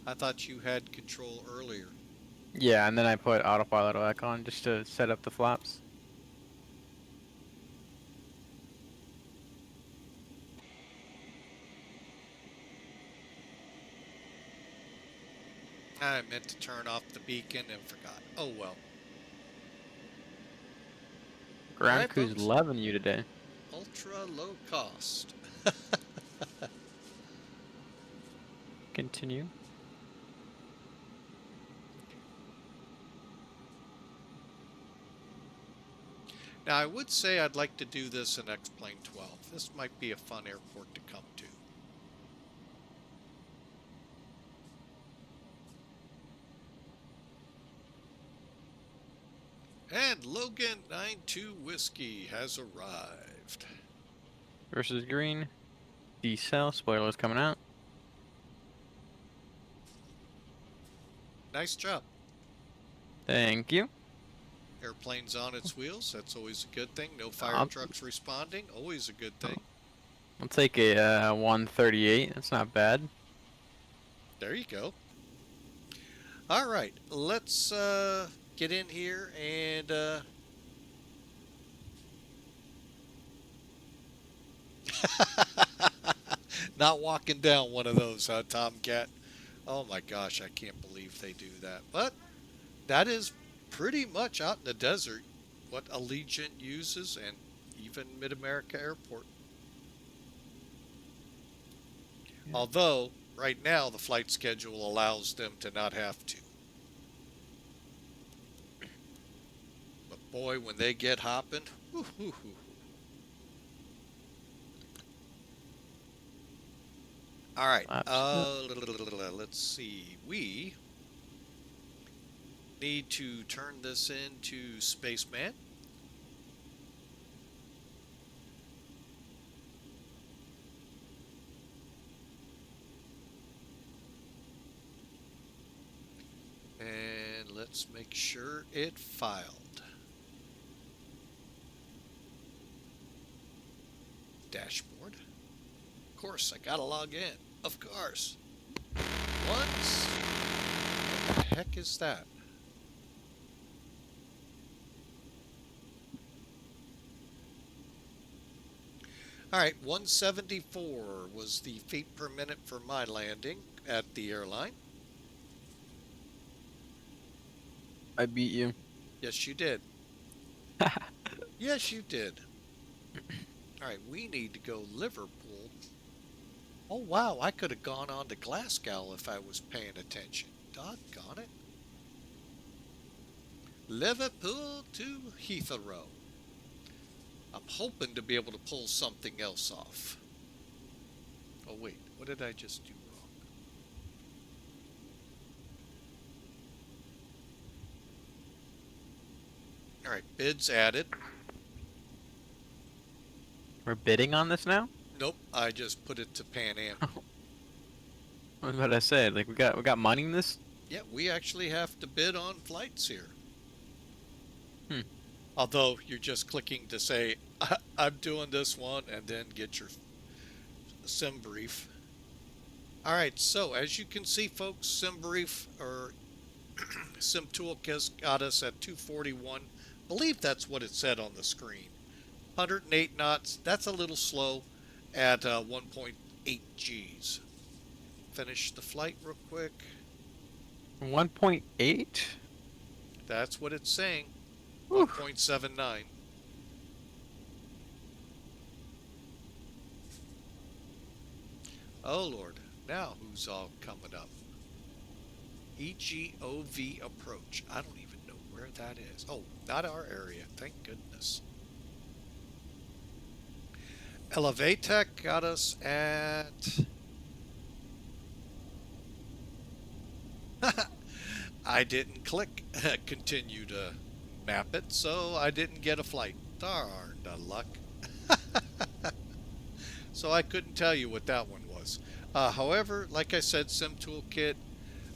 I thought you had control earlier. Yeah, and then I put autopilot back on just to set up the flaps. I meant to turn off the beacon and forgot. Oh well. Ground Alright, crew's folks. loving you today. Ultra low cost. Continue. Now I would say I'd like to do this in X-Plane 12. This might be a fun airport to come to. And Logan 92 Whiskey has arrived. Versus green. D-cell, spoilers coming out. Nice job. Thank you. Airplane's on its wheels. That's always a good thing. No fire trucks responding. Always a good thing. I'll take a 138. That's not bad. There you go. All right. Let's get in here and not walking down one of those, huh, Tomcat? Oh my gosh, I can't believe they do that. But that is pretty much out in the desert what Allegiant uses, and even Mid-America Airport. Although right now the flight schedule allows them to not have to. But boy, when they get hopping, whoo, whoo, whoo. All right, let's see. We need to turn this into Spaceman. And let's make sure it filed. Dashboard. Of course, I gotta log in. Of course. Once. What the heck is that? Alright, 174 was the feet per minute for my landing at the airline. I beat you. Yes, you did. Yes, you did. Alright, we need to go Liverpool. Oh, wow, I could have gone on to Glasgow if I was paying attention. Doggone it. Liverpool to Heathrow. I'm hoping to be able to pull something else off. Oh, wait, what did I just do wrong? Alright, bids added. We're bidding on this now? Nope, I just put it to Pan Am. I was about to say, like we got money in this? Yeah, we actually have to bid on flights here. Hmm. Although you're just clicking to say, I'm doing this one, and then get your sim brief. Alright, so as you can see, folks, sim brief or sim toolkit got us at 241. I believe that's what it said on the screen. 108 knots, that's a little slow at 1.8 Gs. Finish the flight real quick. 1.8? That's what it's saying. 1.79. Oh Lord, now who's all coming up? EGOV approach. I don't even know where that is. Oh, not our area, thank goodness. Elevatech got us at... I didn't click continue to map it, so I didn't get a flight. Darn the luck. So I couldn't tell you what that one was. However, like I said, Sim Toolkit,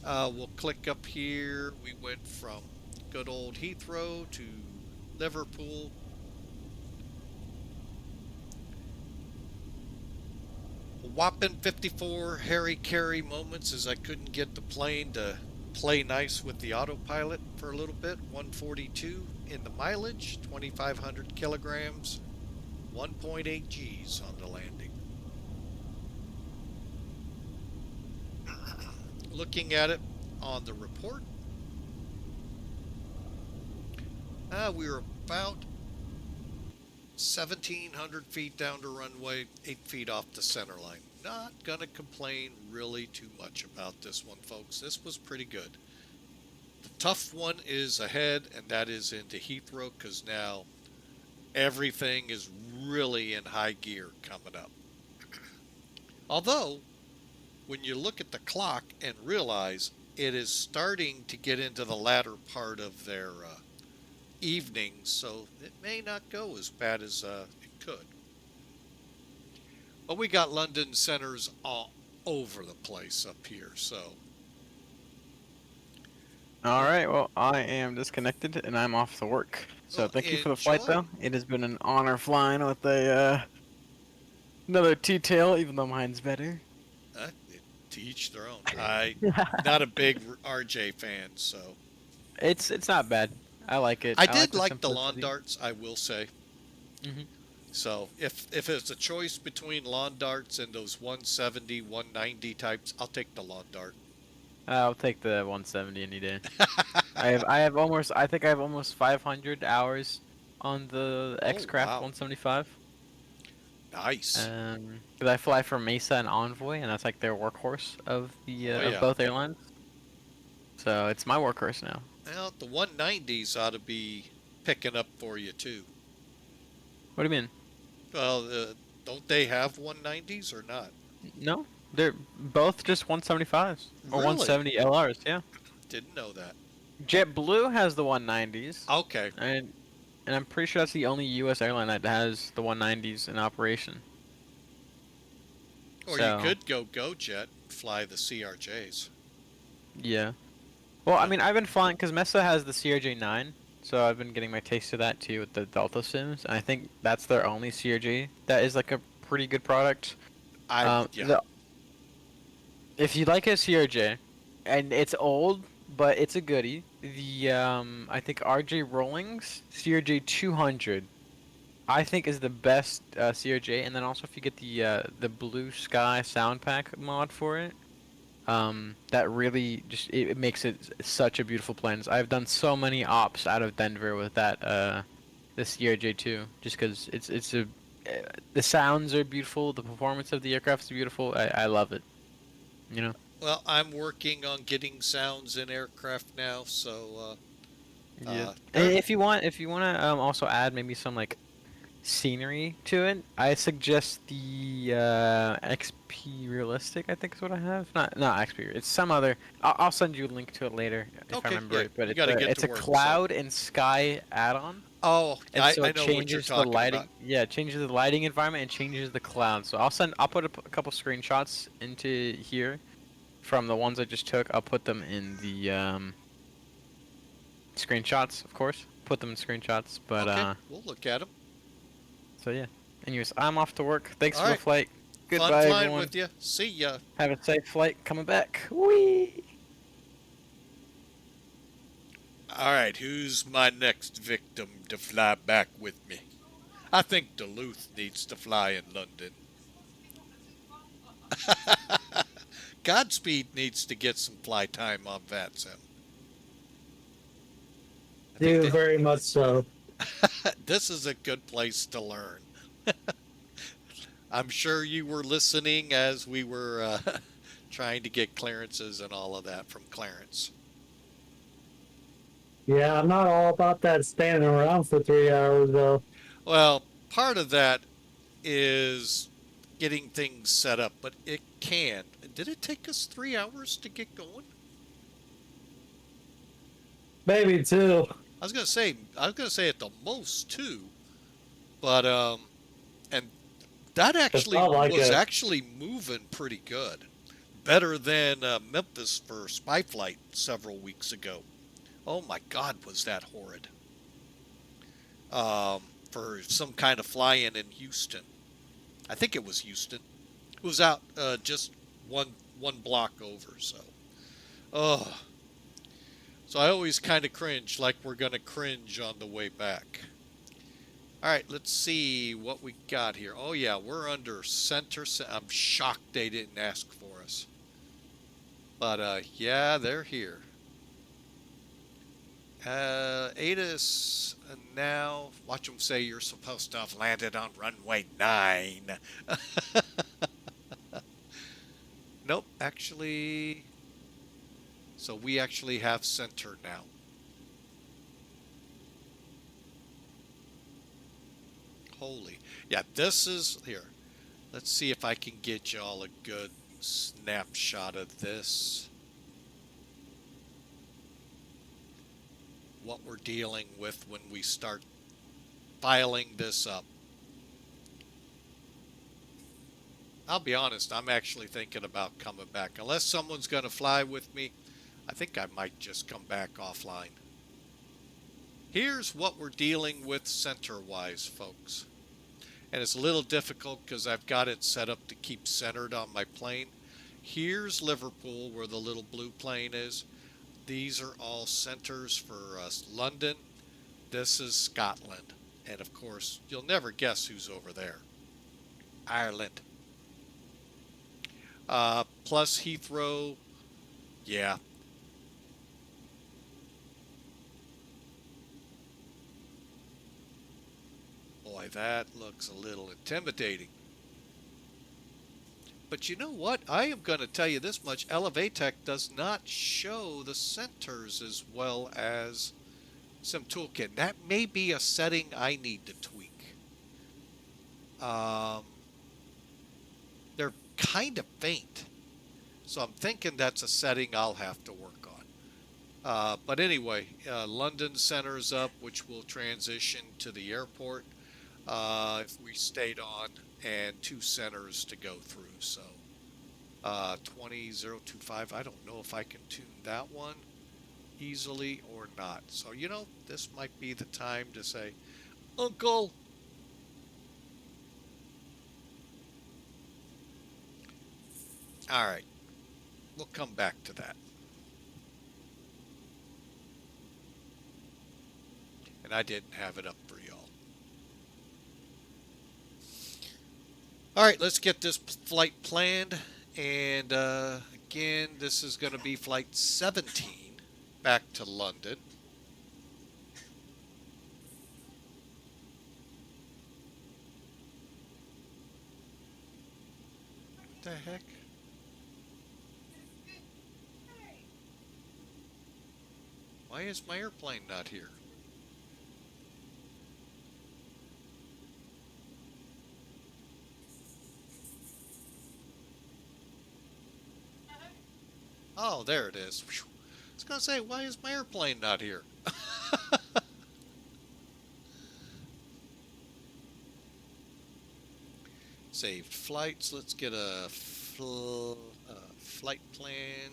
we'll click up here. We went from good old Heathrow to Liverpool. A whopping 54 Harry Carey moments as I couldn't get the plane to play nice with the autopilot for a little bit. 142 in the mileage, 2,500 kilograms, 1.8 Gs on the landing. Looking at it on the report, we were about 1,700 feet down to runway, 8 feet off the center line. Not gonna complain really too much about this one, folks. This was pretty good. The tough one is ahead, and that is into Heathrow, because now everything is really in high gear coming up. Although, when you look at the clock and realize it is starting to get into the latter part of their evening, so it may not go as bad as it could. But we got London centers all over the place up here, so. Alright, well, I am disconnected and I'm off to work. So Well, thank you for the flight, enjoy. though. It has been an honor flying with a another T-tail, even though mine's better. To each their own. I'm not a big RJ fan, so. It's not bad. I like it. I did like the simplicity. lawn darts, I will say. Mhm. So if it's a choice between lawn darts and those 170, 190 types, I'll take the lawn dart. I'll take the 170 any day. I think I have almost 500 hours on the XCraft wow. 175. Nice. 'Cause I fly for Mesa and Envoy, and that's like their workhorse of the Oh, of yeah. both airlines. So it's my workhorse now. Well, the 190s ought to be picking up for you too. What do you mean? Well, don't they have 190s or not? No, they're both just 175s or Really? 170 LRs. Yeah. Didn't know that. JetBlue has the 190s, Okay. and I'm pretty sure that's the only U.S. airline that has the 190s in operation. Or So, you could go GoJet, fly the CRJs. yeah. Well, I mean, I've been flying because Mesa has the CRJ-9, so I've been getting my taste of that too with the Delta Sims, and I think that's their only CRJ that is like a pretty good product. Yeah. If you like a CRJ, and it's old, but it's a goodie, the I think RJ Rollings CRJ 200, I think is the best CRJ, and then also if you get the Blue Sky Sound Pack mod for it. That really just it makes it such a beautiful plane. I've done so many ops out of Denver with that this CRJ2 just because it's a the sounds are beautiful, the performance of the aircraft is beautiful. I love it. You know. Well, I'm working on getting sounds in aircraft now, so Yeah. And if you want to also add maybe some like scenery to it, I suggest the XP Realistic, I think is what I have. Not XP, it's some other. I'll send you a link to it later if I remember it. But it's a cloud and sky add-on. Oh, and so I it know changes what you're the talking lighting. about. Yeah, it changes the lighting environment and changes the cloud. So I'll put a couple screenshots into here from the ones I just took. I'll put them in the screenshots, of course. Put them in screenshots, but okay, we'll look at them. So yeah. Anyways, I'm off to work. Thanks All for right. the flight. Goodbye, Fun flying everyone. with you. See ya. Have a safe flight coming back. Whee! All right, who's my next victim to fly back with me? I think Duluth needs to fly in London. Godspeed needs to get some fly time on VATSIM. Very much so. This is a good place to learn. I'm sure you were listening as we were trying to get clearances and all of that from Clarence. Yeah, I'm not all about that standing around for 3 hours, though. Well, part of that is getting things set up, but it can. Did it take us 3 hours to get going? Maybe 2. I was gonna say at the most 2, but and that actually was actually moving pretty good, better than Memphis for spy flight several weeks ago. Oh my God, was that horrid? For some kind of fly-in in Houston, I think it was Houston. It was out just one block over. So I always kind of cringe, like we're gonna cringe on the way back. All right, let's see what we got here. Oh yeah, we're under center. I'm shocked they didn't ask for us, but yeah, they're here. ATIS now. Watch them say you're supposed to have landed on runway 9. Nope, actually. So we actually have center now. Holy. Yeah, this is here. Let's see if I can get y'all a good snapshot of this. What we're dealing with when we start filing this up. I'll be honest, I'm actually thinking about coming back. Unless someone's going to fly with me, I think I might just come back offline. Here's what we're dealing with center-wise, folks. And it's a little difficult because I've got it set up to keep centered on my plane. Here's Liverpool, where the little blue plane is. These are all centers for London. This is Scotland. And of course, you'll never guess who's over there. Ireland. Plus Heathrow. Yeah. Boy, that looks a little intimidating. But you know what? I am going to tell you this much. Elevatech does not show the centers as well as Sim Toolkit. That may be a setting I need to tweak. They're kind of faint. So I'm thinking that's a setting I'll have to work on. But anyway, London center's up, which will transition to the airport if we stayed on, and 2 centers to go through. So 20025, I don't know if I can tune that one easily or not. So, you know, this might be the time to say, Uncle, all right, we'll come back to that. And I didn't have it up for y'all. All right, let's get this flight planned. And again, this is going to be flight 17 back to London. What the heck? Why is my airplane not here? Oh, there it is. Whew. I was going to say, why is my airplane not here? Saved flights. Let's get a flight plan.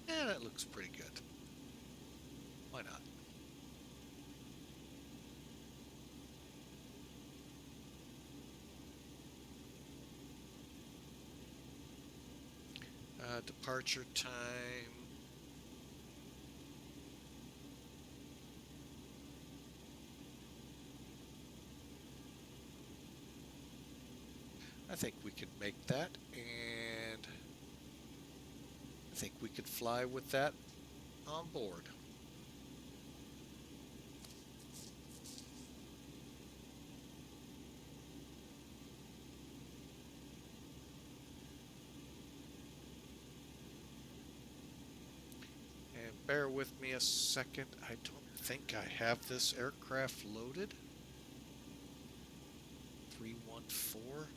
Yeah, that looks pretty good. Why not? Departure time. I think we could make that, and I think we could fly with that on board. And bear with me a second. I don't think I have this aircraft loaded. 314.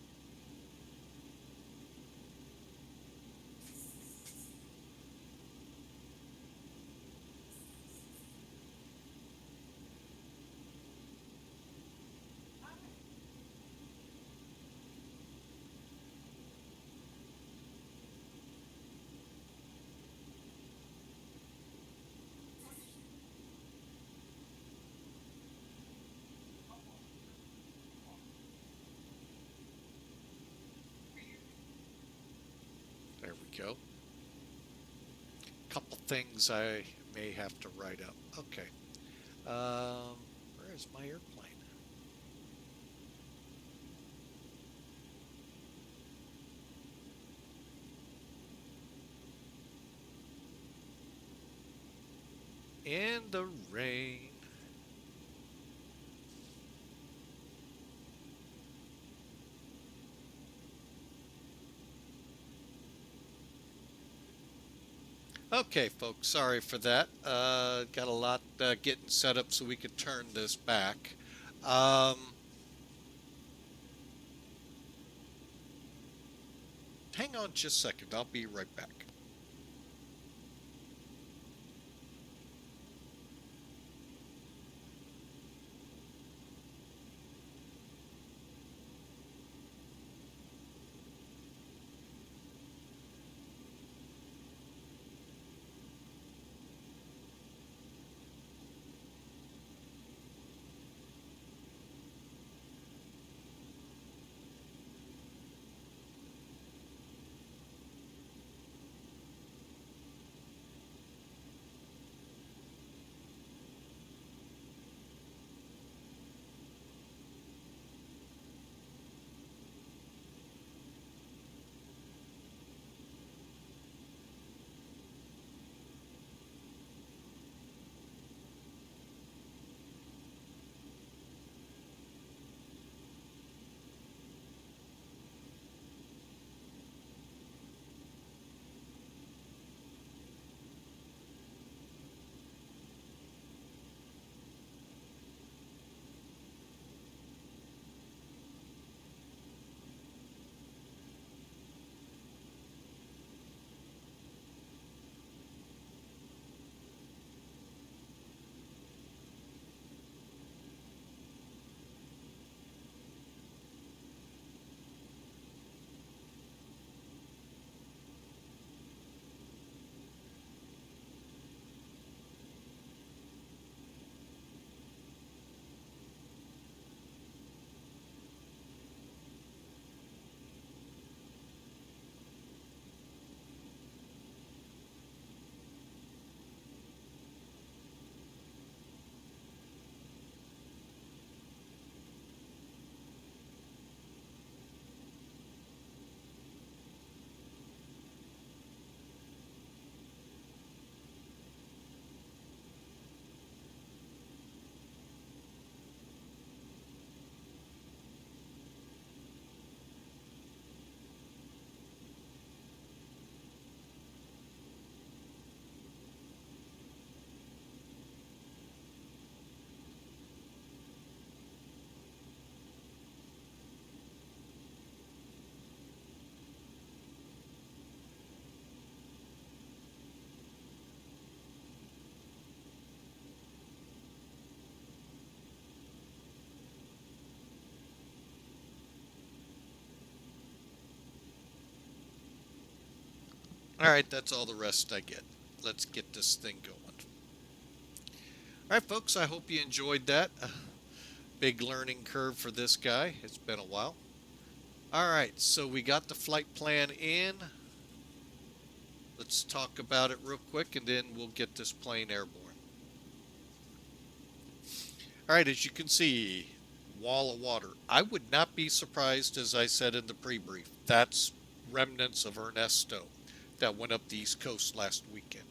There we go. Couple things I may have to write up. Okay. Where is my airplane? In the rain. Okay, folks, sorry for that. Got a lot getting set up so we could turn this back. Hang on just a second. I'll be right back. Alright, that's all the rest I get. Let's get this thing going. Alright, folks, I hope you enjoyed that. Big learning curve for this guy. It's been a while. Alright, so we got the flight plan in. Let's talk about it real quick and then we'll get this plane airborne. Alright, as you can see, wall of water. I would not be surprised, as I said in the pre-brief. That's remnants of Ernesto that went up the East Coast last weekend.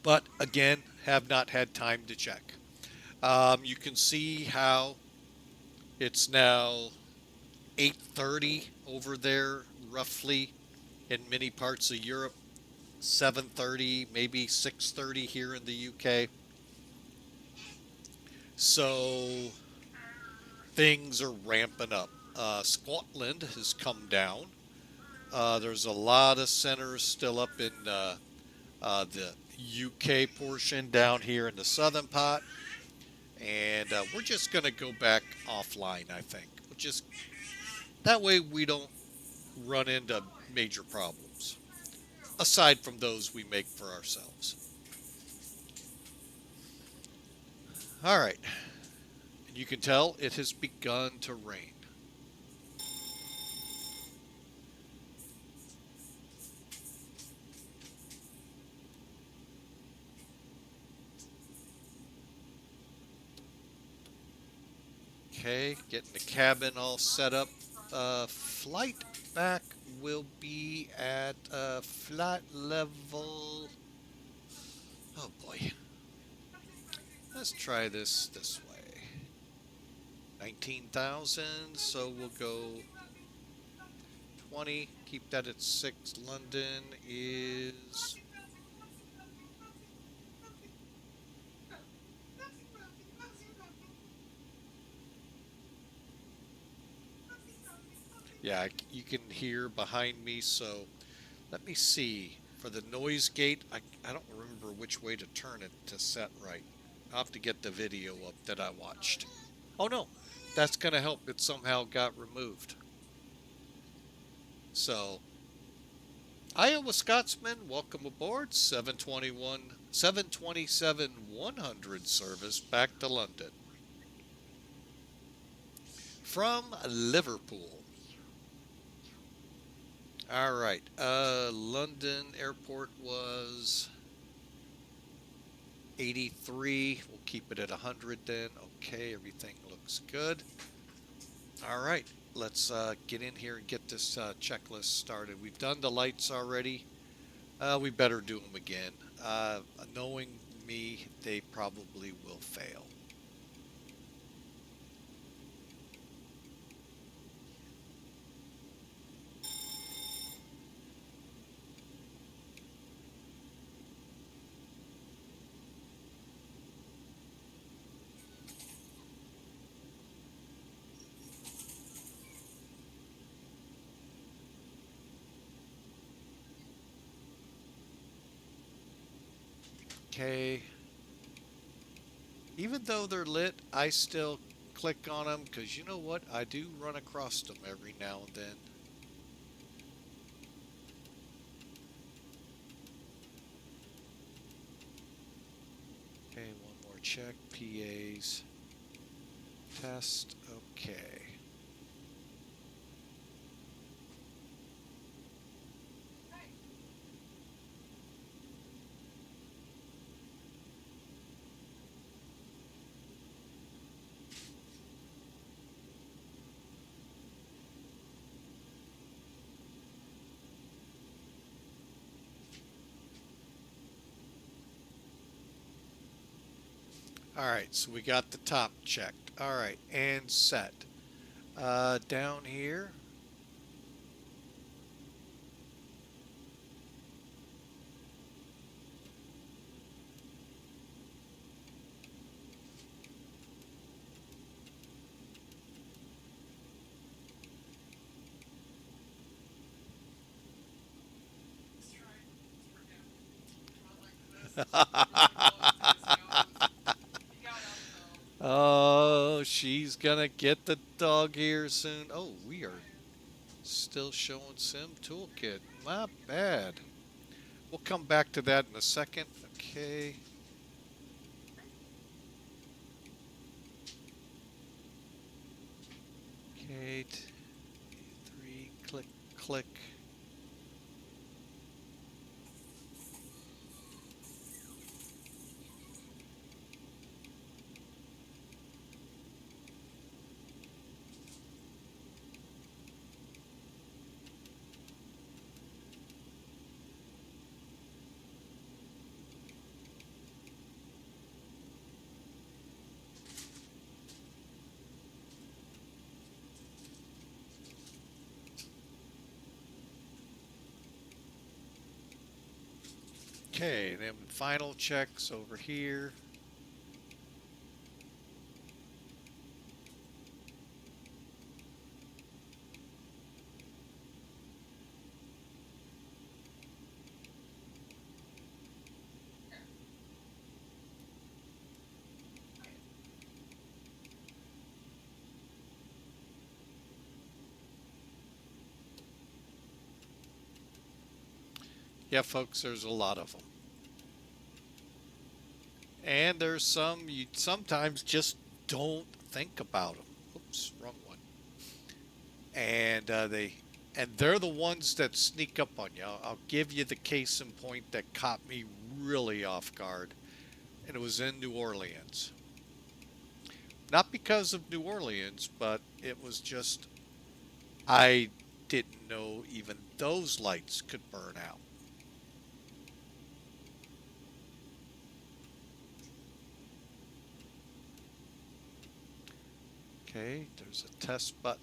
But again, have not had time to check. You can see how it's now 8:30 over there, roughly, in many parts of Europe. 7:30, maybe 6:30 here in the UK. So things are ramping up. Scotland has come down. There's a lot of centers still up in the UK portion down here in the southern part. And we're just going to go back offline, I think. Just that way we don't run into major problems, aside from those we make for ourselves. All right. You can tell it has begun to rain. Okay, getting the cabin all set up. Flight back will be at flight level. Oh boy. Let's try this way. 19,000, so we'll go 20. Keep that at 6. London is... Yeah, you can hear behind me, so let me see. For the noise gate, I don't remember which way to turn it to set right. I'll have to get the video up that I watched. Oh no, that's going to help. It somehow got removed. So, Iowa Scotsman, welcome aboard. 727-100 service back to London. From Liverpool. All right, London airport was 83. We'll keep it at 100 then. Okay, everything looks good. All right, let's get in here and get this checklist started. We've done the lights already. We better do them again. Knowing me, they probably will fail. Okay. Even though they're lit, I still click on them because you know what? I do run across them every now and then. Okay, one more check. PAs. Test. Okay. All right, so we got the top checked. All right, and set. Down here. Oh, she's gonna get the dog here soon. Oh, we are Still showing Sim Toolkit. Not bad. We'll come back to that in a second. Okay. Okay. 3, click, click. Okay, then final checks over here. Yeah, folks, there's a lot of them. And there's some you sometimes just don't think about them. Oops, wrong one. And they're the ones that sneak up on you. I'll give you the case in point that caught me really off guard, and it was in New Orleans. Not because of New Orleans, but it was just I didn't know even those lights could burn out. Okay, there's a test button.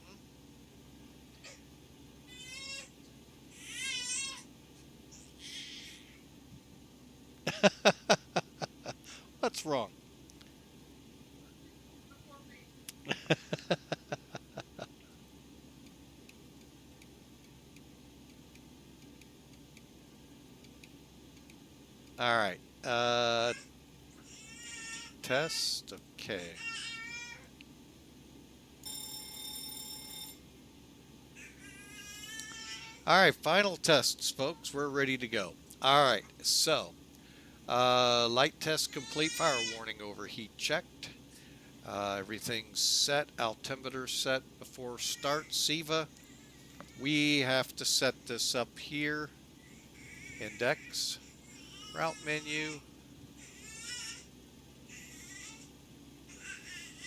What's wrong? All right. Test. Okay. All right, final tests, folks. We're ready to go. All right, so light test complete. Fire warning overheat checked. Everything's set. Altimeter set before start. SIVA. We have to set this up here. Index. Route menu.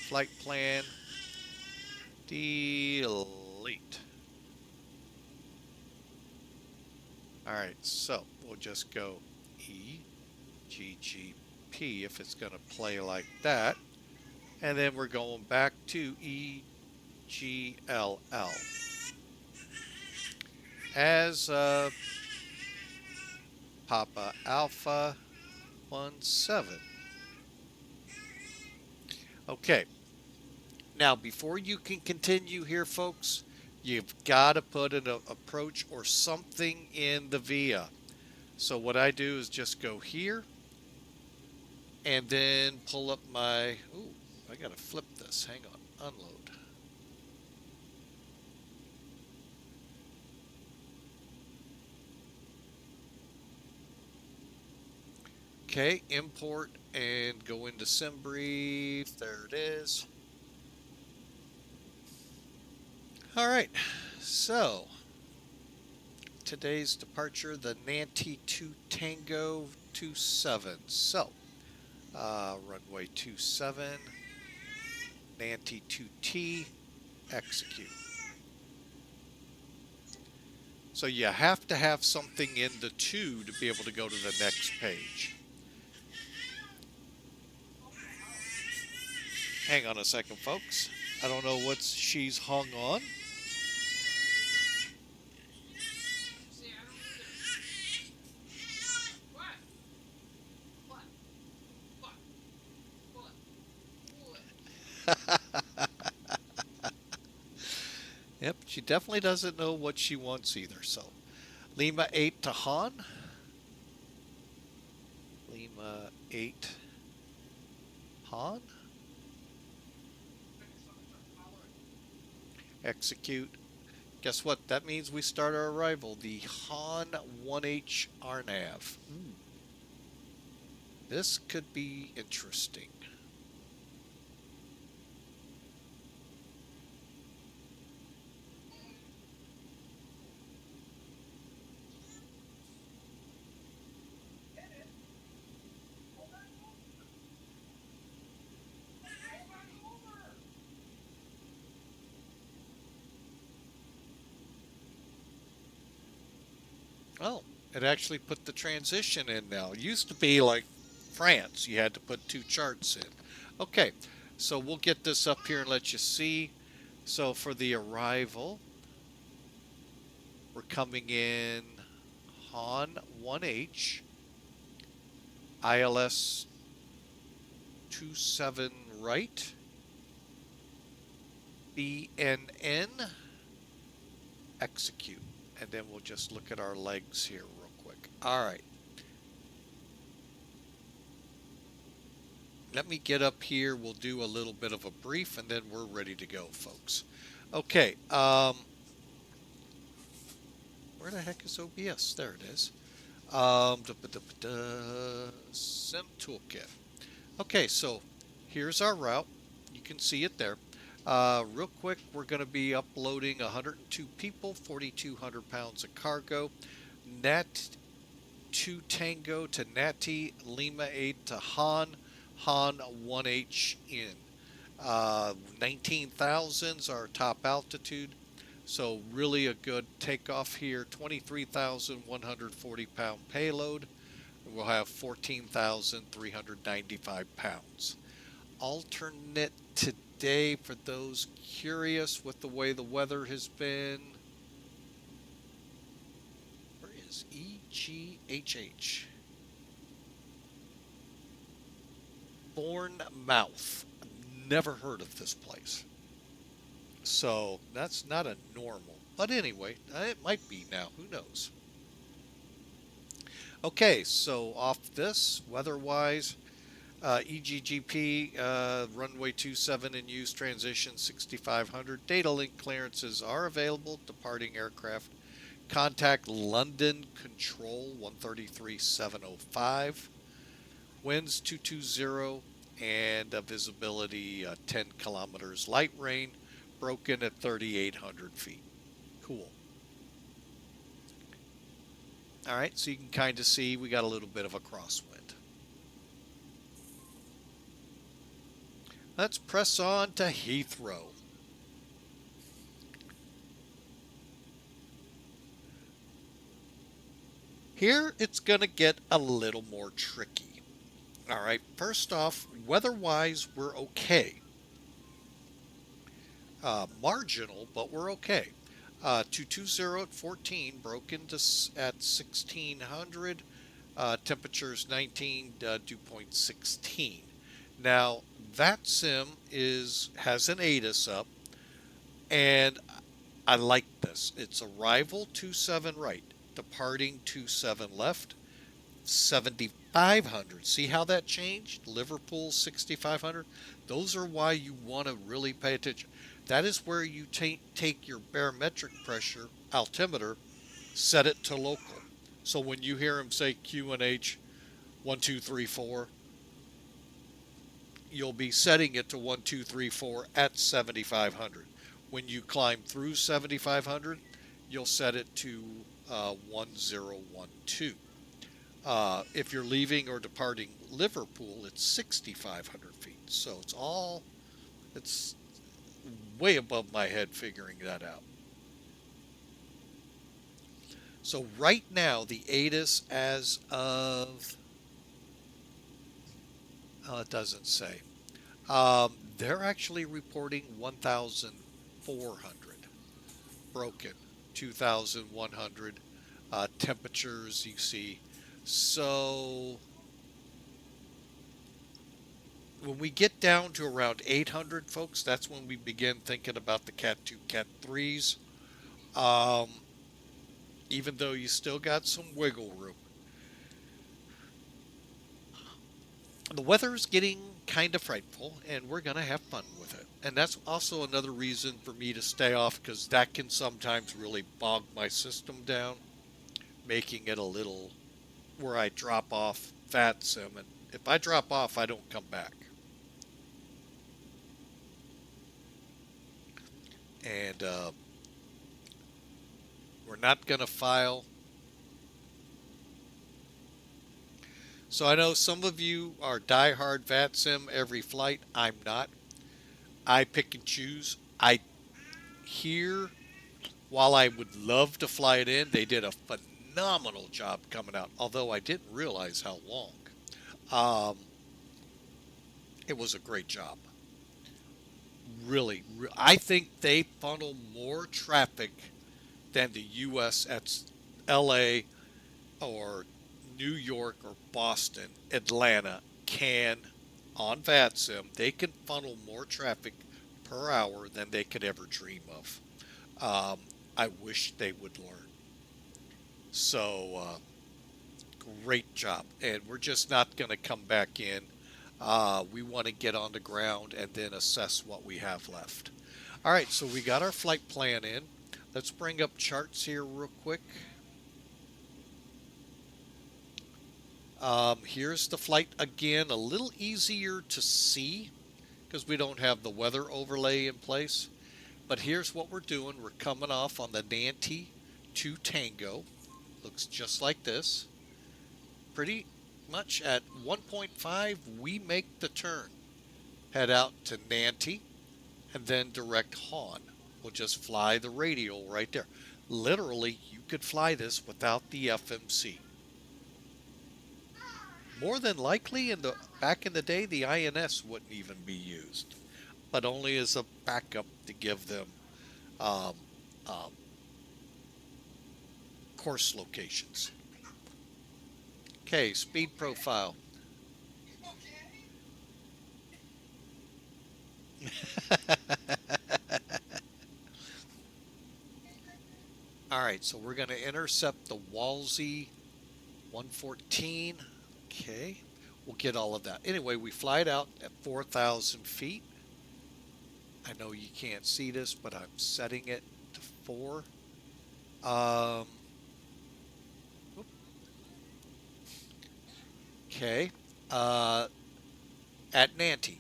Flight plan. Delete. All right, so we'll just go EGGP if it's going to play like that. And then we're going back to EGLL as Papa Alpha 17. Okay. Now, before you can continue here, folks, you've got to put an approach or something in the VIA. So what I do is just go here and then pull up my, ooh, I got to flip this. Hang on, unload. Okay, import and go into SimBrief. There it is. All right, so today's departure, the NANTI 2 Tango 27. So, runway 27, NANTI 2T, execute. So you have to have something in the 2 to be able to go to the next page. Hang on a second, folks. I don't know what she's hung on. Yep, she definitely doesn't know what she wants either. So, Lima 8 to Han. Lima 8, Han. Execute. Guess what? That means we start our arrival, the Han 1H RNAV. This could be interesting. Oh, it actually put the transition in now. It used to be like France. You had to put 2 charts in. Okay, so we'll get this up here and let you see. So for the arrival, we're coming in Han 1H, ILS 27 right, BNN, execute. And then we'll just look at our legs here real quick. All right. Let me get up here. We'll do a little bit of a brief, and then we're ready to go, folks. Okay. Where the heck is OBS? There it is. Sim toolkit. Okay, so here's our route. You can see it there. Real quick, we're going to be uploading 102 people, 4,200 pounds of cargo. Nat 2 Tango to NANTI, Lima 8 to Han 1H in. 19,000 is our top altitude. So really a good takeoff here. 23,140 pound payload. We'll have 14,395 pounds. Alternate today for those curious with the way the weather has been. Where is EGHH? Bournemouth. Never heard of this place. So that's not a normal. But anyway, it might be now. Who knows? Okay, so off this, weather-wise, EGGP, runway 27 in use, transition 6500. Data link clearances are available. Departing aircraft. Contact London Control 133.705. Winds 220 and visibility 10 kilometers. Light rain broken at 3,800 feet. Cool. All right, so you can kind of see we got a little bit of a crosswind. Let's press on to Heathrow. Here it's going to get a little more tricky. All right, first off, weather-wise, we're okay. Marginal, but we're okay. 220 at 14, broken to at 1600. Temperatures 19, dew point 16. Now, that sim has an ATIS up, and I like this. It's arrival 27 right, departing 27 left, 7,500. See how that changed? Liverpool 6,500. Those are why you want to really pay attention. That is where you take your barometric pressure altimeter, set it to local. So when you hear him say QNH 1, 2, 3, 4, you'll be setting it to 1, 2, 3, 4 at 7,500. When you climb through 7,500, you'll set it to 1012. If you're leaving or departing Liverpool, it's 6,500 feet. So it's way above my head figuring that out. So right now, the ATIS as of, it doesn't say. They're actually reporting 1,400 broken, 2,100 temperatures you see. So when we get down to around 800, folks, that's when we begin thinking about the Cat 2, Cat 3s. Even though you still got some wiggle room. The weather is getting kind of frightful, and we're going to have fun with it. And that's also another reason for me to stay off, because that can sometimes really bog my system down, making it a little where I drop off FATSIM. And if I drop off, I don't come back. And we're not going to file. So I know some of you are diehard FATSIM every flight. I'm not. I pick and choose. I hear, while I would love to fly it in, they did a phenomenal job coming out, although I didn't realize how long. It was a great job. Really, I think they funnel more traffic than the U.S. at L.A. or New York or Boston, Atlanta can on FATSIM. They can funnel more traffic per hour than they could ever dream of. I wish they would learn. So, great job. And we're just not going to come back in. We want to get on the ground and then assess what we have left. All right, so we got our flight plan in. Let's bring up charts here real quick. Here's the flight again, a little easier to see because we don't have the weather overlay in place. But here's what we're doing. We're coming off on the NANTI to Tango. Looks just like this. Pretty much at 1.5, we make the turn. Head out to NANTI and then direct HON. We'll just fly the radial right there. Literally, you could fly this without the FMC. More than likely, back in the day, the INS wouldn't even be used, but only as a backup to give them course locations. Okay, speed profile. All right, so we're going to intercept the Walsey 114. Okay, we'll get all of that. Anyway, we fly it out at 4,000 feet. I know you can't see this, but I'm setting it to 4. Okay, at NANTI,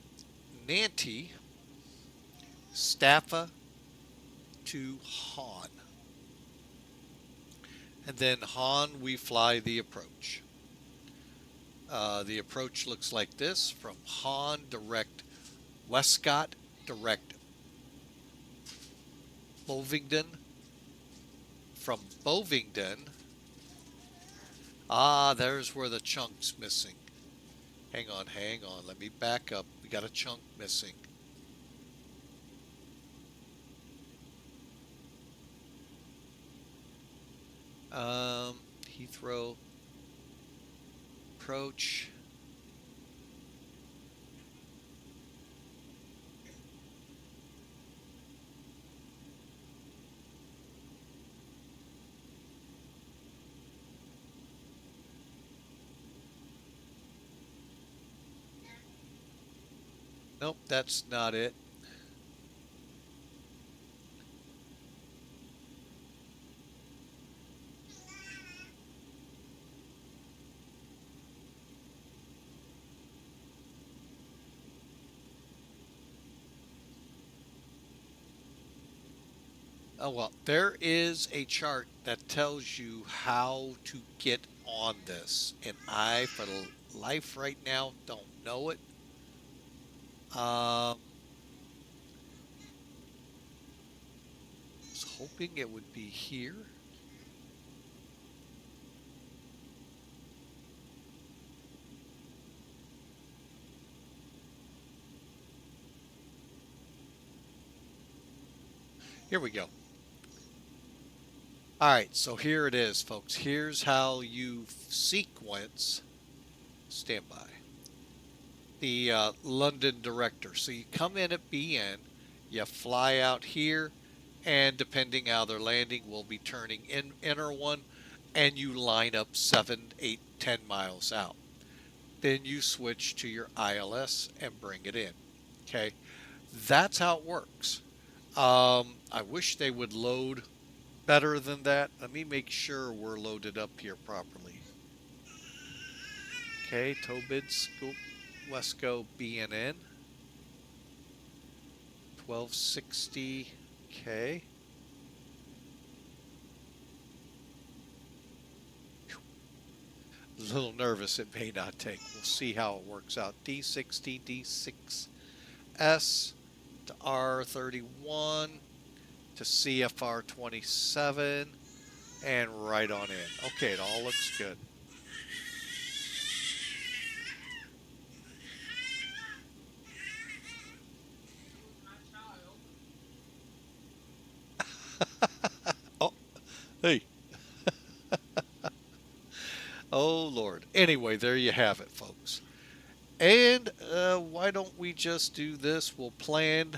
Staffa to HON. And then HON, we fly the approach. The approach looks like this. From HON, direct Westcott, direct Bovingdon. From Bovingdon, there's where the chunk's missing. Hang on, let me back up. We got a chunk missing. Heathrow approach. Nope, that's not it. Oh, well, there is a chart that tells you how to get on this. And I, for life right now, don't know it. I was hoping it would be here. Here we go. All right, so here it is, folks. Here's how you sequence, stand by, the London director. So you come in at BN, you fly out here, and depending how they're landing, we'll be turning in inner one, and you line up 7, 8, 10 miles out. then you switch to your ILS and bring it in. Okay, that's how it works. I wish they would load better than that. Let me make sure we're loaded up here properly. Okay, Tobid Scoop Wesco BNN 1260. Okay. A little nervous, it may not take. We'll see how it works out. D60, D6S to R31 to CFR 27 and right on in. Okay, it all looks good. Oh, hey. Oh, Lord. Anyway, there you have it, folks. And why don't we just do this? We'll plan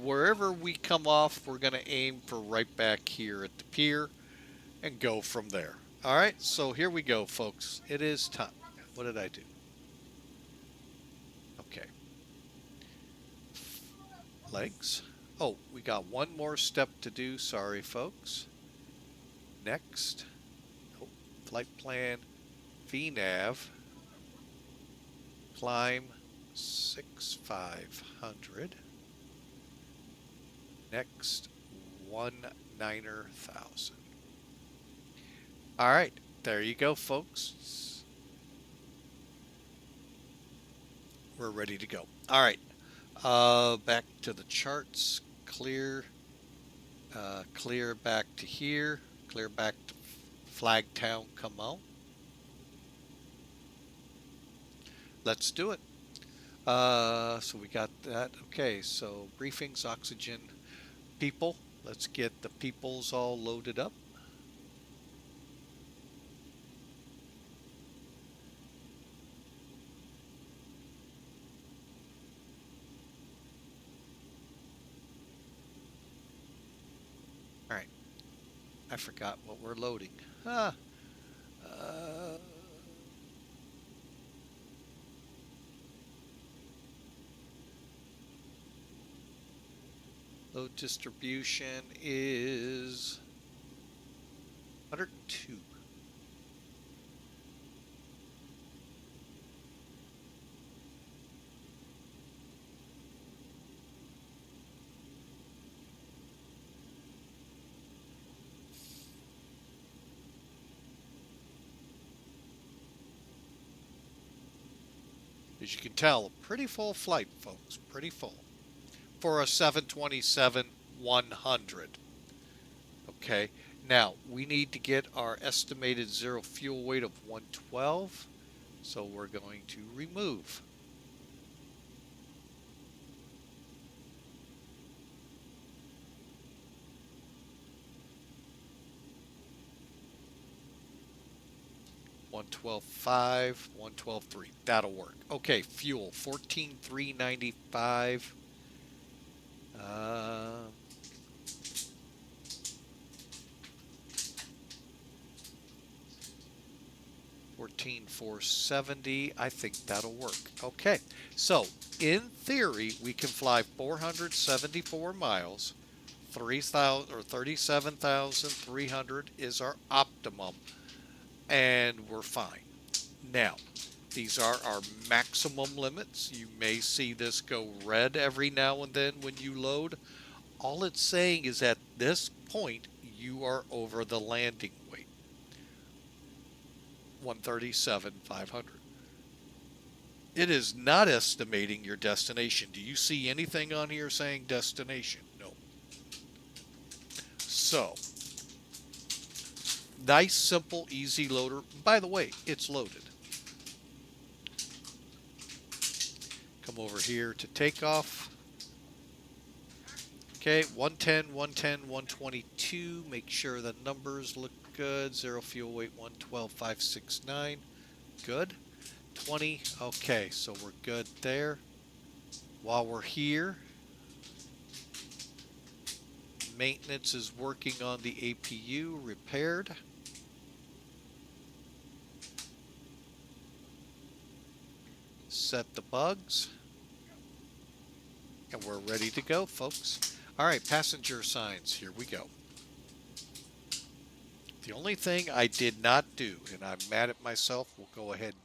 wherever we come off, we're going to aim for right back here at the pier and go from there. All right, so here we go, folks. It is time. What did I do? Okay. Legs. Oh, we got one more step to do. Sorry, folks. Next. Oh, flight plan. VNAV. Climb 6500. Next, 19,000. All right, there you go, folks. We're ready to go. All right, back to the charts. Clear, clear back to here. Clear back to Flagtown. Come on. Let's do it. So we got that. Okay, so briefings, oxygen, people. Let's get the peoples all loaded up. All right. I forgot what we're loading. Load distribution is 102. As you can tell, a pretty full flight, folks. Pretty full. For a 727-100. Okay, now we need to get our estimated zero fuel weight of 112, so we're going to remove. $112.5, $112.3. That'll work. Okay, fuel $14,395. 14,470. I think that'll work. Okay, so in theory, we can fly 474 miles. 3,000 or 37,300 is our optimum, and we're fine. Now, these are our maximum limits. You may see this go red every now and then when you load. All it's saying is at this point, you are over the landing weight. 137,500. It is not estimating your destination. Do you see anything on here saying destination? No. So, nice, simple, easy loader. By the way, it's loaded. Come over here to takeoff. Okay, 110, 110, 122. Make sure the numbers look good. Zero fuel weight, 112,569. Good. 20. Okay, so we're good there. While we're here, maintenance is working on the APU, repaired. reset the bugs. And we're ready to go, folks. All right, passenger signs. Here we go. The only thing I did not do, and I'm mad at myself, we'll go ahead.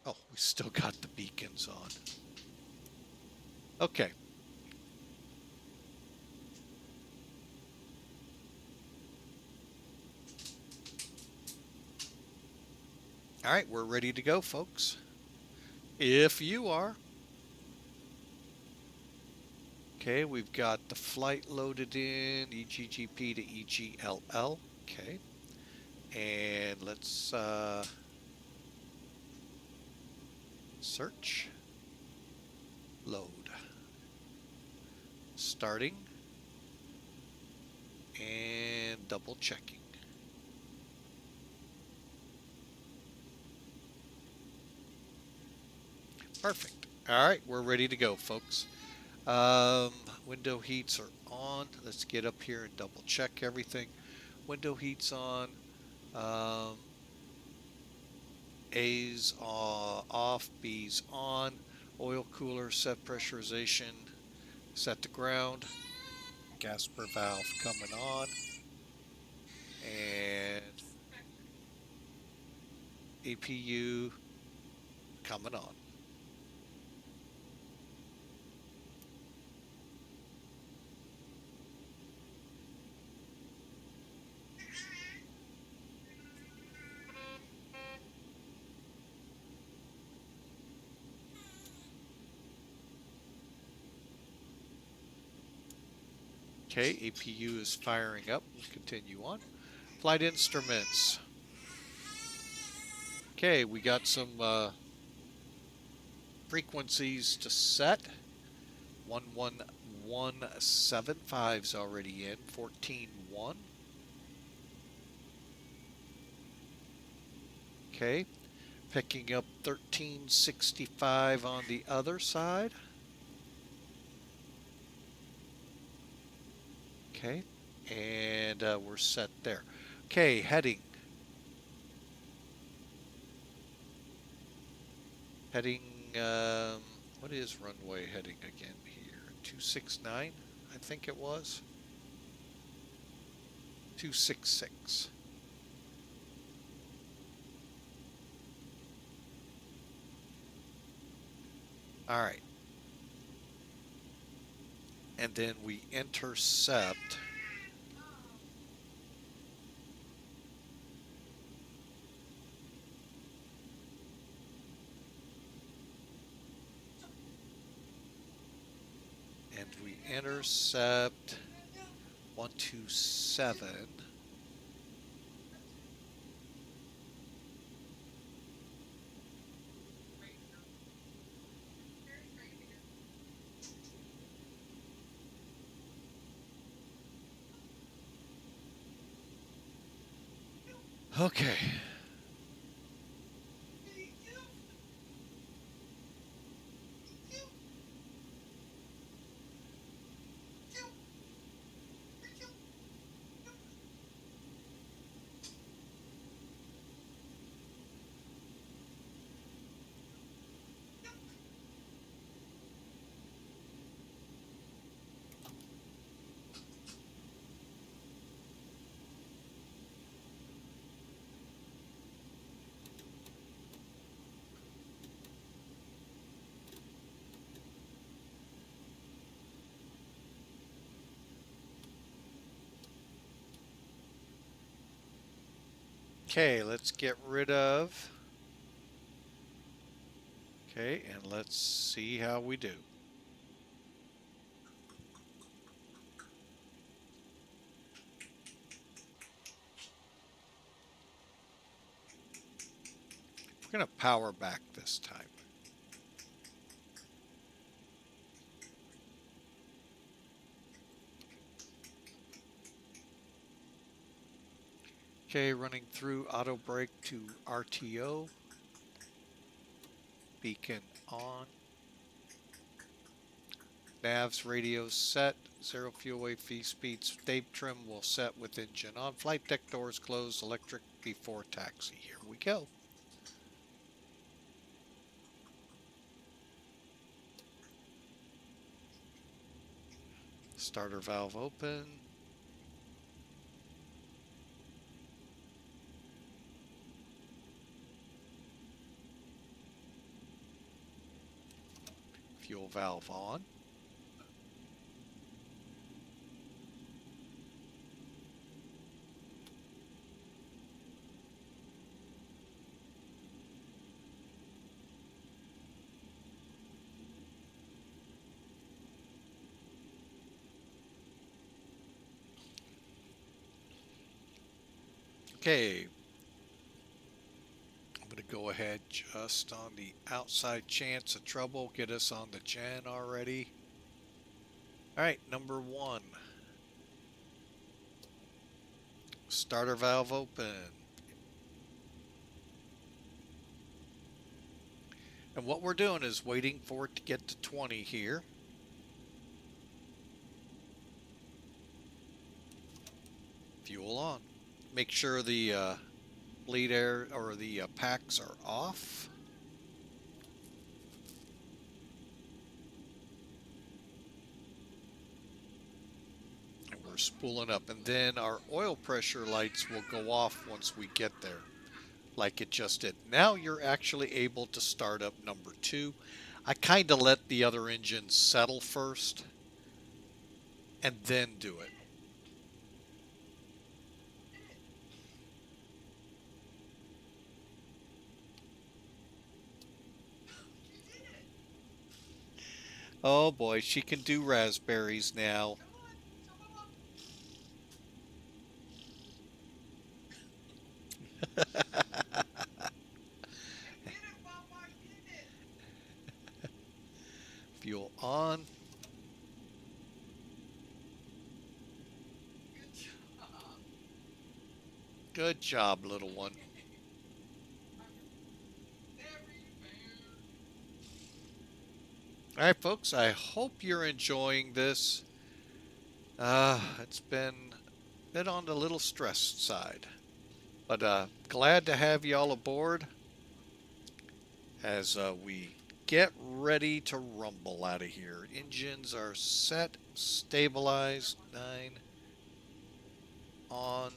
Oh, we still got the beacons on. Okay. All right, we're ready to go, folks. If you are. Okay, we've got the flight loaded in, EGGP to EGLL. Okay. And let's search. Load. Starting. And double checking. Perfect. All right, we're ready to go, folks. Window heats are on. Let's get up here and double check everything. Window heats on. A's off, B's on. Oil cooler set pressurization set to ground. Gasper valve coming on. And APU coming on. Okay, APU is firing up. We'll continue on. Flight instruments. Okay, we got some frequencies to set. 11175's already in. 14.1. Okay, picking up 1365 on the other side. Okay, and we're set there. Okay, heading. Heading, what is runway heading again here? 269, I think it was. 266. All right. And then we intercept. And we intercept 127. Okay. Okay, let's get rid of. Okay, and let's see how we do. We're going to power back this time. Okay, running through auto brake to RTO. Beacon on. Navs radio set. Zero fuel wave V speed. State trim will set with engine on. Flight deck doors closed. Electric before taxi. Here we go. Starter valve open. Fuel valve on. Okay, I'm going to go ahead just on the outside chance of trouble, get us on the gen already. All right, number 1. Starter valve open. And what we're doing is waiting for it to get to 20 here. Fuel on. Make sure the bleed air or the packs are off. And we're spooling up. And then our oil pressure lights will go off once we get there, like it just did. Now you're actually able to start up number 2. I kind of let the other engines settle first and then do it. Oh boy, she can do raspberries now. Fuel on. Good job, little one. All right, folks, I hope you're enjoying this. It's been a bit on the little stressed side, but glad to have you all aboard as we get ready to rumble out of here. Engines are set, stabilized, 9, on,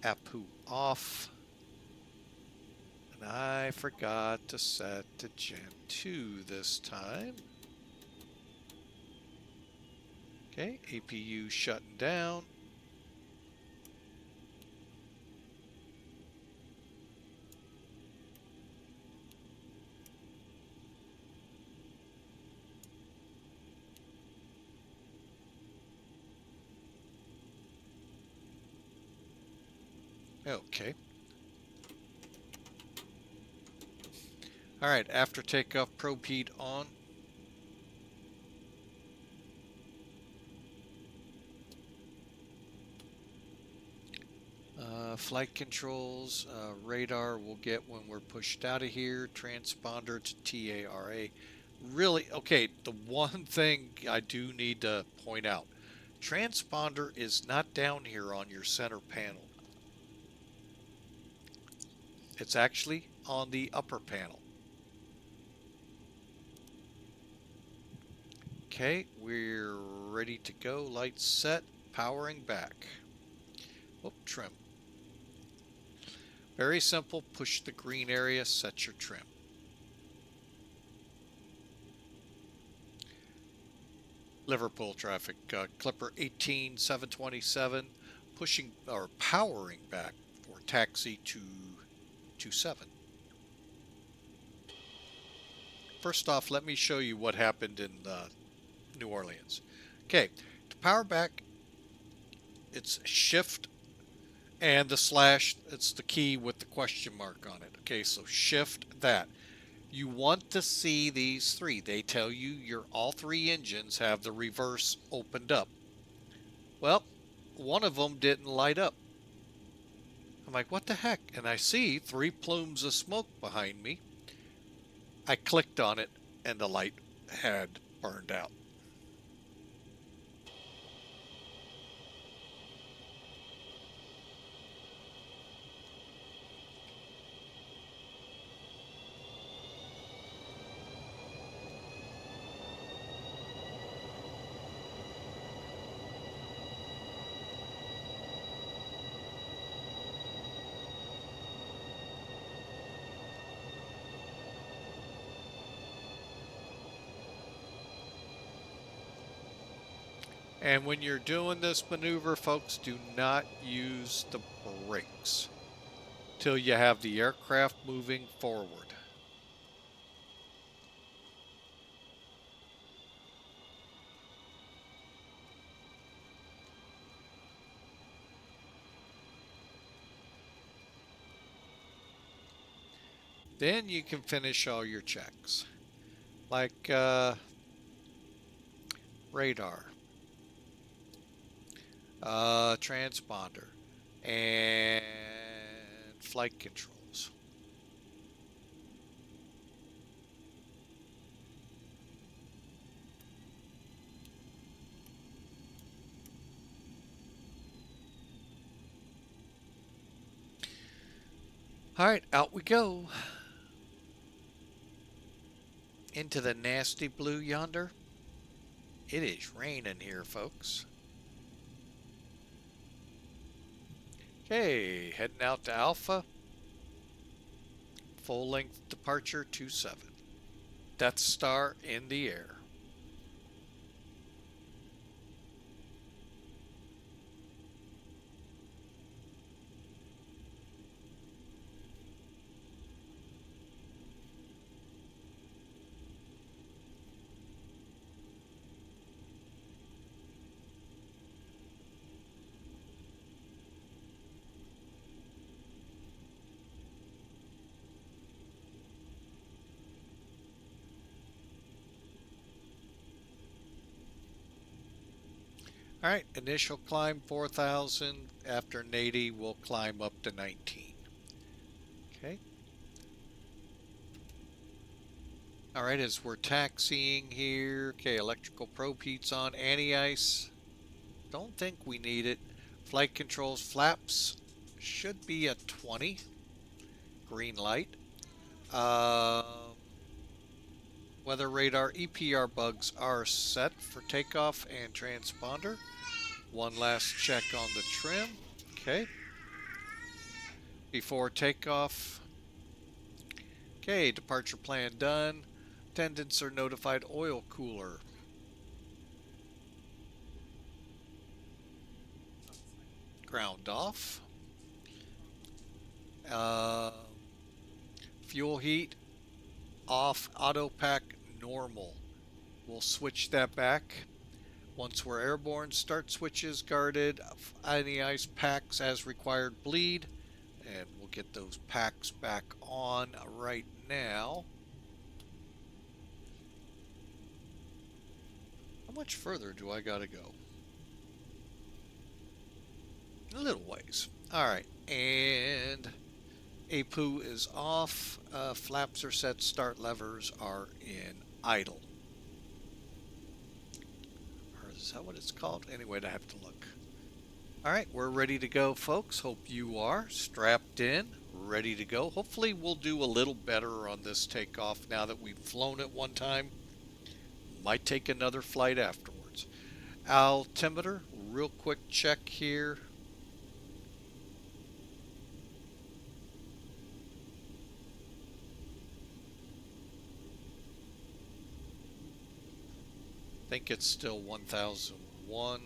APU off. And I forgot to set to Gen 2 this time. Okay, APU shutting down. Okay. All right, after takeoff, probe heat on. Flight controls, radar we'll get when we're pushed out of here. Transponder to TARA. Really, okay, the one thing I do need to point out. Transponder is not down here on your center panel. It's actually on the upper panel. Okay, we're ready to go. Lights set, powering back. Oh, trim. Very simple. Push the green area, set your trim. Liverpool traffic, Clipper 18727, pushing or powering back for taxi to 27. First off, let me show you what happened in New Orleans. Okay, to power back, it's shift and the slash, it's the key with the question mark on it. Okay, so shift that. You want to see these three. They tell you all 3 engines have the reverse opened up. Well, one of them didn't light up. I'm like, what the heck? And I see 3 plumes of smoke behind me. I clicked on it and the light had burned out. And when you're doing this maneuver, folks, do not use the brakes till you have the aircraft moving forward. Then you can finish all your checks, like radar, transponder, and flight controls. All right, out we go. Into the nasty blue yonder. It is raining here, folks. Okay, heading out to Alpha. Full length departure 27. Death Star in the air. All right, initial climb 4,000. After NANTI, we'll climb up to 19. Okay. All right, as we're taxiing here, okay, electrical probe heat's on, anti-ice. Don't think we need it. Flight controls, flaps should be at 20. Green light. Weather radar EPR bugs are set for takeoff and transponder. One last check on the trim. Okay. Before takeoff. Okay, departure plan done. Attendants are notified oil cooler. Ground off. Fuel heat off, auto pack normal. We'll switch that back. Once we're airborne, start switches guarded, anti-ice packs as required bleed, and we'll get those packs back on right now. How much further do I gotta go? A little ways. Alright, and APU is off, flaps are set, start levers are in idle. Or is that what it's called? Anyway, I have to look. Alright, we're ready to go, folks. Hope you are strapped in, ready to go. Hopefully we'll do a little better on this takeoff now that we've flown it one time. Might take another flight afterwards. Altimeter, real quick check here. I think it's still 1001.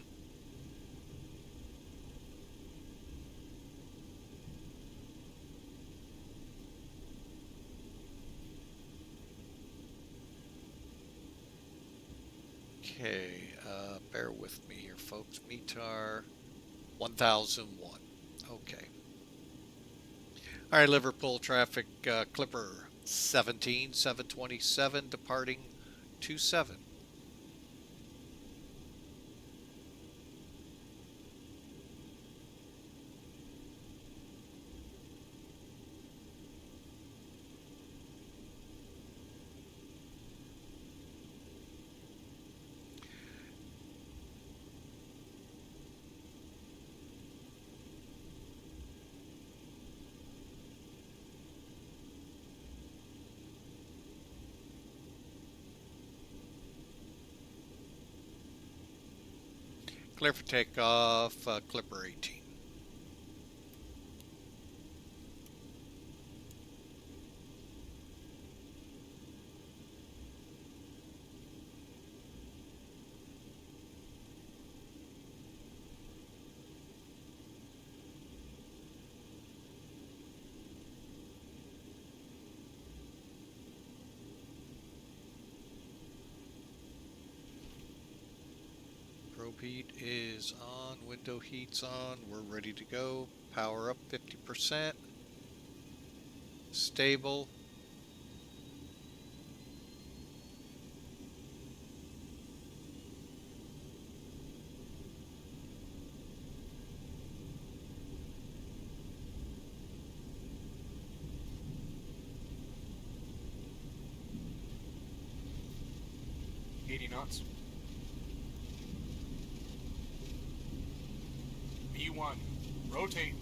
Okay, bear with me here, folks. METAR 1001. Okay. All right, Liverpool traffic, Clipper 17727 departing 27. Clear for takeoff, Clipper 18. heat is on, window heat's on, we're ready to go. Power up 50%. Stable. Knots. V1, rotate.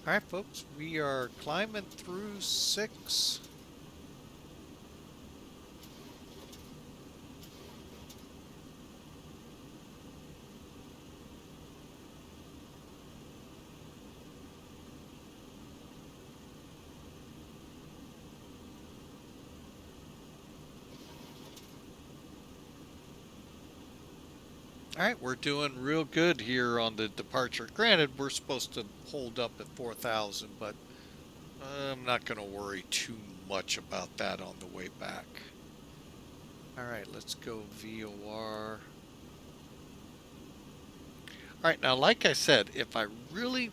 Alright folks, we are climbing through 6. Alright, we're doing real good here on the departure. Granted, we're supposed to hold up at 4,000, but I'm not going to worry too much about that on the way back. Alright, let's go VOR. Alright, now like I said, if I really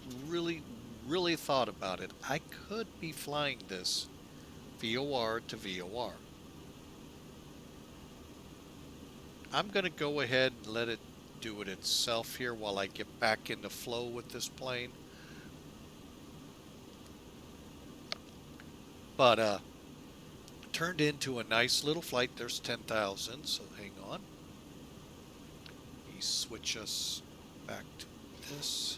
thought about it, I could be flying this VOR to VOR. I'm going to go ahead and let it do it itself here while I get back into flow with this plane. But turned into a nice little flight. There's 10,000, so hang on. Let me switch us back to this.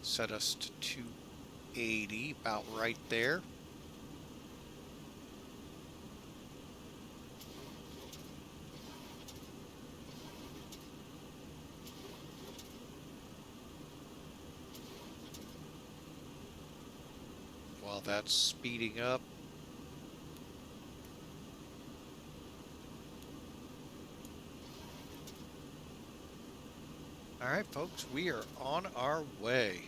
Set us to 280, about right there. While that's speeding up. All right, folks, we are on our way.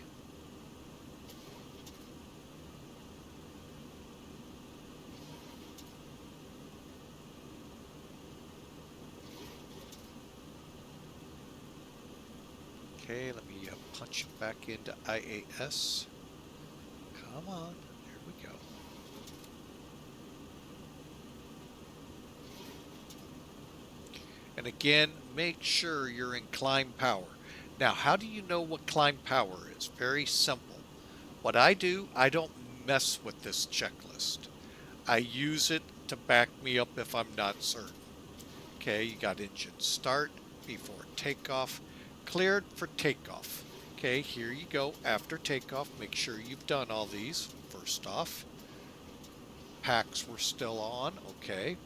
Okay, let me punch it back into IAS. Come on, there we go. And again, make sure you're in climb power. Now, how do you know what climb power is? Very simple. What I do, I don't mess with this checklist. I use it to back me up if I'm not certain. Okay, you got engine start before takeoff, cleared for takeoff. Okay, here you go. After takeoff, make sure you've done all these. First off, packs were still on. Okay,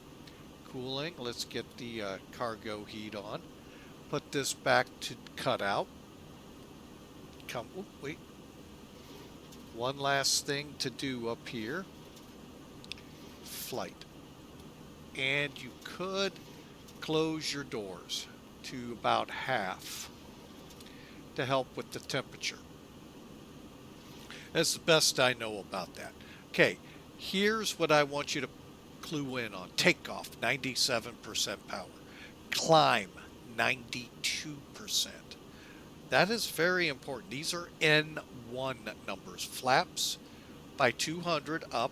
cooling. Let's get the cargo heat on. Put this back to cutout. Come, oh, wait. One last thing to do up here. Flight. And you could close your doors to about half to help with the temperature. That's the best I know about that. Okay, here's what I want you to clue in on. Takeoff, 97% power. Climb, 92%. That is very important. These are N1 numbers. Flaps by 200 up,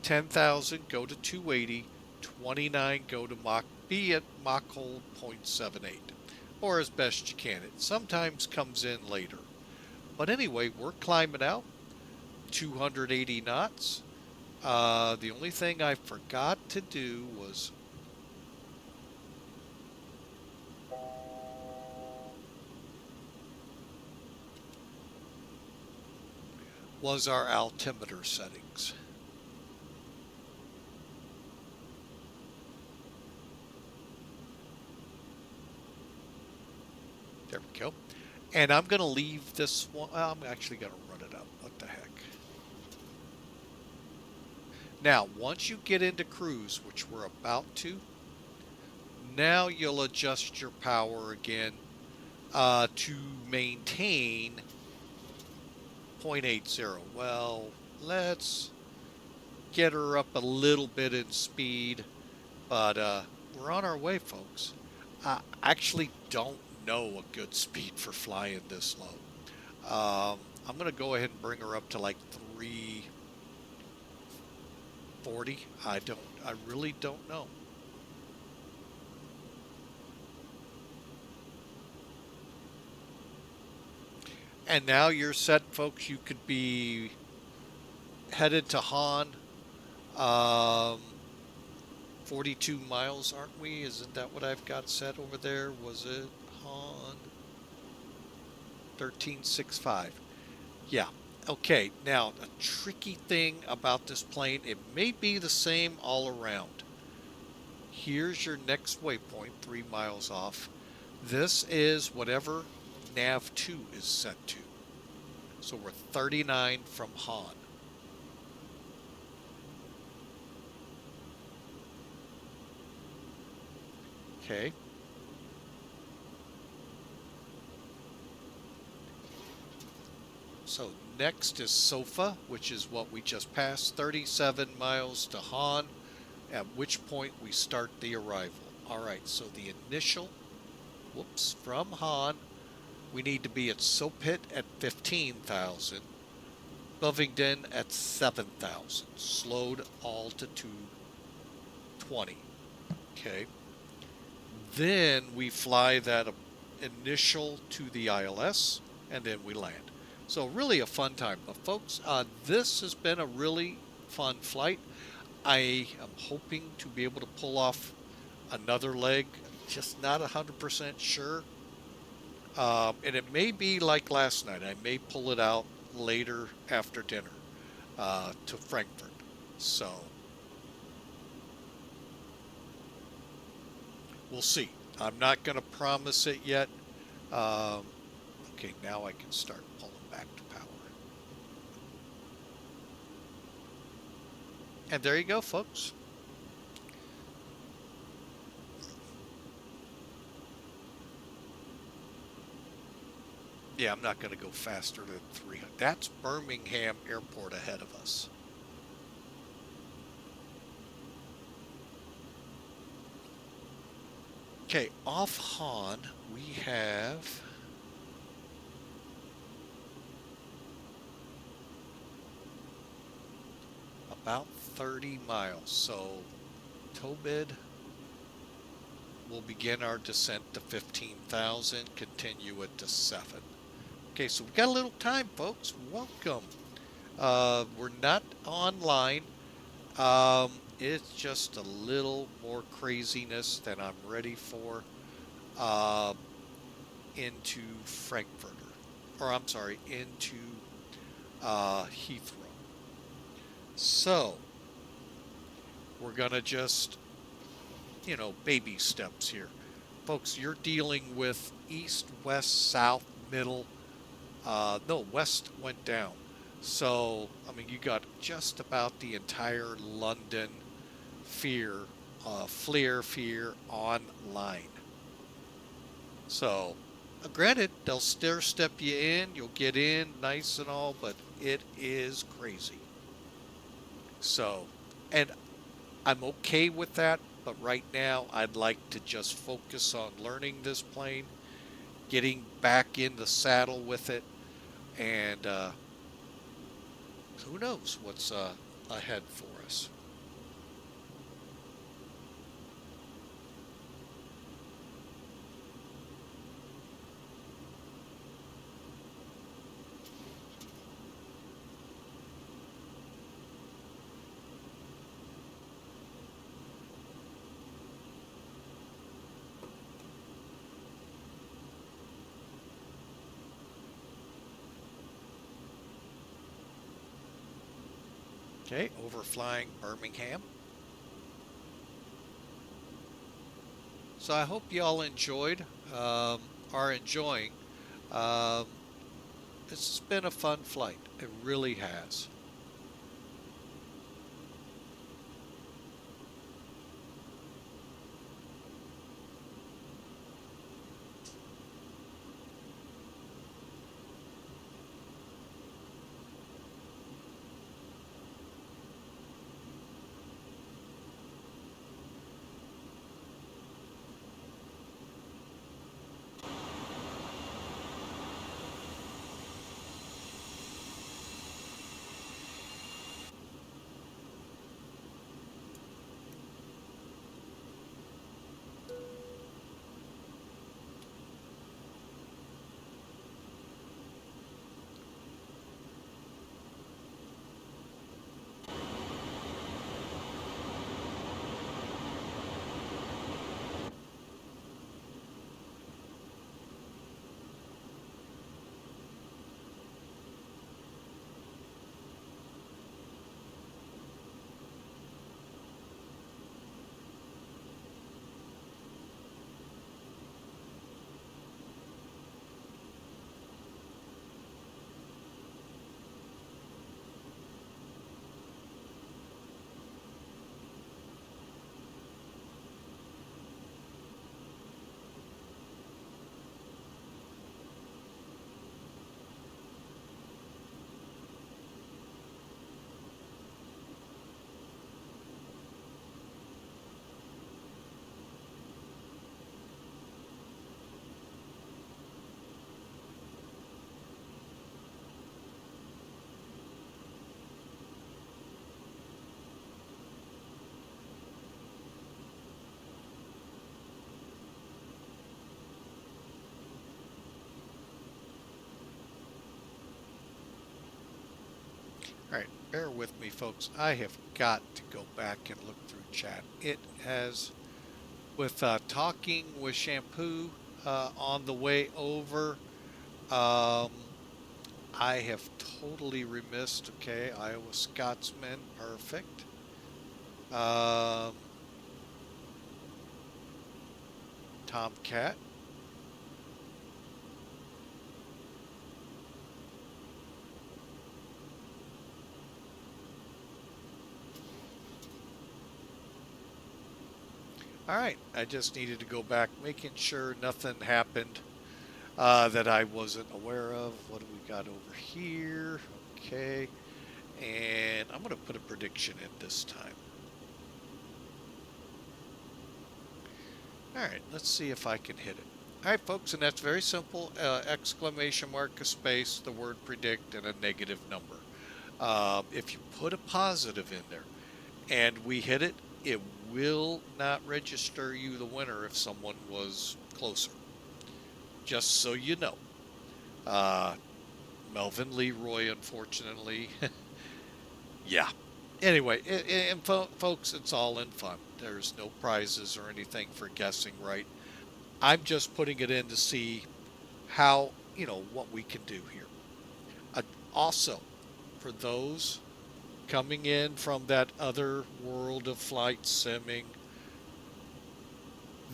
10,000 go to 280, 29 go to Mach, be at Mach hold 0.78, or as best you can. It sometimes comes in later. But anyway, we're climbing out, 280 knots. The only thing I forgot to do was our altimeter settings. There we go. And I'm going to leave this one. I'm actually going to run it up. What the heck? Now, once you get into cruise, which we're about to, now you'll adjust your power again to maintain 0.80. Well, let's get her up a little bit in speed, but we're on our way, folks. I actually don't know a good speed for flying this low. I'm going to go ahead and bring her up to like 340. I really don't know. And now you're set, folks. You could be headed to Han. 42 miles, aren't we? Isn't that what I've got set over there? Was it Han? 1365. Yeah. Okay. Now, a tricky thing about this plane, it may be the same all around. Here's your next waypoint, 3 miles off. This is whatever nav 2 is set to. So we're 39 from Han. Okay. So next is Sofa, which is what we just passed, 37 miles to Han, at which point we start the arrival. All right, so the initial, from Han, we need to be at Sopit at 15,000, Bovingdon at 7,000, slowed all to 220. Okay. Then we fly that initial to the ILS, and then we land. So really a fun time. But folks, this has been a really fun flight. I am hoping to be able to pull off another leg. Just not 100% sure. And it may be like last night. I may pull it out later after dinner to Frankfurt. So we'll see. I'm not going to promise it yet. Okay, now I can start pulling back to power. And there you go, folks. Yeah, I'm not going to go faster than 300. That's Birmingham Airport ahead of us. Okay, off Han, we have about 30 miles. So Tobid will begin our descent to 15,000, continue it to 7. Okay, so we got a little time, folks. Welcome. We're not online. It's just a little more craziness than I'm ready for into Frankfurt, or I'm sorry, into Heathrow. So we're gonna just, you know, baby steps here. Folks, you're dealing with east, west, south, middle. No, west went down. So, I mean, you got just about the entire London fear online. So, granted, they'll stair step you in, you'll get in nice and all, but it is crazy. So, and I'm okay with that, but right now I'd like to just focus on learning this plane, getting back in the saddle with it, and who knows what's ahead for us. Okay, overflying Birmingham. So I hope y'all enjoyed, are enjoying. It's been a fun flight. It really has. All right, bear with me, folks. I have got to go back and look through chat. It has, with talking with Shampoo on the way over, I have totally remissed. Okay, Iowa Scotsman, perfect. Tomcat. All right, I just needed to go back, making sure nothing happened that I wasn't aware of. What do we got over here? Okay, and I'm going to put a prediction in this time. All right, let's see if I can hit it. All right, folks, and that's very simple. Exclamation mark, a space, the word predict, and a negative number. If you put a positive in there and we hit it, it will not register you the winner if someone was closer. Just so you know. Melvin Leroy, unfortunately. Yeah. Anyway, and folks, it's all in fun. There's no prizes or anything for guessing right. I'm just putting it in to see how, what we can do here. Also, for those coming in from that other world of flight simming,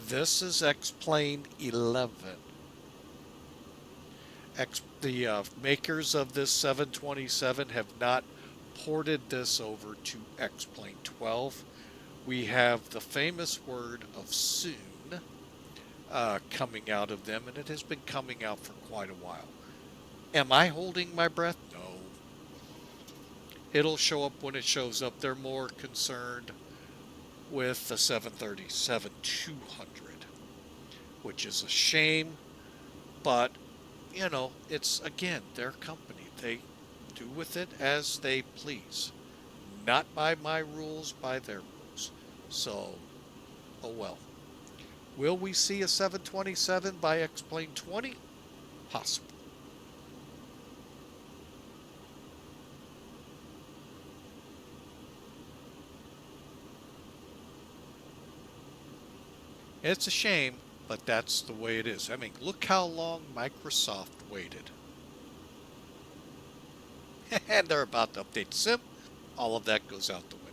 this is X-Plane 11. The makers of this 727 have not ported this over to X-Plane 12. We have the famous word of soon coming out of them, and it has been coming out for quite a while. Am I holding my breath? No. It'll show up when it shows up. They're more concerned with the 737-200, which is a shame, but it's, again, their company. They do with it as they please. Not by my rules, by their rules. So, oh well. Will we see a 727 by X-Plane 20? Possible. It's a shame, but that's the way it is. I mean, look how long Microsoft waited. And they're about to update SIM. All of that goes out the window.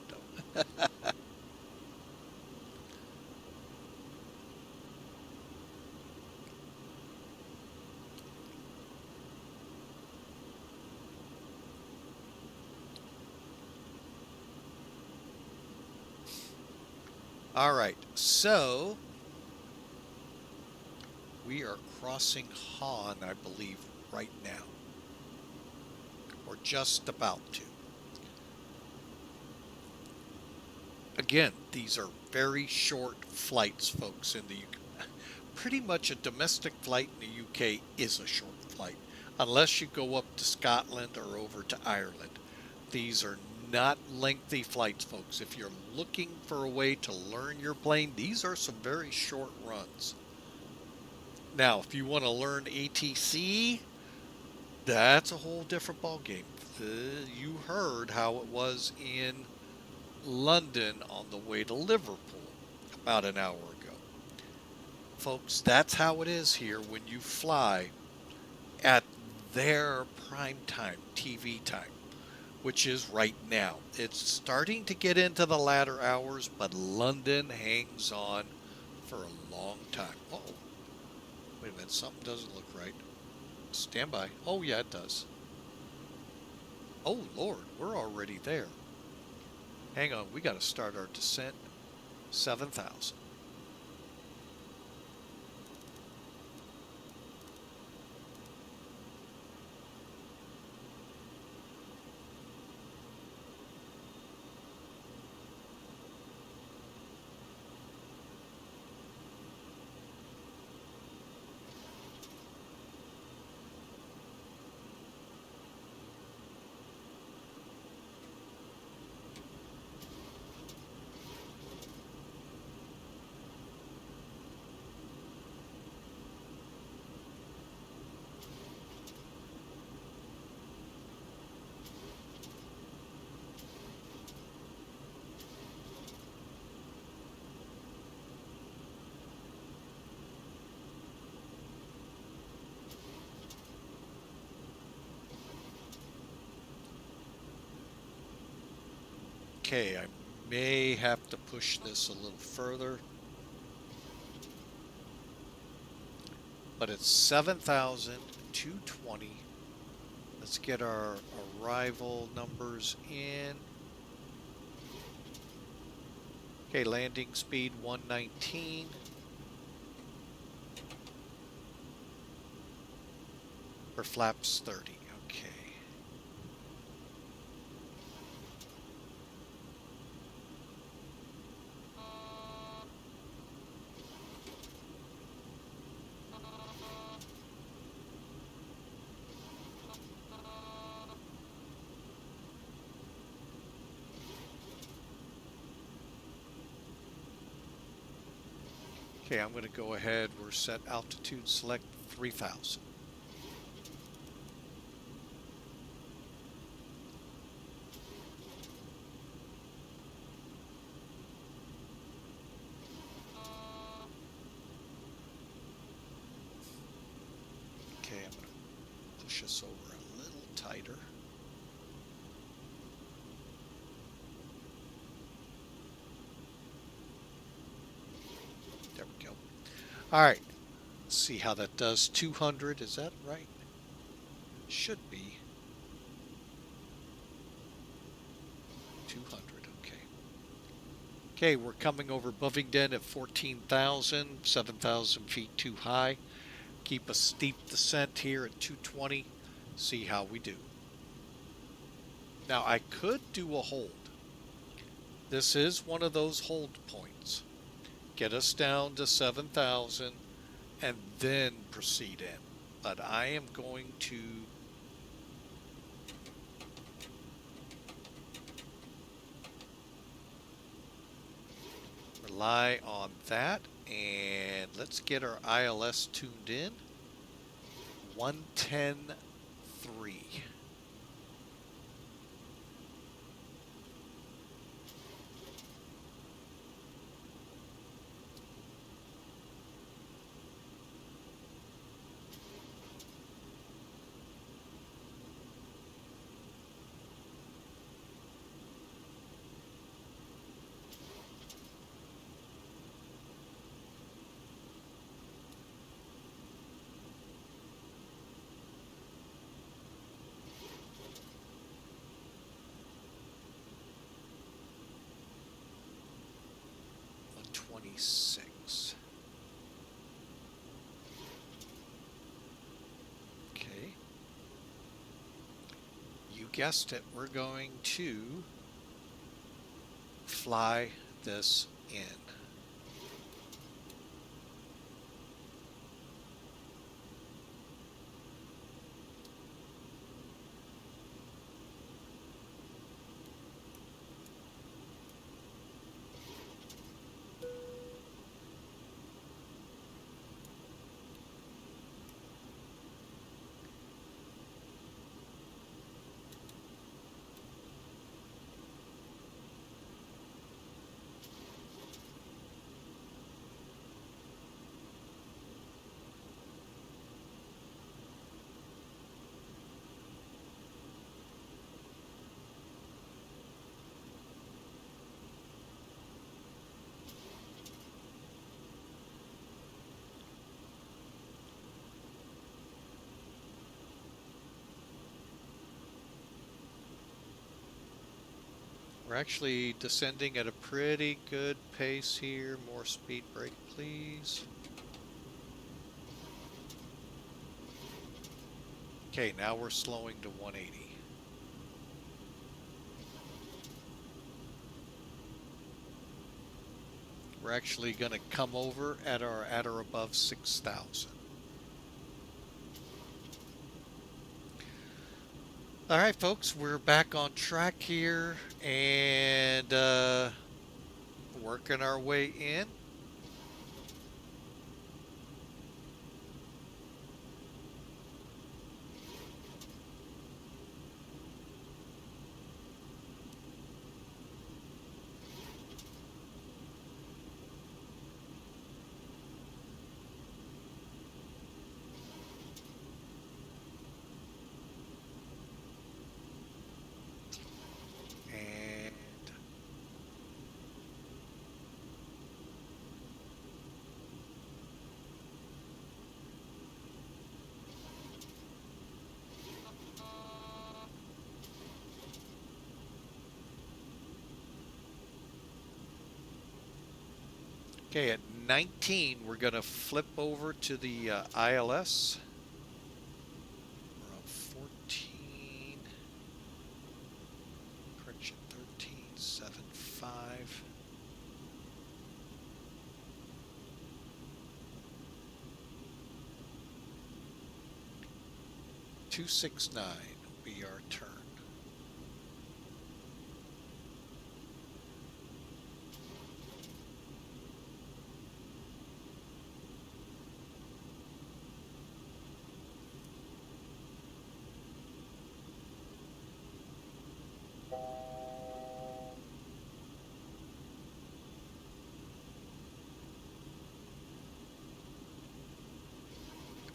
All right, so we are crossing Han, I believe, right now. Or just about to. Again, these are very short flights, folks, in the UK. Pretty much a domestic flight in the UK is a short flight, unless you go up to Scotland or over to Ireland. These are not lengthy flights, folks. If you're looking for a way to learn your plane, these are some very short runs. Now, if you want to learn ATC, that's a whole different ballgame. You heard how it was in London on the way to Liverpool about an hour ago. Folks, that's how it is here when you fly at their prime time, TV time, which is right now. It's starting to get into the latter hours, but London hangs on for a long time. Uh-oh. Wait a minute, something doesn't look right. Stand by. Oh, yeah, it does. Oh, Lord, we're already there. Hang on, we got to start our descent. 7,000. Okay, I may have to push this a little further. But it's 7,220. Let's get our arrival numbers in. Okay, landing speed 119. For flaps 30. Okay. Okay, I'm going to go ahead. We're set altitude select 3,000. Okay, I'm going to push us over a little tighter. There we go. All right. Let's see how that does. 200, is that right? Should be. 200, okay. Okay, we're coming over Buffington at 14,000, 7,000 feet too high. Keep a steep descent here at 220. See how we do. Now, I could do a hold. This is one of those hold points. Get us down to 7,000 and then proceed in. But I am going to rely on that, and let's get our ILS tuned in. 110.3. Okay. You guessed it, we're going to fly this in. We're actually descending at a pretty good pace here. More speed brake, please. Okay, now we're slowing to 180. We're actually going to come over at or above 6,000. All right, folks, we're back on track here and working our way in. Okay, at 19, we're going to flip over to the ILS. We're on 14. Correction, 13.75. 269 will be our turn.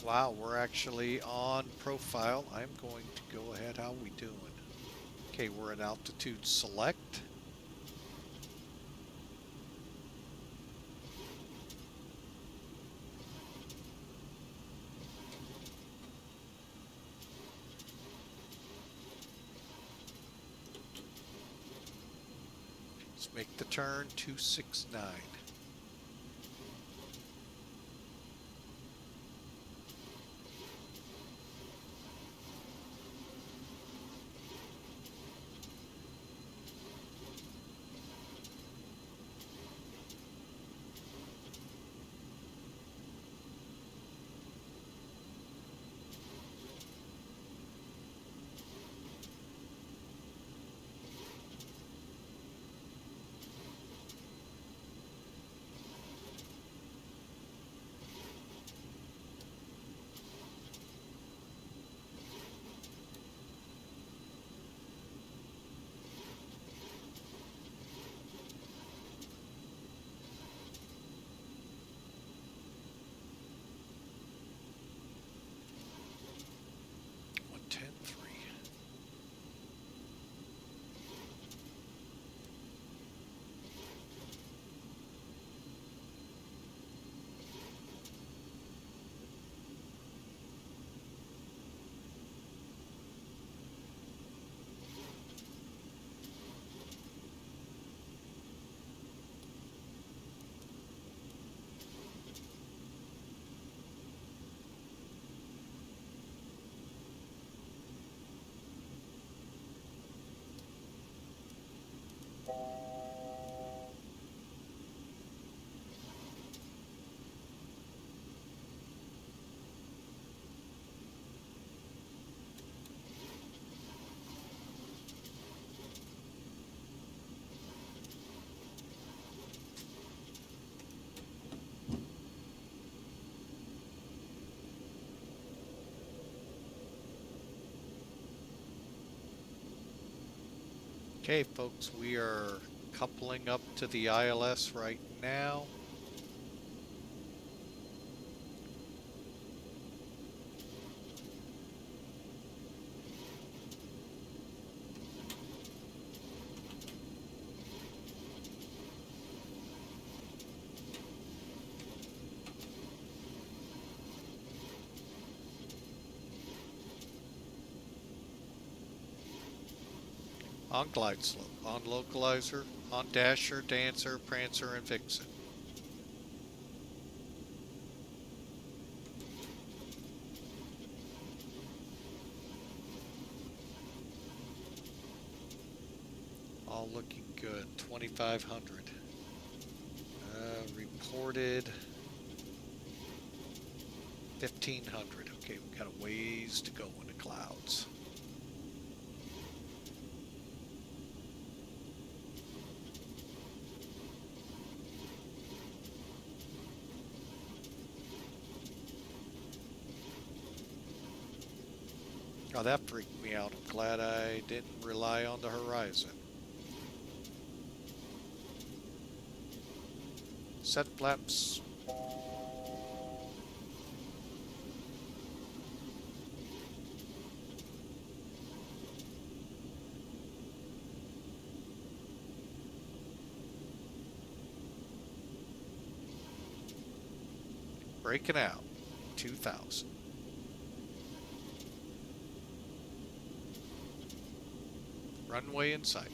Wow, we're actually on profile. I'm going to go ahead. How we doing? Okay, we're at altitude select. Let's make the turn 269. Okay, folks, we are coupling up to the ILS right now. On glide slope, on localizer, on dasher, dancer, prancer, and vixen. All looking good. 2,500. Reported 1,500. Okay, we've got a ways to go in the clouds. Oh, that freaked me out. I'm glad I didn't rely on the horizon. Set flaps. Breaking out. 2,000. Runway in sight.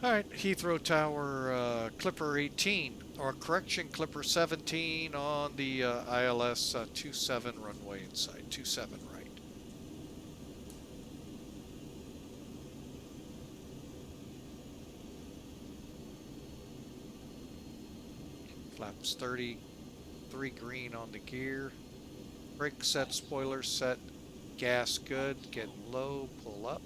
Alright, Heathrow Tower, Clipper 18, or correction, Clipper 17 on the ILS 27 runway in sight, 27 right. Flaps 30. 3 green on the gear. Brake set, spoiler set. Gas good. Get low. Pull up.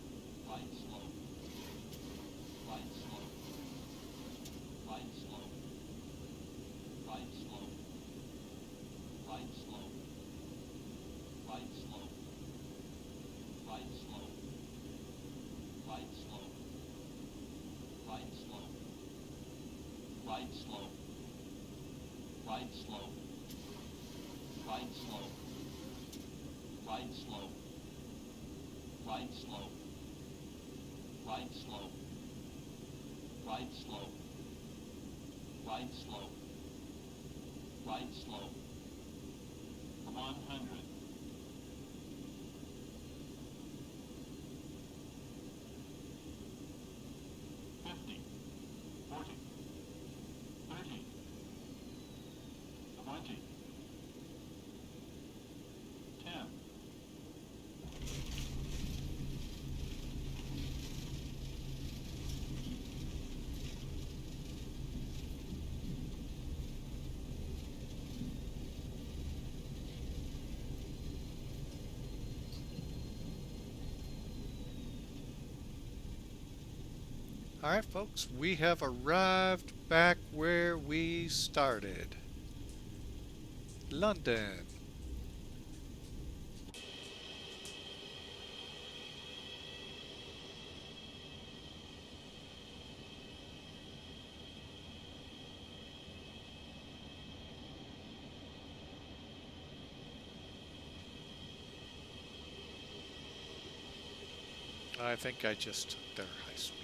Alright folks, we have arrived back where we started. London. I think I just took their high speed.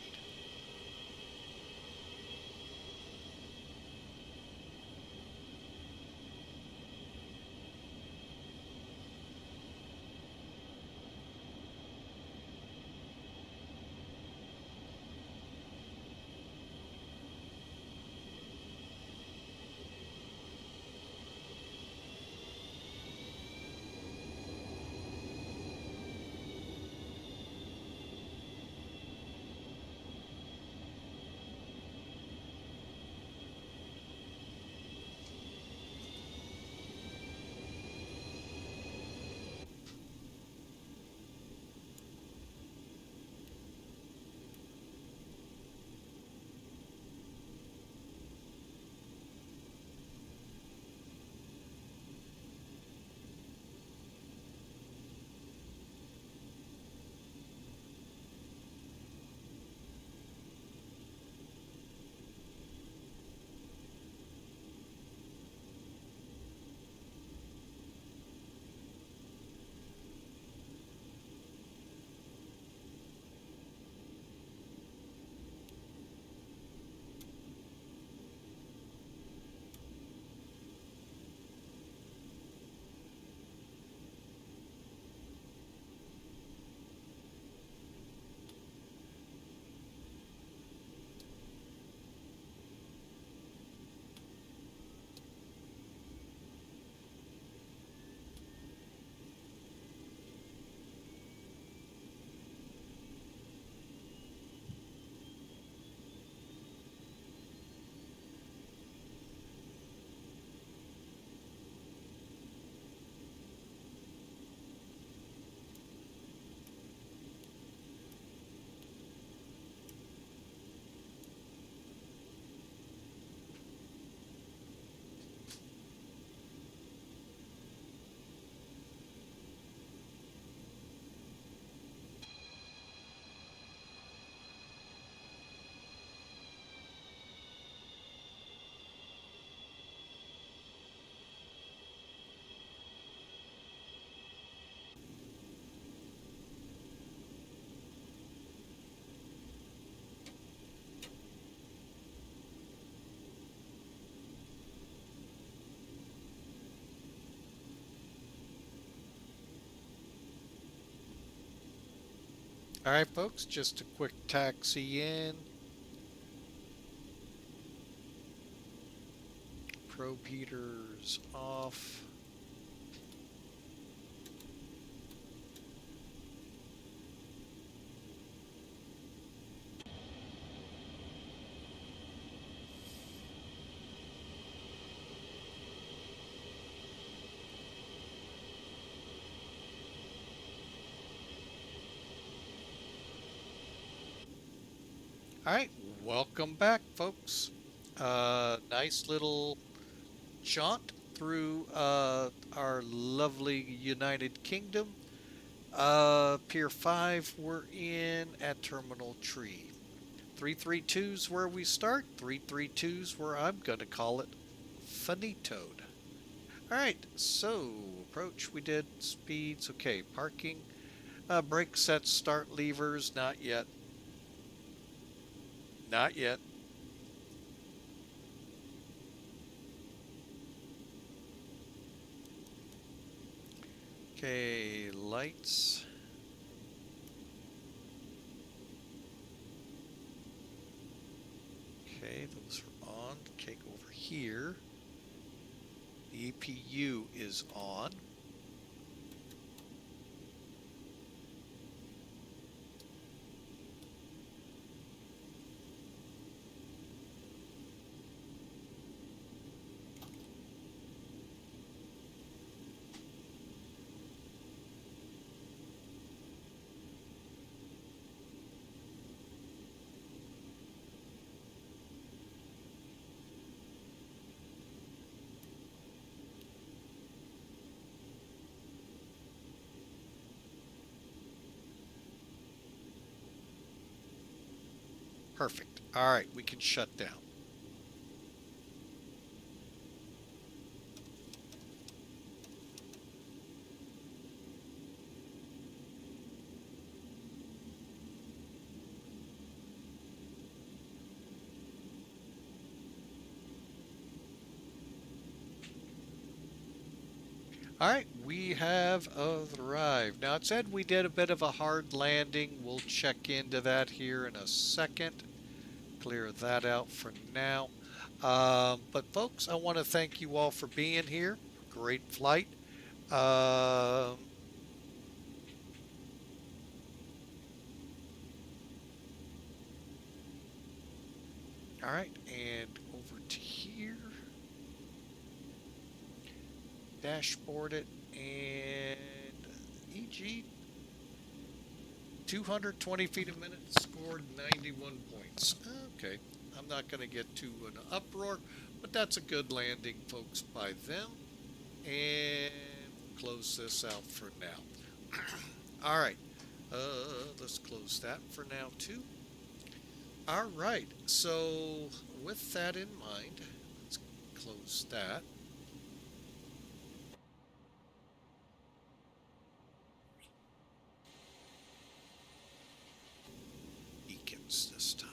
Alright folks, just a quick taxi in. Probe heaters off. All right, welcome back, folks. Nice little jaunt through our lovely United Kingdom. Pier 5 we're in at Terminal Tree. 332's where we start. 332's where I'm going to call it finitoed. All right, so approach we did, speeds, okay, parking, brake sets, start levers, not yet. Not yet. Okay, lights. Okay, those are on. Okay, over here. The EPU is on. Perfect. All right, we can shut down. All right, we have arrived. Now, it said we did a bit of a hard landing. We'll check into that here in a second. Clear that out for now. But, folks, I want to thank you all for being here. Great flight. All right, and over to here. Dashboard it, and EG 220 feet a minute, scored 91 points. Okay, I'm not going to get to an uproar, but that's a good landing, folks, by them. And close this out for now. All right, let's close that for now, too. All right, so with that in mind, let's close that. This time.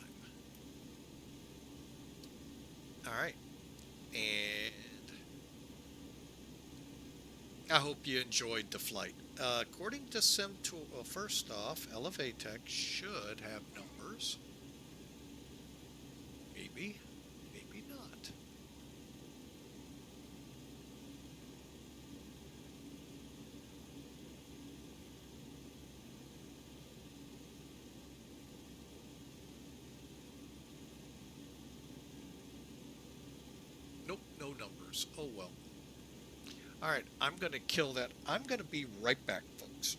All right, and I hope you enjoyed the flight. According to SimTool, well, first off, Elevatech should have numbers. Maybe, maybe not. Nope, no numbers. Oh well. All right, I'm going to kill that. I'm going to be right back, folks.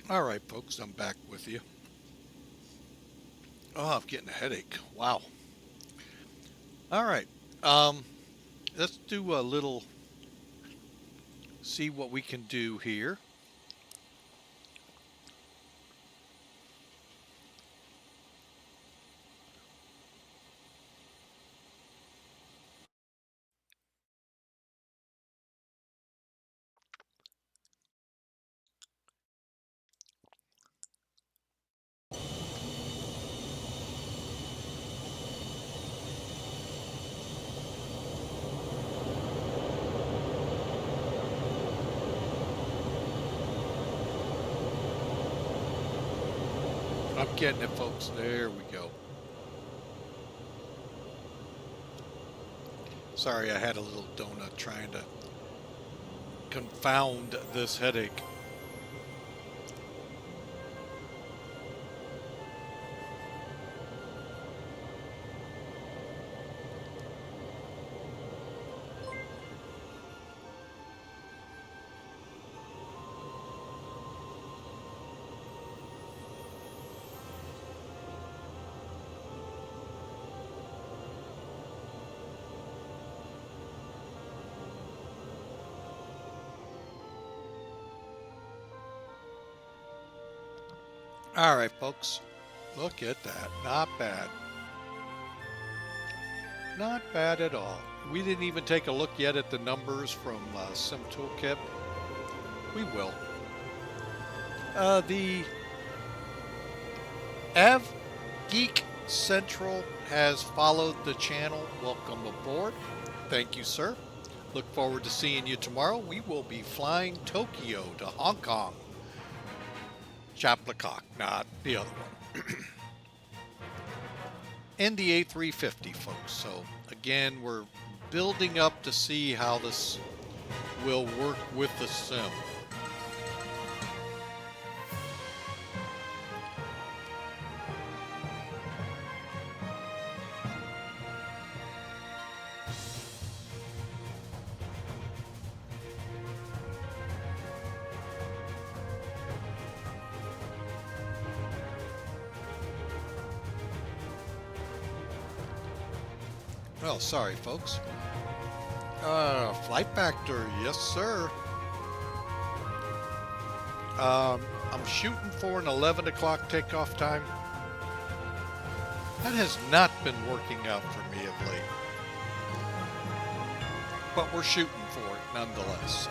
All right, folks, I'm back with you. Oh, I'm getting a headache. Wow. All right. Let's do a little, see what we can do here. I'm getting it, folks. There we go. Sorry, I had a little donut trying to confound this headache. All right, folks. Look at that. Not bad. Not bad at all. We didn't even take a look yet at the numbers from Sim Toolkit. We will. The Av Geek Central has followed the channel. Welcome aboard. Thank you, sir. Look forward to seeing you tomorrow. We will be flying Tokyo to Hong Kong. Chaplacock, not the other one. And the A350, folks. So again, we're building up to see how this will work with the sim. Well, sorry, folks. Flight factor, yes, sir. I'm shooting for an 11 o'clock takeoff time. That has not been working out for me of late. But we're shooting for it nonetheless.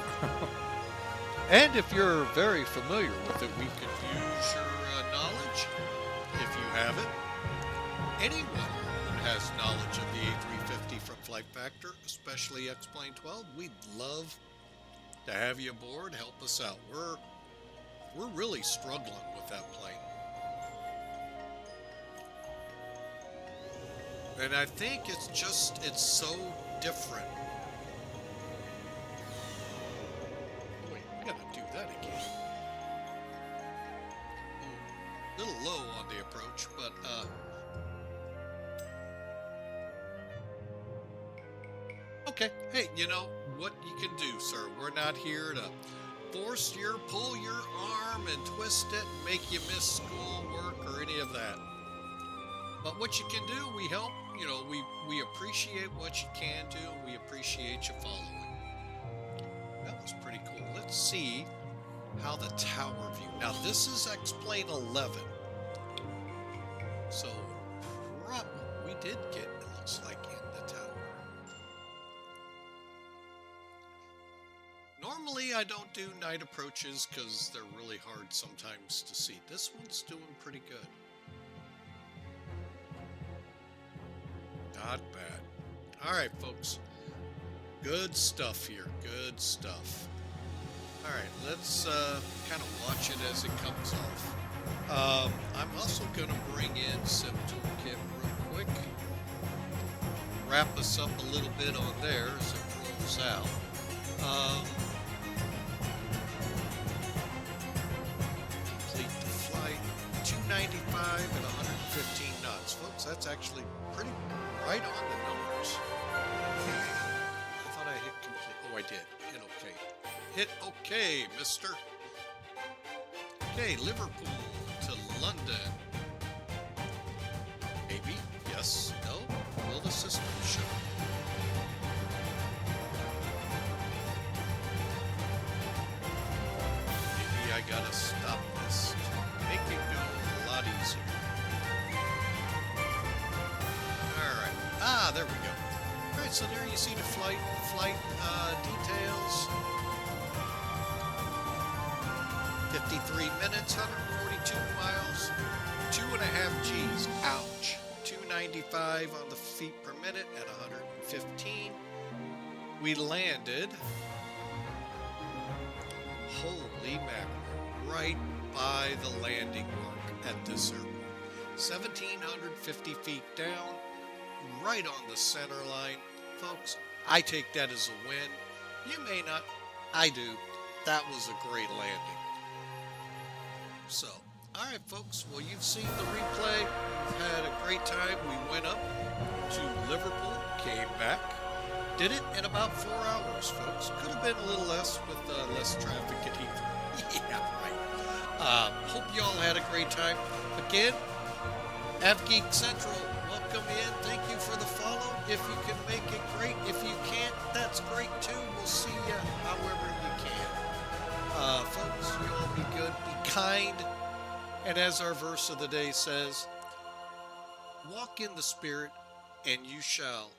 And if you're very familiar with it, we could use your knowledge, if you have it. Anyone who has knowledge of the A350 from Flight Factor, especially X-Plane 12, we'd love to have you aboard, help us out. We're really struggling with that plane. And I think it's so different. Wait, I gotta do that again. A little low on the approach, but okay. Hey, you know what you can do, sir. We're not here to pull your arm and twist it and make you miss school work or any of that. But what you can do, we help. You know, we appreciate what you can do, and we appreciate you following. That was pretty cool. Let's see how the tower view. Now, this is X-Plane 11. So, we did get, it looks like, in the tower. Normally, I don't do night approaches because they're really hard sometimes to see. This one's doing pretty good. Not bad. All right, folks. Good stuff here. Good stuff. All right, let's kind of watch it as it comes off. I'm also going to bring in Sim Toolkit real quick. Wrap us up a little bit on there as it rolls out. Complete the flight. 295 at 115 knots. Folks, that's actually pretty right on the numbers. I thought I hit complete. Oh, I did. Hit OK. Hit OK, mister. Okay, Liverpool to London. Maybe, yes, no, will the system show? Maybe I gotta stop this to make it go a lot easier. Alright, there we go. Alright, so there you see the flight details. 53 minutes, 142 miles, 2.5 G's. Ouch. 295 on the feet per minute at 115. We landed, holy mackerel, right by the landing mark at this airport. 1,750 feet down, right on the center line. Folks, I take that as a win. You may not. I do. That was a great landing. So, alright folks, well you've seen the replay. We've had a great time. We went up to Liverpool, came back, did it in about 4 hours, folks. Could have been a little less with less traffic at Heathrow. Yeah, right. Hope you all had a great time. Again, AvGeek Central, welcome in. Thank you for the follow. If you can make it, great. If you can't, that's great too. We'll see you however you can. Folks, you all be good, be kind, and as our verse of the day says, walk in the Spirit, and you shall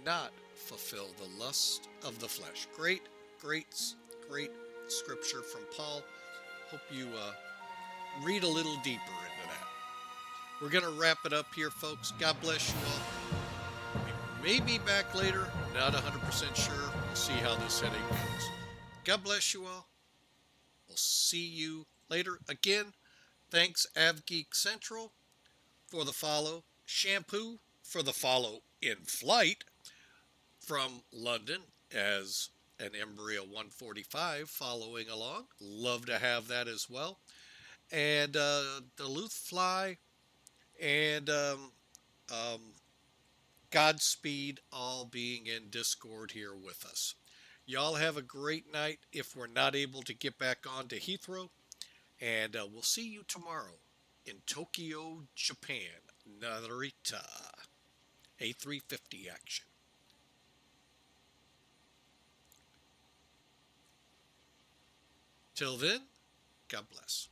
not fulfill the lust of the flesh. Great scripture from Paul. Hope you read a little deeper into that. We're going to wrap it up here, folks. God bless you all. We may be back later. Not 100% sure. We'll see how this headache goes. God bless you all. We'll see you later. Again, thanks AvGeek Central for the follow. Shampoo for the follow in flight from London as an Embraer 145 following along. Love to have that as well. And Duluth Fly and Godspeed all being in Discord here with us. Y'all have a great night if we're not able to get back on to Heathrow. And we'll see you tomorrow in Tokyo, Japan. Narita. A350 action. Till then, God bless.